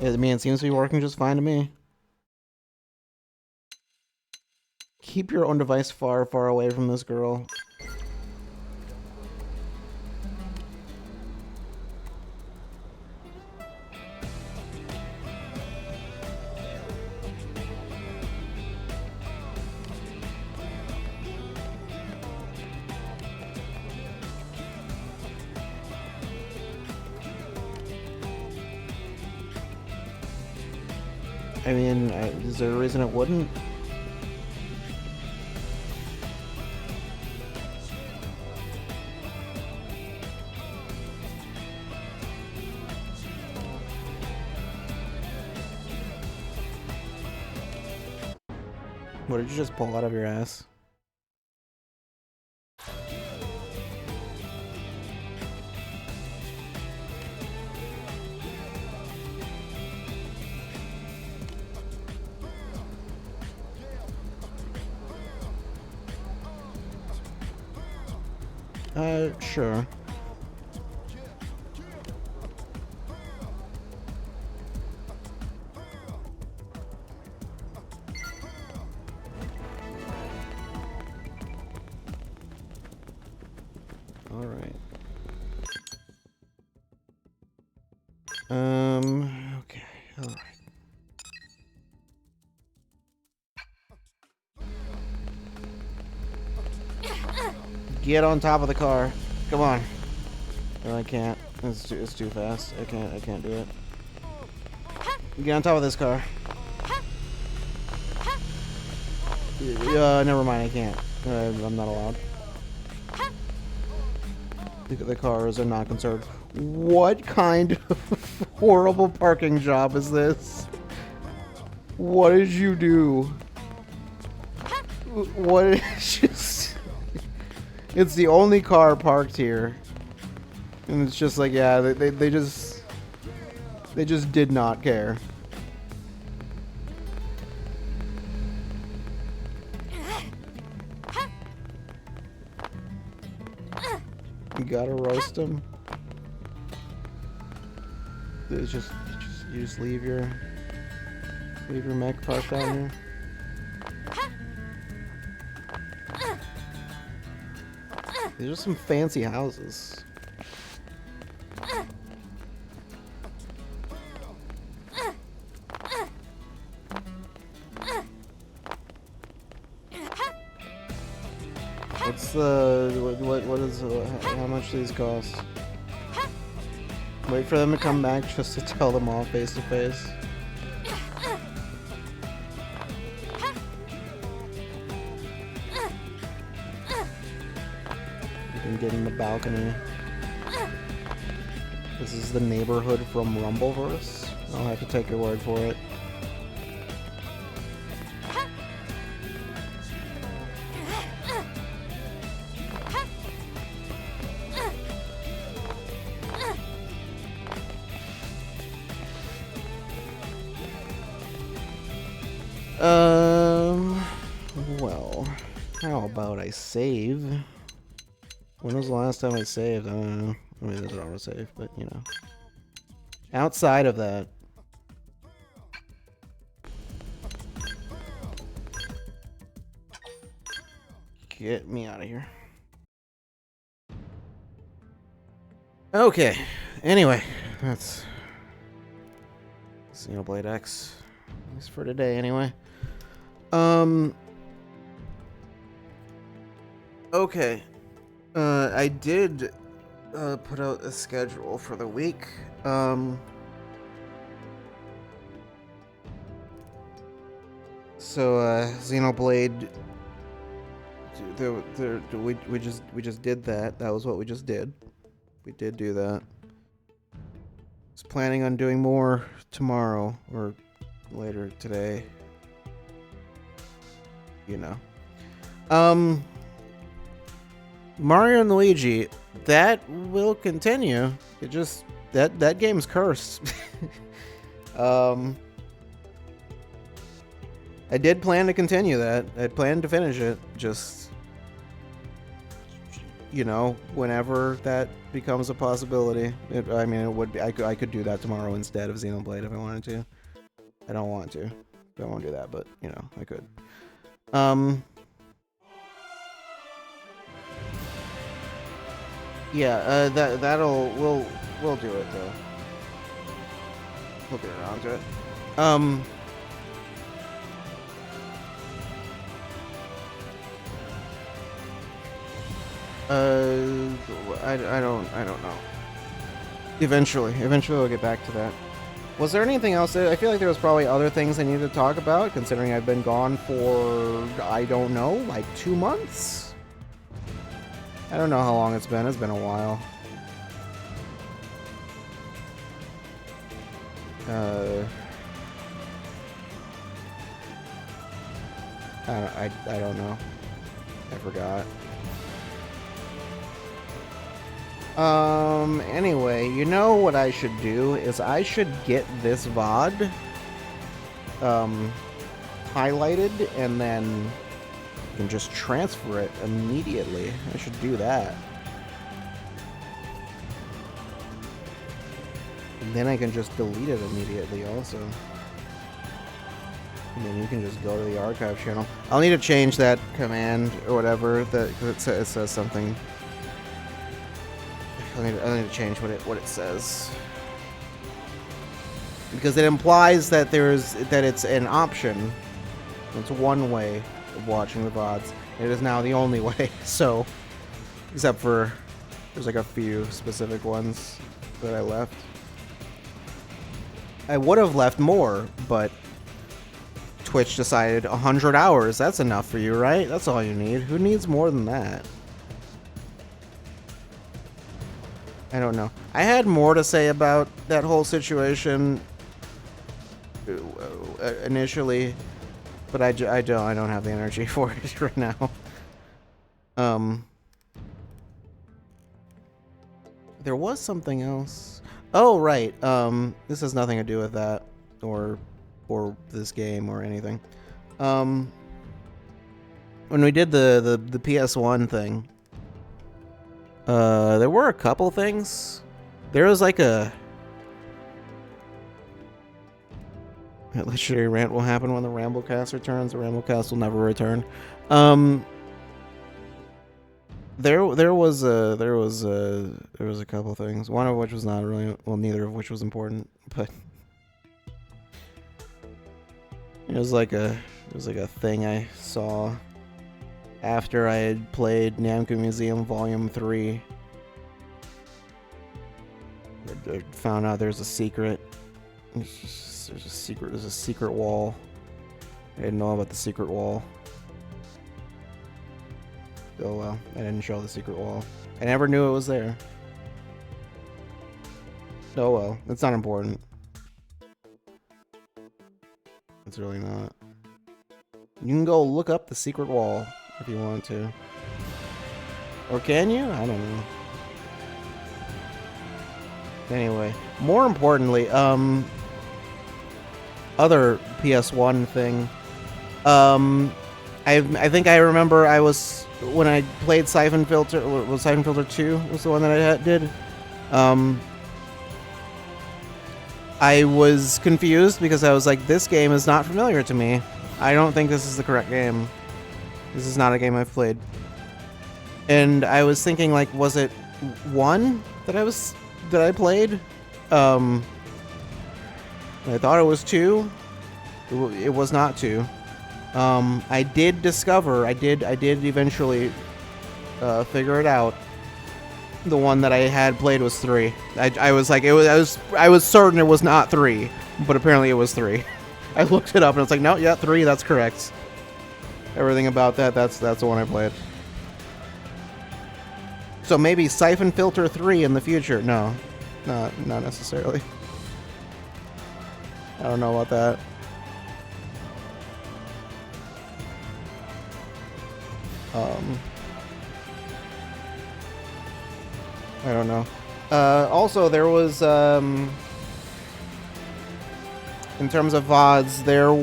I mean, it seems to be working just fine to me. Keep your own device far, far away from this girl. I mean, is there a reason it wouldn't? What did you just pull out of your ass? Sure. All right. Okay. All right. Get on top of the car. Come on. No, I can't. It's too fast. I can't do it. Get on top of this car. Never mind. I can't. I'm not allowed. The cars are not concerned. What kind of horrible parking job is this? What did you do? What is just... It's the only car parked here. And it's just like, yeah, they just did not care. You gotta roast them. It's just you just leave your mech parked down here. These are some fancy houses. What's the what is how much do these cost? Wait for them to come back just to tell them all face to face. You can get in the balcony. This is the neighborhood from Rumbleverse. I'll have to take your word for it. about I save? When was the last time I saved? I don't know. I mean, there's an autosave, but you know. Outside of that. Get me out of here. Okay. Anyway, that's Xenoblade X. At least for today, anyway. Okay. I did put out a schedule for the week. So Xenoblade. We just did that. That was what we just did. We did do that. Was planning on doing more tomorrow or later today. You know. Mario and Luigi, that will continue. It just that game's cursed. I did plan to continue that. I planned to finish it. Just, you know, whenever that becomes a possibility. I mean, it would be. I could do that tomorrow instead of Xenoblade if I wanted to. I don't want to. I won't do that, but you know, I could. Yeah. We'll do it though. We'll get around to it. I don't know. Eventually we'll get back to that. Was there anything else? I feel like there was probably other things I needed to talk about, considering I've been gone for, I don't know, like 2 months? I don't know how long it's been. It's been a while. I don't know. I forgot. Anyway, you know what I should do is I should get this VOD highlighted and then you can just transfer it immediately. I should do that. And then I can just delete it immediately also. And then you can just go to the archive channel. I'll need to change that command or whatever, because it says something. I need to change what it says, because it implies that it's an option. It's one way of watching the VODs. It is now the only way. So, except for there's like a few specific ones that I left. I would have left more, but Twitch decided 100 hours. That's enough for you, right? That's all you need. Who needs more than that? I don't know. I had more to say about that whole situation initially, but I don't have the energy for it right now. There was something else. Oh right. This has nothing to do with that or this game or anything. When we did the PS1 thing, there were a couple things. There was like a legendary rant will happen when the Ramblecast returns. The Ramblecast will never return. There was a couple things. One of which was not really, well, neither of which was important, but it was like a thing I saw after I had played Namco Museum Volume 3. I found out there's a secret. There's a secret wall. I didn't know about the secret wall. Oh well, I didn't show the secret wall. I never knew it was there. Oh well, it's not important. It's really not. You can go look up the secret wall if you want to. Or can you? I don't know. Anyway, more importantly, other PS1 thing. I think I remember I was when I played Siphon Filter. Was Siphon Filter 2 was the one that I did. I was confused because I was like, this game is not familiar to me. I don't think this is the correct game. This is not a game I've played. And I was thinking, like, was it 1 that I played? I thought it was 2. It was not 2. I did discover, I did eventually figure it out. The one that I had played was 3. I was like, I was certain it was not 3, but apparently it was 3. I looked it up and it's like, no, yeah, 3, that's correct. Everything about that's the one I played. So maybe Siphon Filter 3 in the future. No, not necessarily. I don't know about that. I don't know. Also, there was, in terms of VODs, there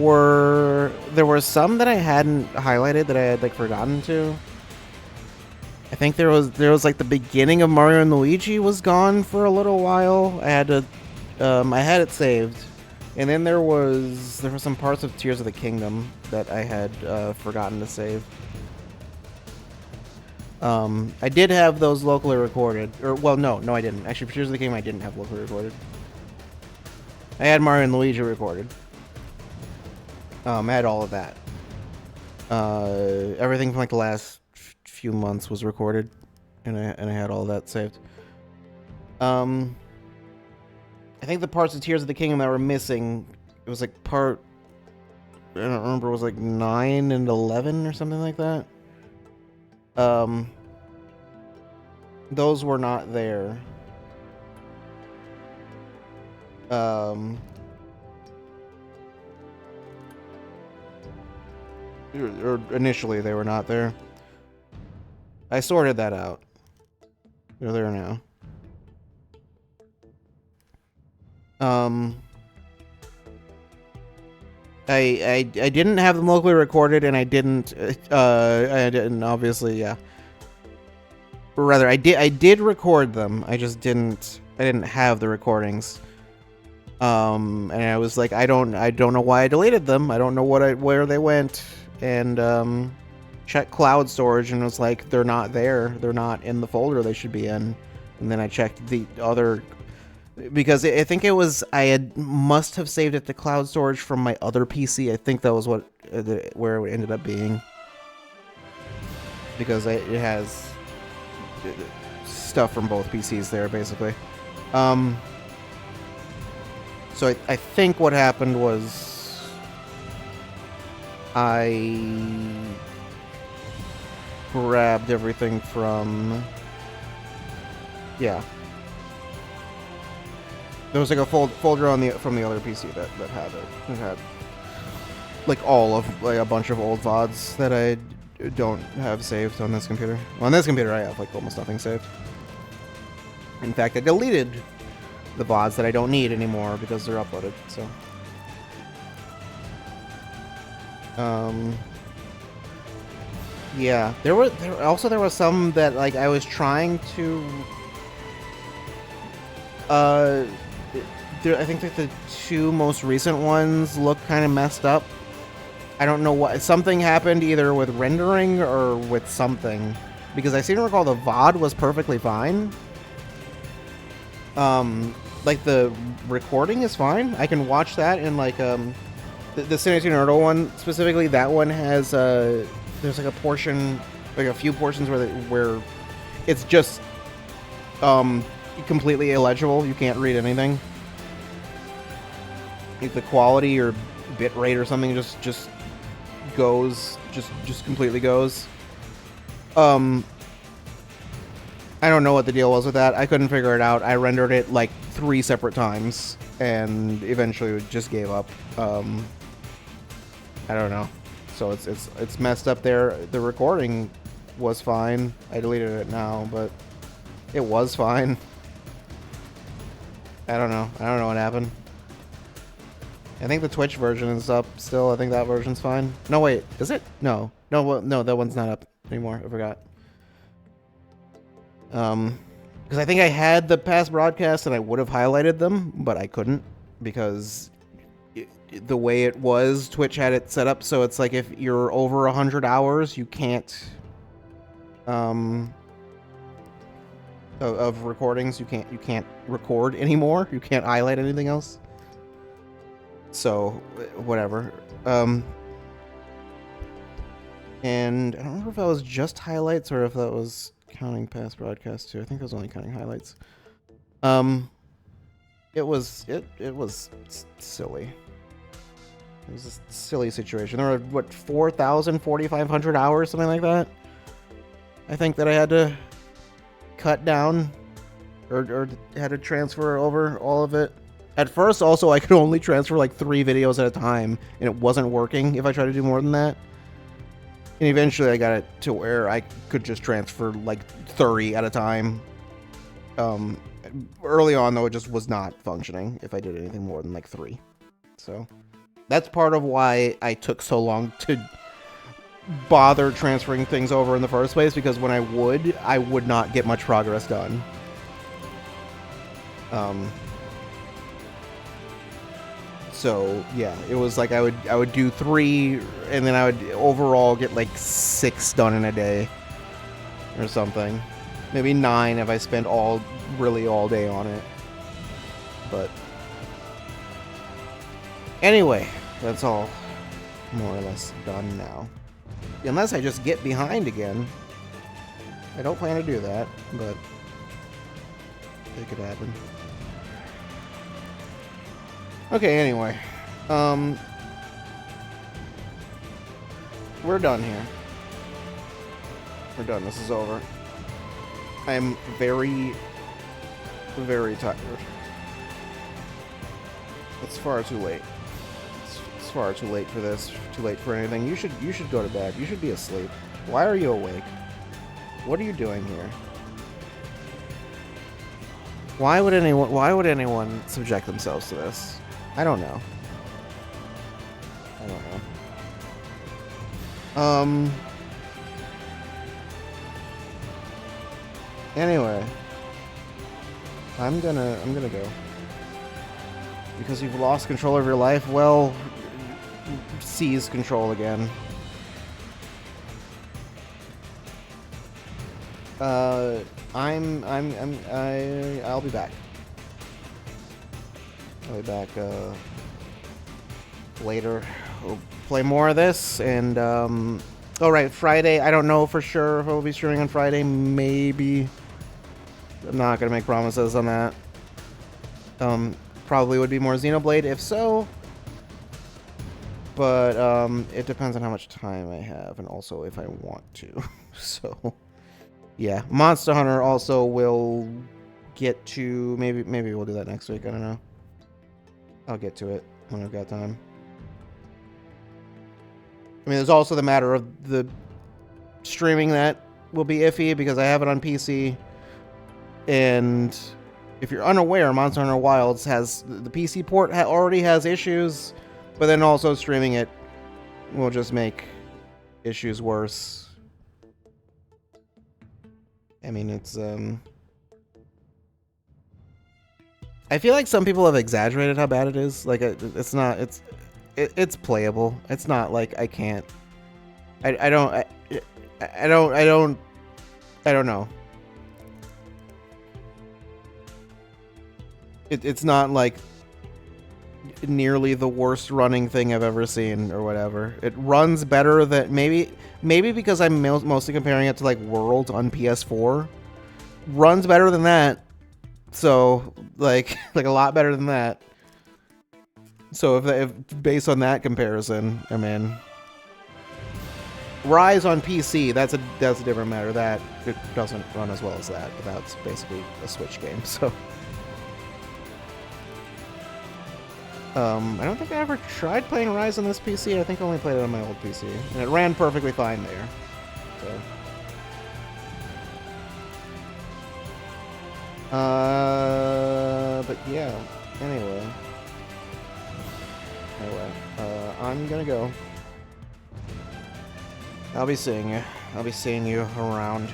were some that I hadn't highlighted that I had, like, forgotten to. I think there was like the beginning of Mario and Luigi was gone for a little while. I had it saved. And then there were some parts of Tears of the Kingdom that I had forgotten to save. I did have those locally recorded. Or, well, no, I didn't. Actually, for Tears of the Kingdom, I didn't have locally recorded. I had Mario and Luigi recorded. I had all of that. Everything from, like, the last few months was recorded. And I had all of that saved. I think the parts of Tears of the Kingdom that were missing, it was, like, I don't remember, it was, like, 9 and 11 or something like that. Those were not there. Or initially they were not there. I sorted that out. They're there now. I didn't have them locally recorded, and I didn't obviously, yeah. Or rather, I did record them. I didn't have the recordings. And I was like, I don't know why I deleted them. I don't know where they went. And checked cloud storage, and it was like, they're not there. They're not in the folder they should be in. And then I checked the other, because I think it was, must have saved it to cloud storage from my other PC. I think that was where it ended up being, because it has stuff from both PCs there, basically. So I think what happened was I grabbed everything from, yeah. There was like a folder from the other PC that had it. It had like a bunch of old VODs that I don't have saved on this computer. Well, on this computer I have like almost nothing saved. In fact, I deleted the VODs that I don't need anymore because they're uploaded. So, yeah, there were some that, like, I was trying to. I think that the 2 most recent ones look kind of messed up. I don't know what. Something happened either with rendering or with something, because I seem to recall the VOD was perfectly fine. Like, the recording is fine. I can watch that, and like the Cinematography Nerdle one specifically, that one has there's like a portion, like a few portions where it's just completely illegible. You can't read anything. Like the quality or bit rate or something just goes, just completely goes. I don't know what the deal was with that. I couldn't figure it out. I rendered it like 3 separate times and eventually just gave up. I don't know. So it's messed up there. The recording was fine. I deleted it now, but it was fine. I don't know what happened. I think the Twitch version is up still. I think that version's fine. No, wait. Is it? No. No, no, that one's not up anymore. I forgot. Because I think I had the past broadcasts and I would have highlighted them, but I couldn't because the way it was, Twitch had it set up so it's like if you're over 100 hours, you can't of recordings, you can't record anymore. You can't highlight anything else. So whatever. And I don't remember if that was just highlights or if that was counting past broadcasts too. I think it was only counting highlights. It was silly. It was a silly situation. There were, what, 4,000, 4,500 hours, something like that? I think that I had to cut down or had to transfer over all of it. At first, also, I could only transfer like 3 videos at a time, and it wasn't working if I tried to do more than that. And eventually I got it to where I could just transfer like 30 at a time. Early on, though, it just was not functioning if I did anything more than like 3. So that's part of why I took so long to bother transferring things over in the first place, because when I would not get much progress done. So yeah, it was like I would do 3, and then I would overall get like 6 done in a day, or something. Maybe 9 if I spent all day on it. But anyway, that's all more or less done now. Unless I just get behind again. I don't plan to do that, but it could happen. Okay, anyway. We're done here. We're done. This is over. I am very, very tired. It's far too late. It's far too late for this. Too late for anything. You should go to bed. You should be asleep. Why are you awake? What are you doing here? Why would anyone subject themselves to this? I don't know. Anyway, I'm gonna go. Because you've lost control of your life, well, seize control again. I'll be back. I'll be back later. We'll play more of this, and oh right, Friday. I don't know for sure if I'll be streaming on Friday. Maybe. I'm not gonna make promises on that. Probably would be more Xenoblade if so. But it depends on how much time I have, and also if I want to. So yeah, Monster Hunter also will get to maybe we'll do that next week. I don't know. I'll get to it when I've got time. I mean, there's also the matter of the streaming that will be iffy because I have it on PC. And if you're unaware, Monster Hunter Wilds has the PC port already has issues, but then also streaming it will just make issues worse. I mean, it's I feel like some people have exaggerated how bad it is. Like it's not. It's playable. It's not like I can't. I don't know. It's not like nearly the worst running thing I've ever seen or whatever. It runs better than maybe because I'm mostly comparing it to like World on PS4. Runs better than that. So like a lot better than that. So if based on that comparison, I mean, Rise on PC, that's a different matter. That it doesn't run as well as that, but that's basically a Switch game. So I don't think I ever tried playing Rise on this PC. I think I only played it on my old PC, and it ran perfectly fine there. So but yeah. Anyway, I'm gonna go. I'll be seeing you. I'll be seeing you around.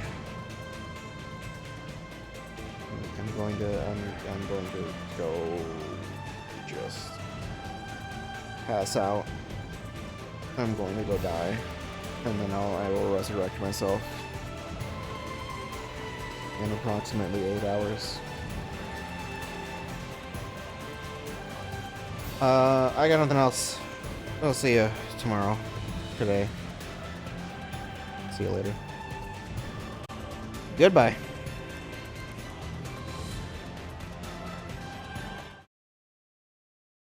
I'm going to go just pass out. I'm going to go die, and then I will resurrect myself in approximately 8 hours. I got nothing else. I'll see you tomorrow. Today. See you later. Goodbye.